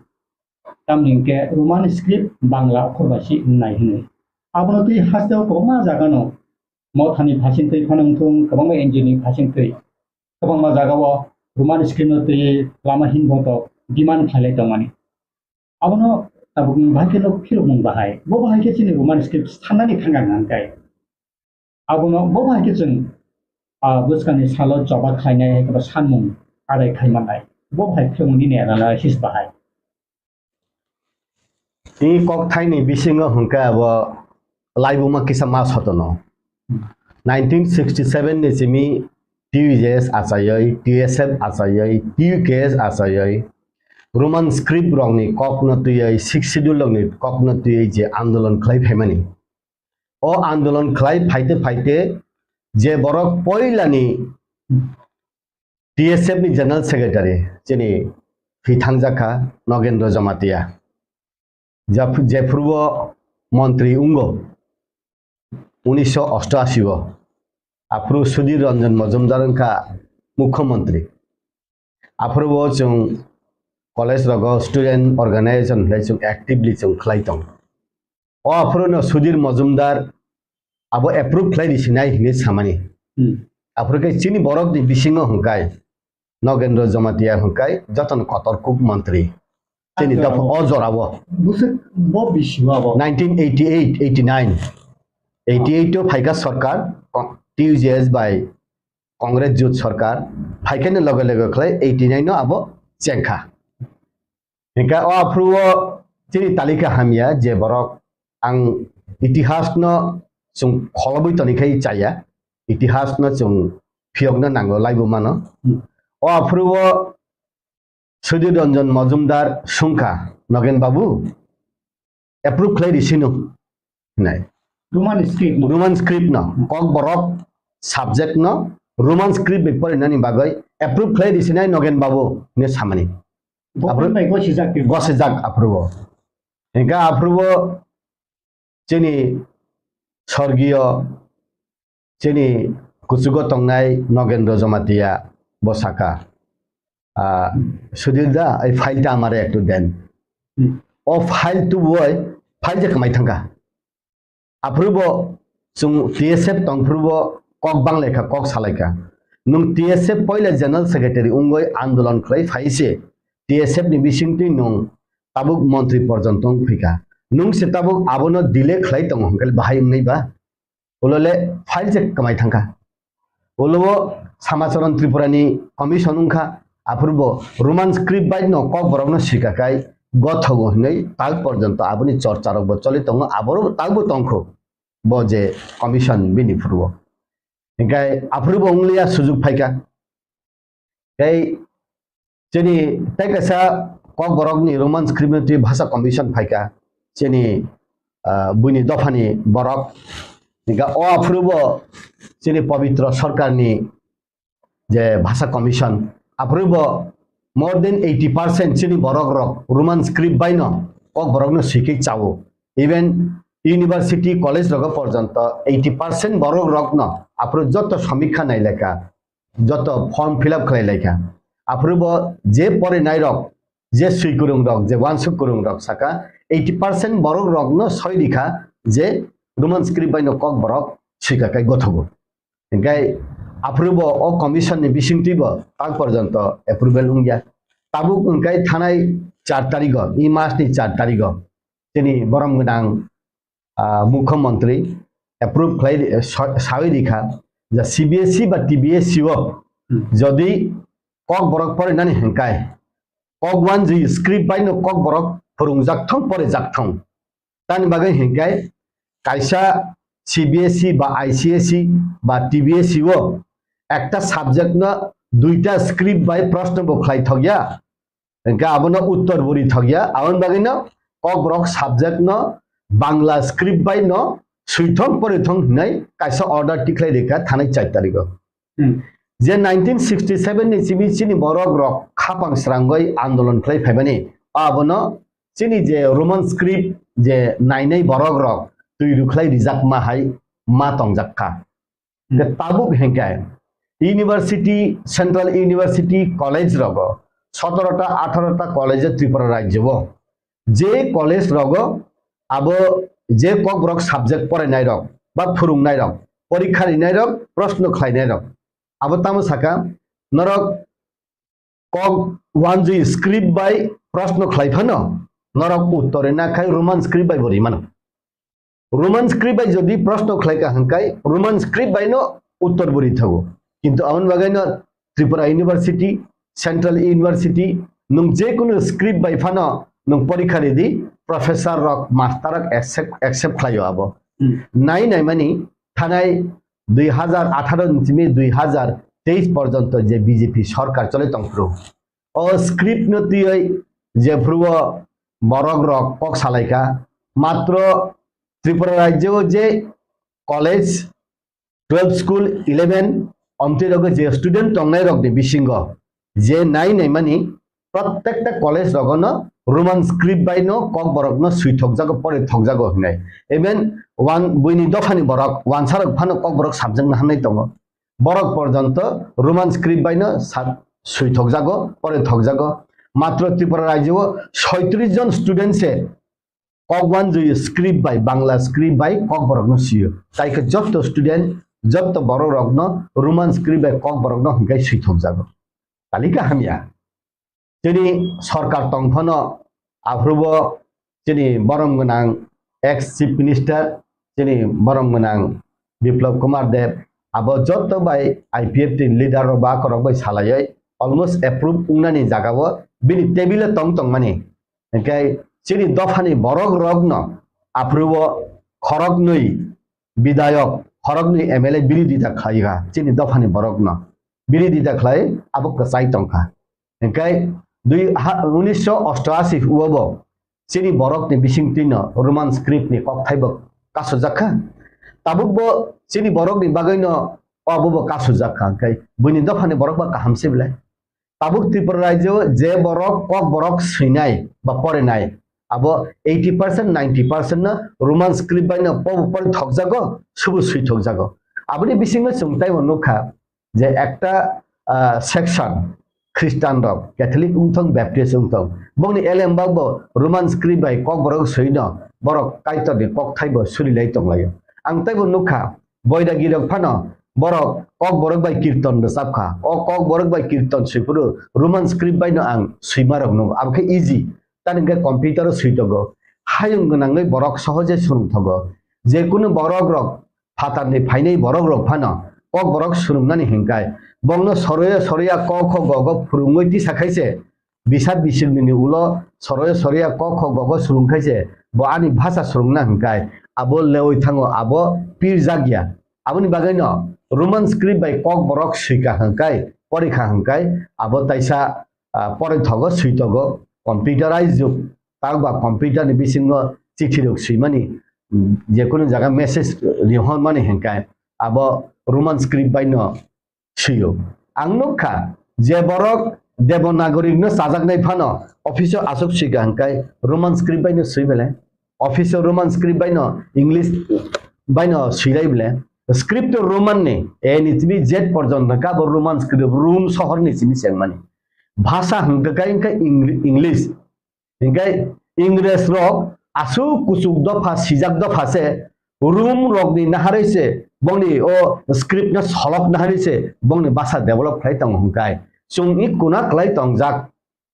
tamningke roman script bangla khorbashi nai hinoi abono tui hastewo ko ma jaga no mo thani bhasin tui phanangthung kabang engineering bhasin tui kabang ma jaga wo roman script no tui lama hin boto demand phalai tamani abono abung bahake no phiro mong bahai bo bahake chini roman script thanani thangang nangkai abono bo bahake chung buskani salo joba khainai ka sanmung arai khaimanai bo hai phung ni ne analysis ba hai এই Kwtal bisingo hungka abo laibuma kisa mas hotono 1967 ni simi TUJS asayoi TSF asayoi TUKS asayoi Roman script rong ni kokno tuyai 6 schedule ni kokno tuyai je आंदोलन khlai phaimani o आंदोलन khlai phaite je borok poilani TSF ni general secretary jeni Chongjakha Nogendra Jamatia যে পূর্ব মন্ত্রী উঙ্গ 1988 approve Sudhir Ranjan Majumdar মুখ্যমন্ত্রী আপ্রুব जों college রগ student organisation লাইসুং actively जों খাইতং ও আপ্রুনো সুধীর মজুমদার আবো approve খাইদিছিনাই হিনে সামানি আপ্রুকে চিনি বরক দি বিসিং হংকাই নগেন্দ্র জমাতিয়া হংকাই যতন কতরকুক মন্ত্রী Ini dapat ojor awo. Busuk bo bisiwa bo 1988, 89. 88 to Phaika Sarkar, TUJS by Congress Youth Sarkar, Phaika ne logo khlai 89 no abo Chengkha. Hingga o apruwo chini talika hamia je borok ang itihas no chung kholobui tonikai chaya. Itihas no chung phiok no nango laibu mano. O apruwo Sudhir Ranjan Majumdar সংখ্যা নগেন বাবু approve খাই দিছিনো নাই Roman script ন cock বরক subject ন Roman script বিপরে নানি বাগৈ approve খাই দিছিনাই নগেন বাবু নে সামানি গছে যাক আপ্রুভ হেঙ্কা আপ্রুভ চিনি স্বর্গীয় চিনি কুচুগ টংনাই নগেন্দ্র জমাতিয়া বসাকা সুধীর দা এই ফাইলটা আমারে একটু দেন ও ফাইল টু বয় ফাইল যে কামাই থাকা আপ্রুব जों TSF তংপ্রুব কক বাংলাইকা কক সালাইকা নুং TSF পয়লা জেনারেল সেক্রেটারি উঙ্গই আন্দোলন খাই ফাইছে TSF নি বিসিংটি নুং তাবুক মন্ত্রী পর্যন্ত ফিকা নুং সে তাবুক আবনো দিলে খাই তং হংকাল বাহাই নইবা ওললে ফাইল যে কামাই থাকা ওলবো সমাচরণ ত্রিপুরানি কমিশন উংখা আপ্রুব রোমান স্ক্রিপ্ট বাই ন কক বরকনো শিকাকাই গথগো হই তাল পর্যন্ত আপনি চর্চারক চলিত আবরো তালবো তংখ বজে কমিশন বিনি ফুরব গাই আপ্রুব উংলিয়া সুযোগ ফাইকা গাই যেনি তাইকাসা কক বরকনি রোমান স্ক্রিপ্ট ভাষা কমিশন ফাইকা যেনি বুনি দফানি বরক গা ও আপ্রুব যেনি পবিত্র সরকারনি যে ভাষা commission আপ্রুব more than 80% chini borok rok roman script by no ok borok no sikhi chao even university college rok porjonto 80% borok rok no apro joto samikha nai lekha joto form fill up khlai lekha aprubo je pore nai rok je suikurung rok je wansuk kurung rok saka 80% borok rok no soi likha je roman script by no kok borok sikha kai gothobo gai আপ্রুব O commission নি বিসিংটিব তাক পর্যন্ত approval হুঙ্গিয়া তাবুক উনকাই থানাই 4 তারিখ এই মাস নি 4 তারিখ তিনি বরম গদাং মুখ্যমন্ত্রী অ্যাপ্রুভ খাই সাই দিখা যে সিবিএসই বা টিবিএসই ও যদি কক বরক পরে নানি হেঙ্কাই কক ওয়ান জি স্ক্রিপ্ট বাই নো কক বরক ফরুং জাকথং পরে জাকথং তানি বাগে হেঙ্কাই কাইসা সিবিএসই বা আইসিএসই বা টিবিএসই ও একটা সাবজেক্ট না দুইটা স্ক্রিপ্ট বাই প্রশ্ন বখাই থগিয়া এনকা আবনা উত্তর বরি থগিয়া আবন বাগিন কক ব্রক সাবজেক্ট ন বাংলা স্ক্রিপ্ট বাই ন সুইথং পরিথং নাই কাইসা অর্ডার টিকলাই রেখা থানাই 4 তারিখ যে 1967 নি চিনি বরক রক খাপাং স্রাঙ্গই আন্দোলন খাই ফাইবানি আবন চিনি যে রোমান স্ক্রিপ্ট যে নাইনাই বরক রক তুই রুখলাই রিজাক মা হাই মা টংজাখা তাবুক হেঙ্কায় ইউনিভার্সিটি সেন্ট্রাল ইউনিভার্সিটি কলেজ রগ 17টা 18টা কলেজে ত্রিপুরা রাজ্য যে কলেজ রগ আব যে কক রক সাবজেক্ট পড়াই নাই রক বা ফুরুং নাই রক পরীক্ষা নাই রক প্রশ্ন খাই নাই রক আব তামো সাকা নরক কক ওয়ান জি স্ক্রিপ্ট বাই প্রশ্ন খাইফানো নরক উত্তরে না খাই রোমান স্ক্রিপ্ট বাই বরি মানো রোমান স্ক্রিপ্ট বাই যদি প্রশ্ন খাইকা হাঙ্কাই রোমান স্ক্রিপ্ট বাই নো উত্তর বরি থাকো কিন্তু আমন বাগাইন ত্রিপুরা ইউনিভার্সিটি सेंट्रल यूनिवर्सिटी नों जे कुनु स्क्रिप्ट बाय फानो नों परीक्षा रेडी प्रोफेसर रक मास्टर रक एक्सेप्ट खायो अब नाई नाई मानी थानाय 2018 निसिमि 2023 पर्यंत जे बीजेपी सरकार चले तंफ्रु ओ स्क्रिप्ट नतियै जे फ्रुव बरग रक पक सालायका मात्र त्रिपुरा राज्य जे कॉलेज 12 स्कूल 11 अंतिरग जे स्टूडेंट तंगनाय रक दे बिसिंग जे नाई नाई मानी प्रत्येकटा कॉलेज रगन रोमान स्क्रिप्ट बायनो कक बरक न सुइ थकजागो परे थकजागो हनाय इभेन वन बुइनि दफानि बरक वन सारक फानो कक बरक साबजों हानाय दङ बरक पर्यंत रोमान स्क्रिप्ट बायनो सुइ थकजागो परे थकजागो मात्र त्रिपुरा राज्य 37 जन स्टूडेंट से कक वन जो script bye Bangla script bye कक बरक न सियो ताइके जब तो स्टूडेंट जब तो बरो रक न रोमान स्क्रिप्ट बाय कक बरक न हंगाय सुइ थकजागो तालिका हामिया जेनी सरकार तंफनो आफ्रुबो जेनी बरम गोनां एक्स चीफ मिनिस्टर जेनी बरम गोनां बिप्लब कुमार देव आबो जत्तो बाय आईपीएफ टी लीडर बा करक बाय सालायै अलमोस्ट एप्रूव उंनानि जागावो बिनि टेबिल तंग तंग माने ओंखाय जेनी दफानि बरक रगन आफ्रुबो खरकनै विधायक खरकनै एमएलए बिरिदिता खायगा जेनी दफानि बरकन बिरिदिता खाय आबो कसाय तंखा ओंखाय 1988 उवबो सिनि बरक नि बिसिंतिन रोमान स्क्रिप्ट नि ककथाइबो कासुजाखा ताबुबो सिनि बरक नि बागैनो अबो कासुजाखा ओंखाय बुनि दफानि बरक बा काहामसेबलाय ताबुक त्रिपुरा राज्य जे बरक कक बरक सैनाय बा परेनाय आबो 80% 90% न रोमान स्क्रिप्ट बायनो पपर थकजागो सुबु सुइ थकजागो आबनि बिसिंनो सुंताय वनुखा जे एकटा सेक्शन ख्रिस्टान रक कैथोलिक उंथं बैप्टिस्ट उंथं बंनि एलएम बाबो रोमान स्क्रिप्ट बाय कक बरक सैनो बरक काइतनि कक थाइबो सुलिलाय तंलायो आं ताइबो नुखा बयदागिरक फानो बरक कक बरक बाय कीर्तन साबखा ओ कक बरक बाय कीर्तन सुपुरु रोमान स्क्रिप्ट बायनो आं सुइमारक नु आबखे इजी तानिगे कम्पिउटार सुइतगो हायं गनाङै बरक सहजे सुरुंथगो जेकुनु बरक रक फातारनि फाइनै बरक रक फानो कक बरक सुरुंनानि हिंकाय बंनो सरय सरया क ख ग ग फुरुंगैति साखायसे बिसाद बिसिरनि उलो सरय सरया क ख ग ग सुरुंखायसे ब आनि भाषा सुरुंना हिंकाय आबो लेवै थाङो आबो पीर जागिया आबोनि बागैनो रोमान स्क्रिप्ट बाय कक बरक सुइका हिंकाय परीक्षा हिंकाय आबो ताइसा परे थगो सुइतगो कम्पिउटाराइज जुग तागबा कम्पिउटारनि बिसिंनो चिठी रक सुइमानि जेकुनु जागा मेसेज रिहन मानि हिंकाय आबो रोमान स्क्रिप्ट बायनो सुयो आंनुखा जे बरक देवनागरिक न साजागनाय फानो ऑफिस आसक सिगा हंकाय रोमान स्क्रिप्ट बायनो सुइबेले ऑफिस रोमान स्क्रिप्ट बायनो इंग्लिश बायनो सुइलाइबले स्क्रिप्ट रोमान ने ए नितिबि जेट पर्यंत का रोमान स्क्रिप्ट रूम शहर निसिमि सेंमानि भाषा हंकाय इंग्लिश हंकाय इंग्रेज रक आसु कुसुक दफा सिजाक दफा से रूम रक नि नाहारैसे बंनि ओ स्क्रिप्ट न सलक नाहारैसे बंनि भाषा डेभलप खाय तंग हंकाय सुंनि कुना खाय तंग जाक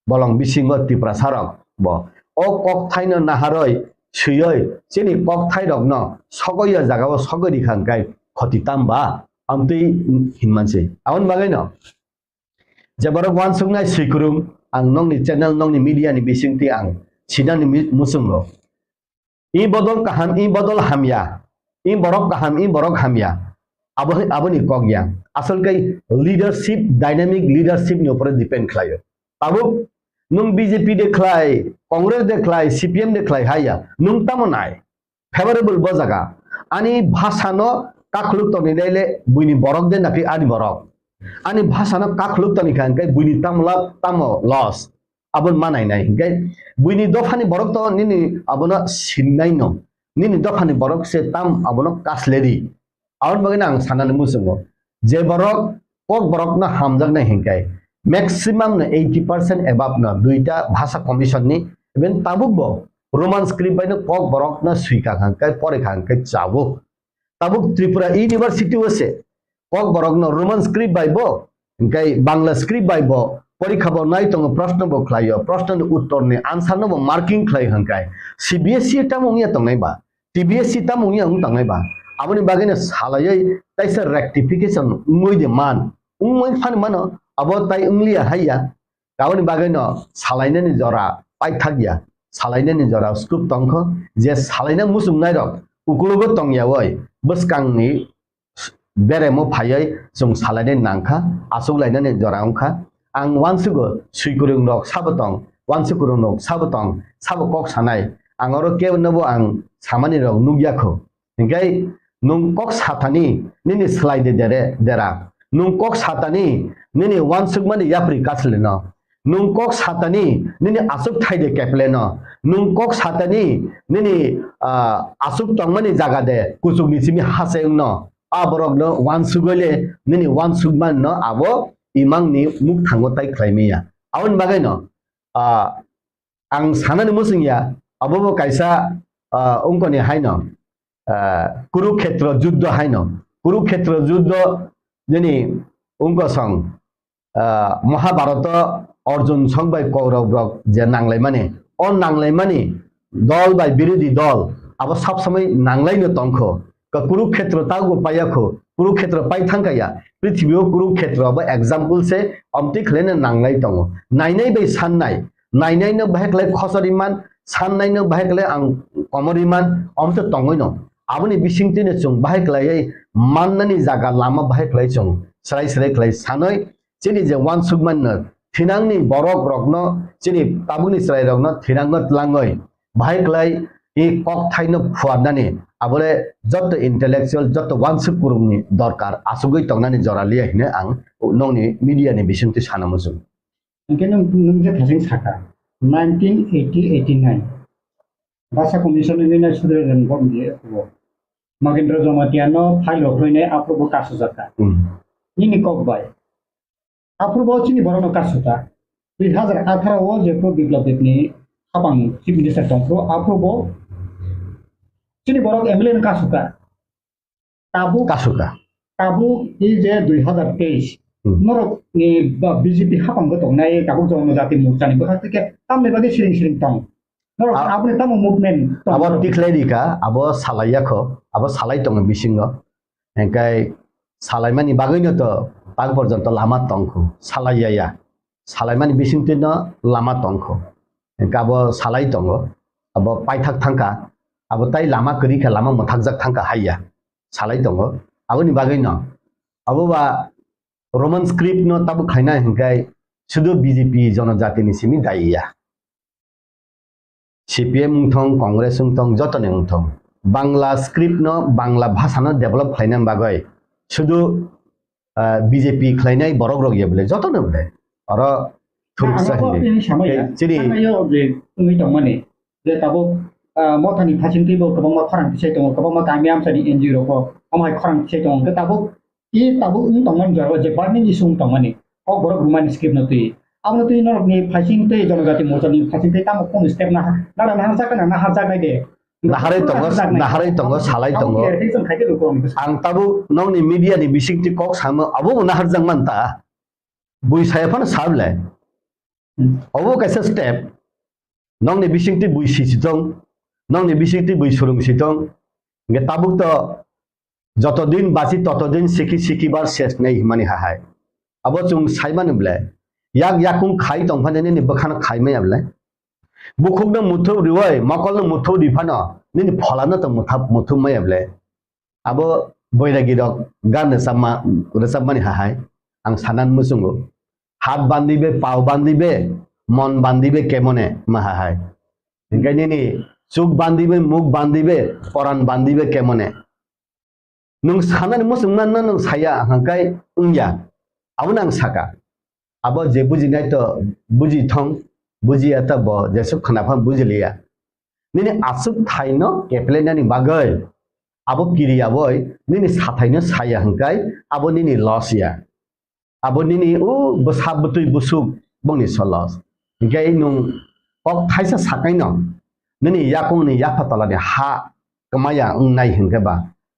बलं बिसिंग त्रिपुरा सारक ब ओ कक थाइनो नाहारै सुयै सेनि कक थाइ रक न सगय जागाव सगरि खांकाय खतितामबा आमतै हिनमानसे आउन बागै न जबर वान सुंनाय सिकुरुम आं नंनि चैनल नंनि मीडिया नि बिसिंति आं सिदानि मुसुंगो इ बदल हामिया इ बरक हामिया आबोनि कगया असल कई लीडरशिप डायनामिक लीडरशिप नि ऊपर डिपेंड खायो बाबू नुं बीजेपी देखलाय कांग्रेस देखलाय सीपीएम देखलाय हाया नुं तामनाय फेवरेबल बजागा आनी भाषानो काखलुक तो निलेले बुइनि बरक दे नाखि आनि बरक आनी भाषानो काखलुक तो निखान कई बुइनि तामला तामो लॉस आबन मानाय नाय गै बुइनि दफानि बरक तो निनि आबना सिननाय न निनि दफानि बरक से ताम आबनो कासलेरि आउन बगैना आं साननानै मुसुङो जे बरक कक बरक ना हामजागनाय हिंकाय मैक्सिमम 80% एबाब न दुईटा भाषा कमिशन नि इभेन ताबुक रोमान स्क्रिप्ट बायनो कक बरक ना सुइका खांकाय परे खांकाय चाबो ताबुक त्रिपुरा यूनिवर्सिटी वसे कक बरक न रोमान स्क्रिप्ट बायबो हिंकाय बांग्ला स्क्रिप्ट बायबो परीक्षा बो नाय तंग प्रश्न बो खलायो प्रश्न उत्तर नि आंसर नो मार्किंग खलाय हंकाय सीबीएसई तामुंगिया तंगनायबा टीबीएसई तामुंगिया उं तंगनायबा आबनि बागैनो सालायै ताइसा रेक्टिफिकेशन उंगै दे मान उंगै फान मानो अब ताइ उंलिया हाया Kawan bagai no salainya ni jora pai thak ya salainya ni jora scoop tongko je salainya musung nai rok ukulugo tong ya woi beskang ni bere mo phayai jong salainya nangkha asuk laina ni jora ongkha ang wansugo suikurung rok sabatong wansukurung rok sabatong sabakok sanai angoro ke nobo ang samani rok nugyakho ngai nung kok satani nini slide dera nung kok satani nini wansuk mani yapri kasle no nung kok satani nini asuk thaide keple no nung kok satani nini asuk tongmani jaga de kusuk ni simi haseng no aborok no wansugole nini wansuk man no abo imang ni muk thango tai khlaimiya awon bagai no ang sanani musingya abo kaisa ongkoni haino Khoroktham যুদ্ধ haino Khoroktham যুদ্ধ jeni ongko song Mahabharata Arjun song bai Kaurav rok je nanglai mani on nanglai mani dol bai birodi dol abo sab samai nanglai no tongkho ka Khoroktham tago payakho Khoroktham pai thangkaya prithibio Khoroktham abo example se amti khlene nanglai tongo nainai bai sannai nainai no baheklai khosoriman sannai no baheklai ang komoriman amto tongoi no aboni bisingtine chung baheklai mannani jaga lama baheklai chung srai klai sanoi chini je wan sugman no thinangni borok rokno chini tabuni srai rokno thinangot langoi baheklai e kok thaino phuarnani abole joto intellectual joto wan sug kurungni dorkar asugoi tongnani jorali hine ang nongni media ni bisingti sanamusu Mungkin nunggu kasing saka 1989 Rasa Komison ini sudah dan bom dia aku Magendra Jomatiano file okroine approval kasu jaka ini kok bay approval chini borono kasuta 2018 o je pro biplab ni Haphang chief minister tongpro approval chini borok MLN kasuka kabu je 2023 norok ni BJP Haphang go tongnai kabu jong jati murcha ni bakha ke tamne bagi siring tong norok apne tamu movement abo tiklai dika abo salaiyakho abo salai tong bisingo engkai salaimani bagino to pag porjonto lama tongkho salaiyaya salaimani bisingtino lama tongkho engka abo salai tongo abo paithak thangka abo tai lama kri lama mothakjak thangka haiya salai tongo aboni bagino abo ba Roman script no tabu khaina hingkai sudu BJP jonojati ni simi daiya CPM ungthong Congress ungthong jotone ungthong Bangla script no Bangla bhasha no develop khlaina bagai sudu BJP khlainai borok rok yebele jotone bole aro thursa chiri ayo je umi tongmani je tabo mothani phasingti bo kabang ma kharang tisai tong kabang ma kamiam sani NGO ko amai kharang tisai tong ke tabo I tabu ung tongman jaro je barning isung tongmani ok borok rumani script no tui amno tui norok ni phasing tei jonojati morcha ni phasing tei tamo kon step na harja kana harja nai de naharai tongo salai tongo ang tabu nong ni media ni bisingti kok samo abo naharjang manta bui sayaphan sable abo kaisa step nong ni bisingti bui sisitong nong ni bisingti bui surung sitong nge tabuk to যতদিন বাঁচি ততদিন শিকিবার শেষ নেই মানে হাহাই আবো চুং সাইমান বলে ইয়াকুং খাই তংফানে নি বখান খাইমে বলে বুখুক ন মুথু রিওয় মকল ন মুথু দিফানো নি ফলানো তো মুথু মে বলে আবো বৈরাগী রক গান রেসাবমানি হাহাই আং সানান মুসুঙ্গো হাত বান্ধিবে পাও বান্ধিবে মন বান্ধিবে কেমনে মা হাহাই ওইখানে নি চোখ বান্ধিবে মুখ বান্ধিবে পরাণ বান্ধিবে কেমনে nung sanan musungman no nung saya hangkai ungya abun ang saka abo je buji nai to buji thong buji ata bo jesuk khana pham bujiliya nini asuk thaino keplena ni bagai abo kiriya boy nini sathaino saya hangkai abo nini loss ya abo nini besab betui busuk bongni solos hingkai nung ok thaisa sakaino nini yakung ni yapatala ni ha kemaya ungnai hingkai ba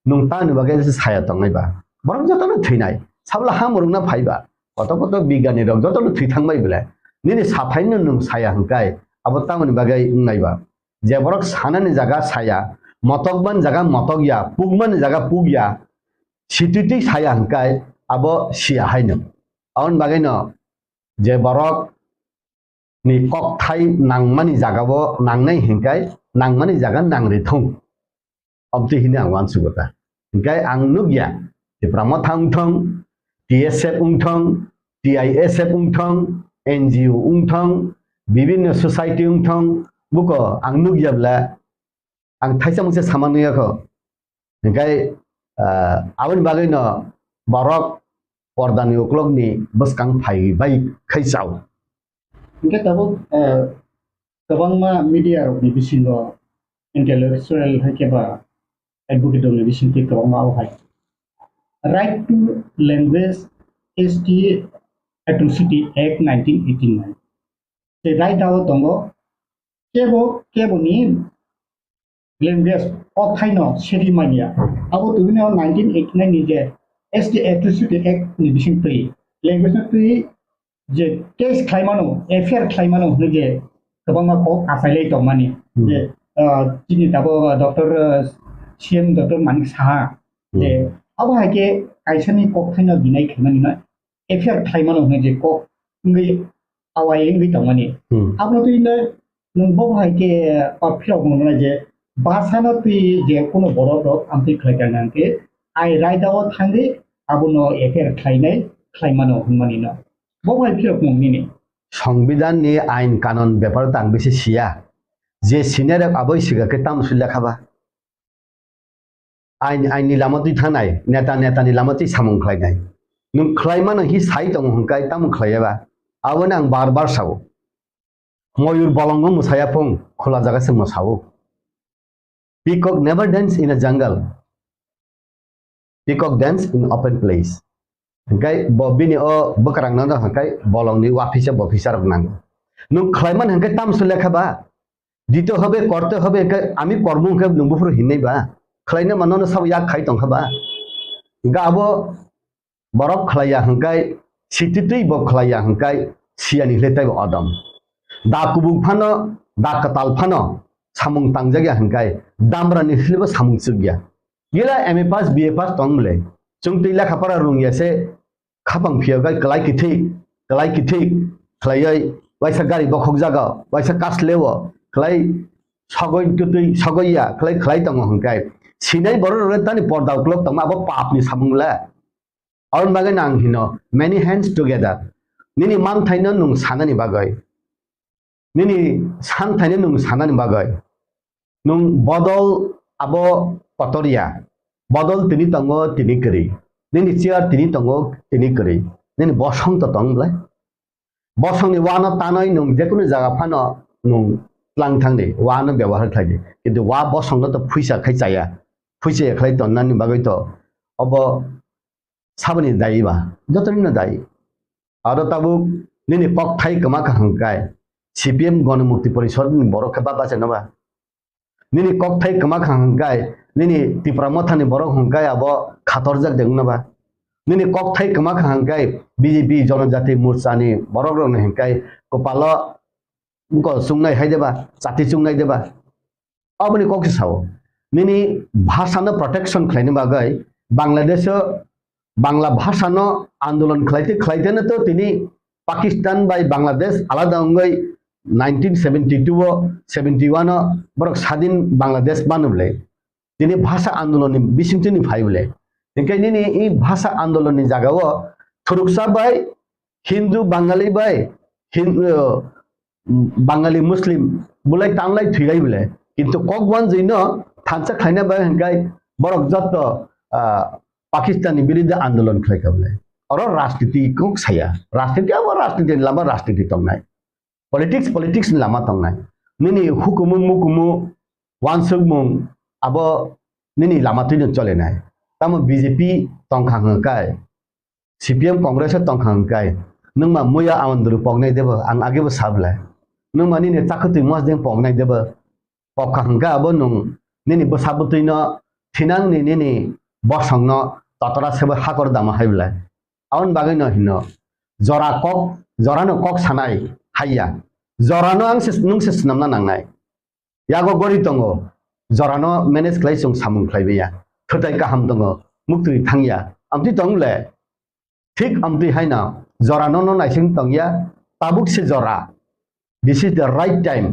nung tanu bagai saya tongai ba borok jotono thuinai sabla hamurung na phaiba কত বিজ্ঞানী rock jotono thuithangbai bele nini sathaino nung saya hangkai abo tamani bagai ungnaiba je borok sanani jaga saya motokban jaga motokya pugman jaga pugya situti saya hangkai abo sia haino aun bagai no je borok ni Kwtal nangmani jagao nangnai hingkai nangmani jaga nangri thong obti hini ang wan sugota hingkai ang nugya ti pramothang thong TSF ungthong TISF ungthong NGO ungthong bibinno society ungthong buko ang nugyabla ang thaisa mungse samaniya ko hingkai abon bagai no borok pordani uklog ni baskang phai bai khaisau Hingga tahu kabang ma media ni bisingo intellectual hai ke ba advocate ni bisin ke kabang ma hai right to language is the Atrocity Act 1989 the right dawo tongo kebo ni language of thaino seri mania abo tubino 1989 ni je ST Atrocity Act ni bisin tui language na tui je case claimano affair claimano je kabang ko asailai to mani je chini tabo Dr. CM Dr. Manik Saha je abo hake kaisani ko thaino dinai khamani na affair claimano je ko ngi awai ngi to mani abno tu ina nung bo hake apilo ngona je basano tu je kono boro rok ampi khlaikan ke ai raidao thangi abono affair claimano mani na সংবিধান ni ain kanon bepar tang bisi sia je sinerek aboi siga ke tam sulla khaba ain ni lamati thanai neta ni lamati samung khlainai nung khlaimana hi sai tong hungkai tam khlaiba abona ang bar sawo moyur bolongo musaya pung khola jaga se mosawo peacock never dance in a jungle peacock dance in open place hingkai bobini o bekrang nang hingkai bolong ni wafisa bofisar nang nung khlaiman hingkai tam sulekha ba dito hobe korte hobe hingkai ami kormu hingkai nungbufor hinnai ba khlaina manono sab yak khai tong khaba hingkai abo borok khlaya hingkai sititui bo khlaya hingkai siani hletai bo adam da kubung phano da katal phano samung tangjagya hingkai damrani hlibo samung chugya gila MA pass BA pass tongmle chungti lekha para rungya se Haphang phiagai kalai kithi khlaiai waisa gari bokhok jaga waisa kaslewo khlai sagoya khlai tong hangkai sinai boror re tani porda uklok tama abo papni samungla aun bagai nang hino many hands together nini man thaina nung sanani bagai nini san thaina nung sanani bagai nung bodol abo patoria bodol tini tongo tini keri nini chair tini tongo tini keri nini bosong to tonglai bosong ni wana tanai nung jekono jaga phano nung tlang thangni wana ব্যবহার থাকে কিন্তু wa bosong to phuisa khai chaya phuise khai to nani bagai to obo sabani dai ba jotoni na dai aro tabu nini Kwtal kama ka hangkai CPM গণমুক্তি পরিষদ ni borok khaba ba chena nini Kwtal kama ka hangkai nini tipramothani borok hangkai abo khatorjak dengna ba nini Kwtal kama ka hangkai BJP जनजाति मोर्चा ni borok rok ni hangkai kopalo ko sungnai haideba chati sungnai deba aboni kokse sao nini bhashano protection khlaini bagai Bangladesh Bangla ভাষানো আন্দোলন খাইতে না তো তিনি Pakistan by Bangladesh আলাদা অঙ্গই 1972 71 বরক স্বাধীন বাংলাদেশ বানবলে তিনি ভাষা আন্দোলন বিসিংতিনি ফাইবলে এখানে এই ভাষা আন্দোলনের জায়গাও থরুকসা বাই হিন্দু বাঙালি বাই বাঙালি মুসলিম বলাই টানলাই থুইলাই বলে কিন্তু ককবান জৈন থানসা খাইনা বাই হেনকাই বরক যত Pakistani বিরুদ্ধে আন্দোলন খাইকাবলে আর রাজনীতি কোক ছায়া রাজনীতি আবার রাজনীতি লামা রাজনীতি তংনাই politics lama tongnai nini hukumu mukumu wansugmung abo nini lama tuin chole nai tamo BJP tongkhang kai CPM Congress tongkhang kai nungma muya amandru pongnai deba ang age bo sabla nungma nini chakhutui mos deng pongnai deba pokhang ga abo nung nini bo sabutuino thinang nini bosongno tatara sebe hakor dama haibla aun bagai no hino jorano kok sanai haya jorano ang nung se snamna nangnai yago gori tongo jorano manage klai sung samung klaibeya thotai kaham tongo muktui thangya amti tongle thik amti haina jorano no naising tongya tabuk se jora this is the right time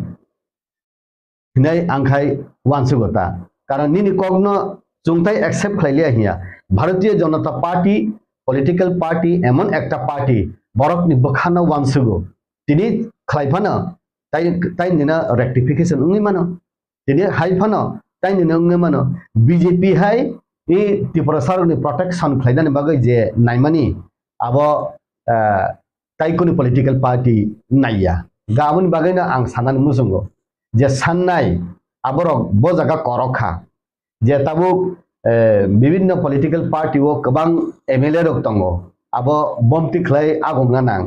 hinai angkai wansugota karon nini kogno chungtai accept khlaile hiya Bharatiya Janata Party political party emon ekta party borok ni bakhana wansugo tini khlaifana tai nina rectification ungi mano tini haifana tai nina ungi mano BJP hai ni Tripura Sarok ni protection khlaidani bagai je naimani abo tai kuni political party naiya gabon bagai na ang sanan musungo je sannai aborok bojaga korokha je tabuk বিভিন্ন political party ও গোবাং MLA rock দङ আবো বমতি খ্লাই আগমনা নাং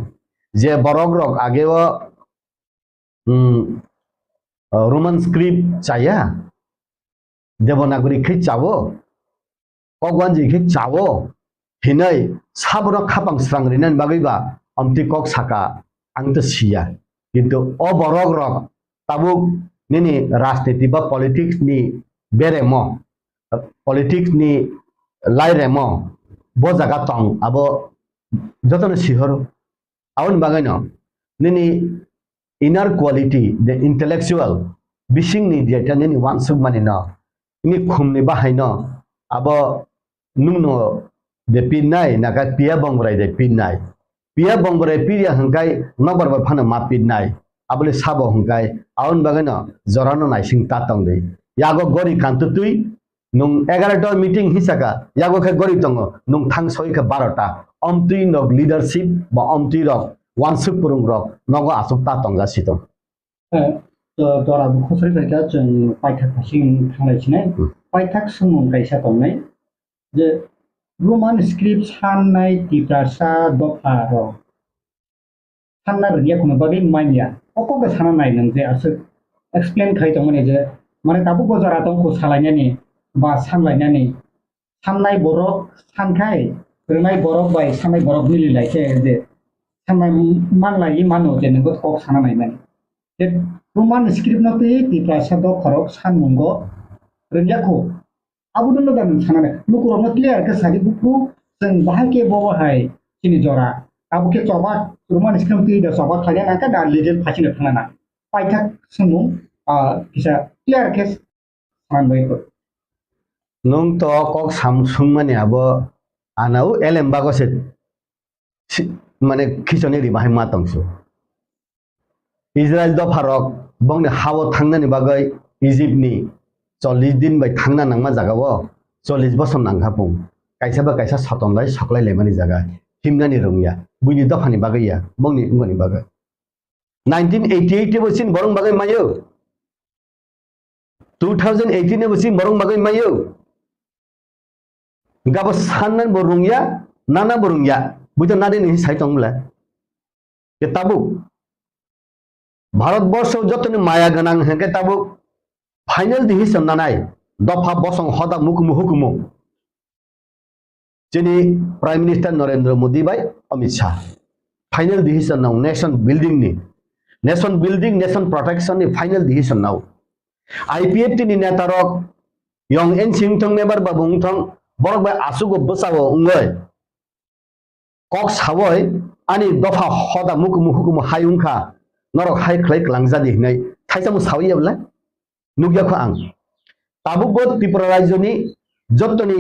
যে বরক rock আগেও Roman script চাইয়া দেবনাগরী খै চাবো কগওয়ানজি খै চাবো হিनै সাবরক খাপাং স্রাংরিনান বাগैबा Amati cock সাকা আংত সিয়া কিন্তু অ বরক rock তাবুক নিনি রাজনীতি বা পলিটিক্স নি বেরেমো politics ni lairemo bo jaga tong abo jotono sihor awon bagano nini inner quality the intellectual bising ni dia nini wansuk mani no ini khumni bahaino abo nungno de pinai naga pia bongrai de pinai piria hangkai nobar ba phana ma pinai abole sabo hangkai awon bagano jorano naising ta tong de yago gori kantutui nung 11টা meeting হিসাকা ইয়াগো খে গরি তঙ্গ nung থাং সই খে 12টা অমতুই নগ leadership বা অমতুই rock ওয়ানসুক পুরুং rock নগ আসুক তা তঙ্গা সিত তো দরা খসরি ফাইকা जों পাইথাক ফাসিং थांनाय छिने পাইথাক सुमुं गायसा दंनाय जे रोमान स्क्रिप्ट साननाय तिप्रासा दफा र सानना रिया कोनो बागै मानिया अकबे साना नाय नों जे आसो एक्सप्लेन खाय दंमोन जे माने ताबु बजारा दंखौ सालायनायनि বা সামলাयनानै साननाय बरक सानखाय रोंनाय बरक बाय साननाय बरक मिलिलायसे जे साननाय मानलायि मानो जे नोंबो कक साना नायनानै जे रोमान स्क्रिप्ट नते तिप्रासा द खरक सानमुंगो रोंयाखौ आबुदन लगान सानानै लुकुरनो क्लियर के सारि बुकु जों बाहायके बहाय सिनि जरा आबुके चबा रोमान स्क्रिप्ट ति द चबा खाया नाका दा लिगेल फासिनो थांना पाइथाक सुमुं किसा क्लियर के सानबायको nung to kok samsung mane abo anau elem bagose mane khichoni ri bahai matangsu Israel do pharok bongni hawo thangnani bagai Egypt ni 40 din bai thangna nangma jagao 40 boson nangkhapung kaisa ba kaisa satonlai saklai lemani jaga himnani rungya buini dofani bagai ya bongni ngoni bagai 1988 bosin borong bagai mayo 2018 bosin borong bagai mayo gabo sanan borungya nana borungya buito nade ni sai tongla ke tabuk Bharatvarsha যতনি Maya গানাং হেকে tabuk final decision nanai দফা বসং হদা মুকুমু হুকুমু যিনি prime minister Narendra Modi বাই Amit Shah final decision now nation building nation protection ni final decision now IPF নি নেতারক young N সিংথং নেবার বাবুং থং borok bai asugo bosawo ungoi kok sawoi ani dofa hoda mukumu hayungkha norok hai khlai klangjadi hinai thaisamu sawi yabla nugya kho ang tabuk bo Tripura rajyoni jottoni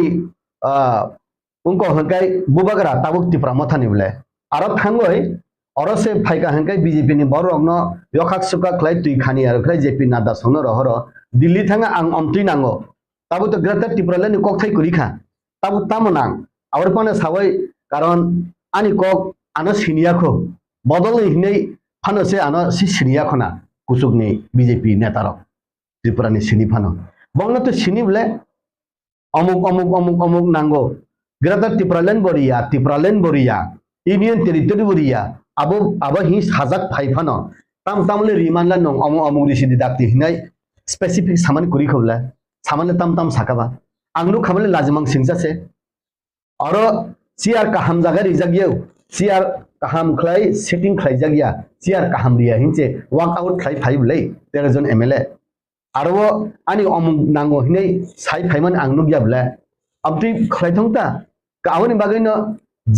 ungko hangkai bubagra tabuk Tripura mathani bole aro thangoi orose phaika hangkai BJP ni borok no yokhak suka khlai tui khani aro khlai JP nada songno rohoro Delhi thanga ang omtui nango tabu to greater Tripura leni kok thai kurikha tabu tamonang awar pone sawai karon ani kok ano siniakho bodol hinei phano se ano si siniakhona kusukni BJP netarok Tripura ni sini phano bongna to sini bole amuk nango greater Tripura len boria union territory boria abo hi sajak phai phano tamle rimanla nong amuk risidi dakti hinai specific saman kuri khobla samanle tam sakaba anglu khamale lazimang singjase aro siar kaham jaga rijagyo siar kaham khlai sitting khlai jagya siar kaham ria hinche walk out khlai phai blai 13 jon MLA aro ani amung nango hinai sai phaiman angnu gyabla abti khlai thongta kaawni bagaino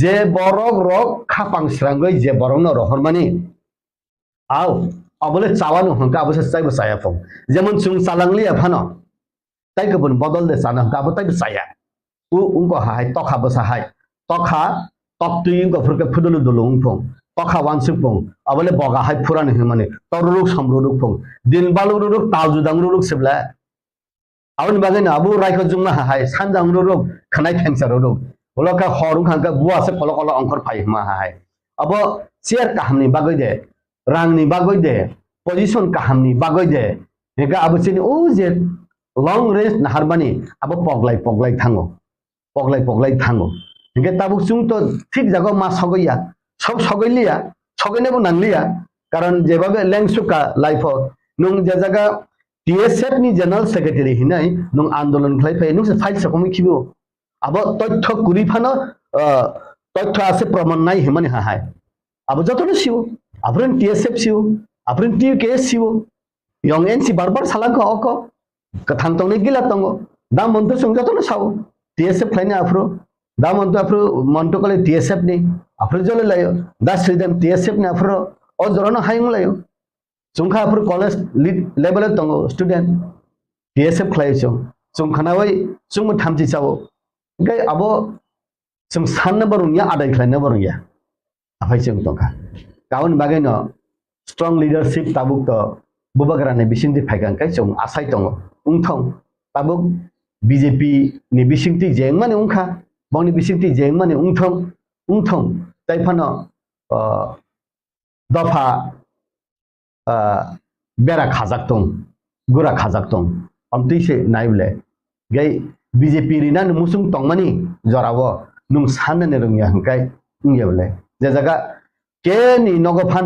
je borok rok khapang srangoi je borok no rohormani aw abole cawan hangka abo sai ba saya phong যেমন chung salangli aphano tai ke bun bodol de sana ka abo tai ba saya ungko hai tokha ba sahai tokha toptuing ko furke phudulu dulung phong tokha wansuk phong abole boga hai puran he mane toruruk samruruk phong din baluruk taljudang ruruk sebla awon bagai na abu raiko jungna hai sanjang ruruk khanai thengsa ruruk boloka horung hangka buwa se kolo kolo angkor phai ma hai abo share kahamni bagoi de rangni bagoi de position kahamni bagoi de hega abo chini o je long range naharbani abo poglai thango hege tabuk chung to ঠিক জায়গা মা সগইয়া সব সগইলিয়া সগইনেবো নাংলিয়া কারণ যেভাবে লেংসুকা life নং যে জায়গা TSF নি জেনারেল সেক্রেটারি হিনাই নং আন্দোলন খাইফাই নং ফাইল সকমি খিবো আবো তথ্য কুরিফানো তথ্য আছে প্রমাণ নাই হিমানি হাহাই আবো যতনো সিও আবরেন টিএসএফ সিও আবরেন টিকেএস সিও ইয়ং এনসি বারবার সালাঙ্ক অক কথাং তংনি গিলা তঙ্গ দাম মন্ত সং যতনো সাও টিএসএফ খাইনে আফ্রো দাম মন্ত আফ্রো মন্ত কলে টিএসএফ নি আফ্রো জলে লাইও দা শ্রীদাম টিএসএফ নি আফ্রো ও জরনো হাইং লাইও চুংখা আফ্রো কলেজ লেভেল তঙ্গ স্টুডেন্ট টিএসএফ খাইছো চুংখানাওই চুংমু থামচি চাও gai abo sum sanna barungya adai khlaina barungya aphai chung tongka kaun bagai no strong leadership tabuk to bubagrane bisingti phaikan kai chung asai tongo ungthong tabuk BJP ni bisingti jengmane ungkha bongni bisingti jengmane ungthong taifano dofa bera khajak tong gura khajak tong amtui se naibule gai BJP rina musung tongmani jorawo nung sanna ne rungya hangkai ngyebule je jaga ke ni nogo phan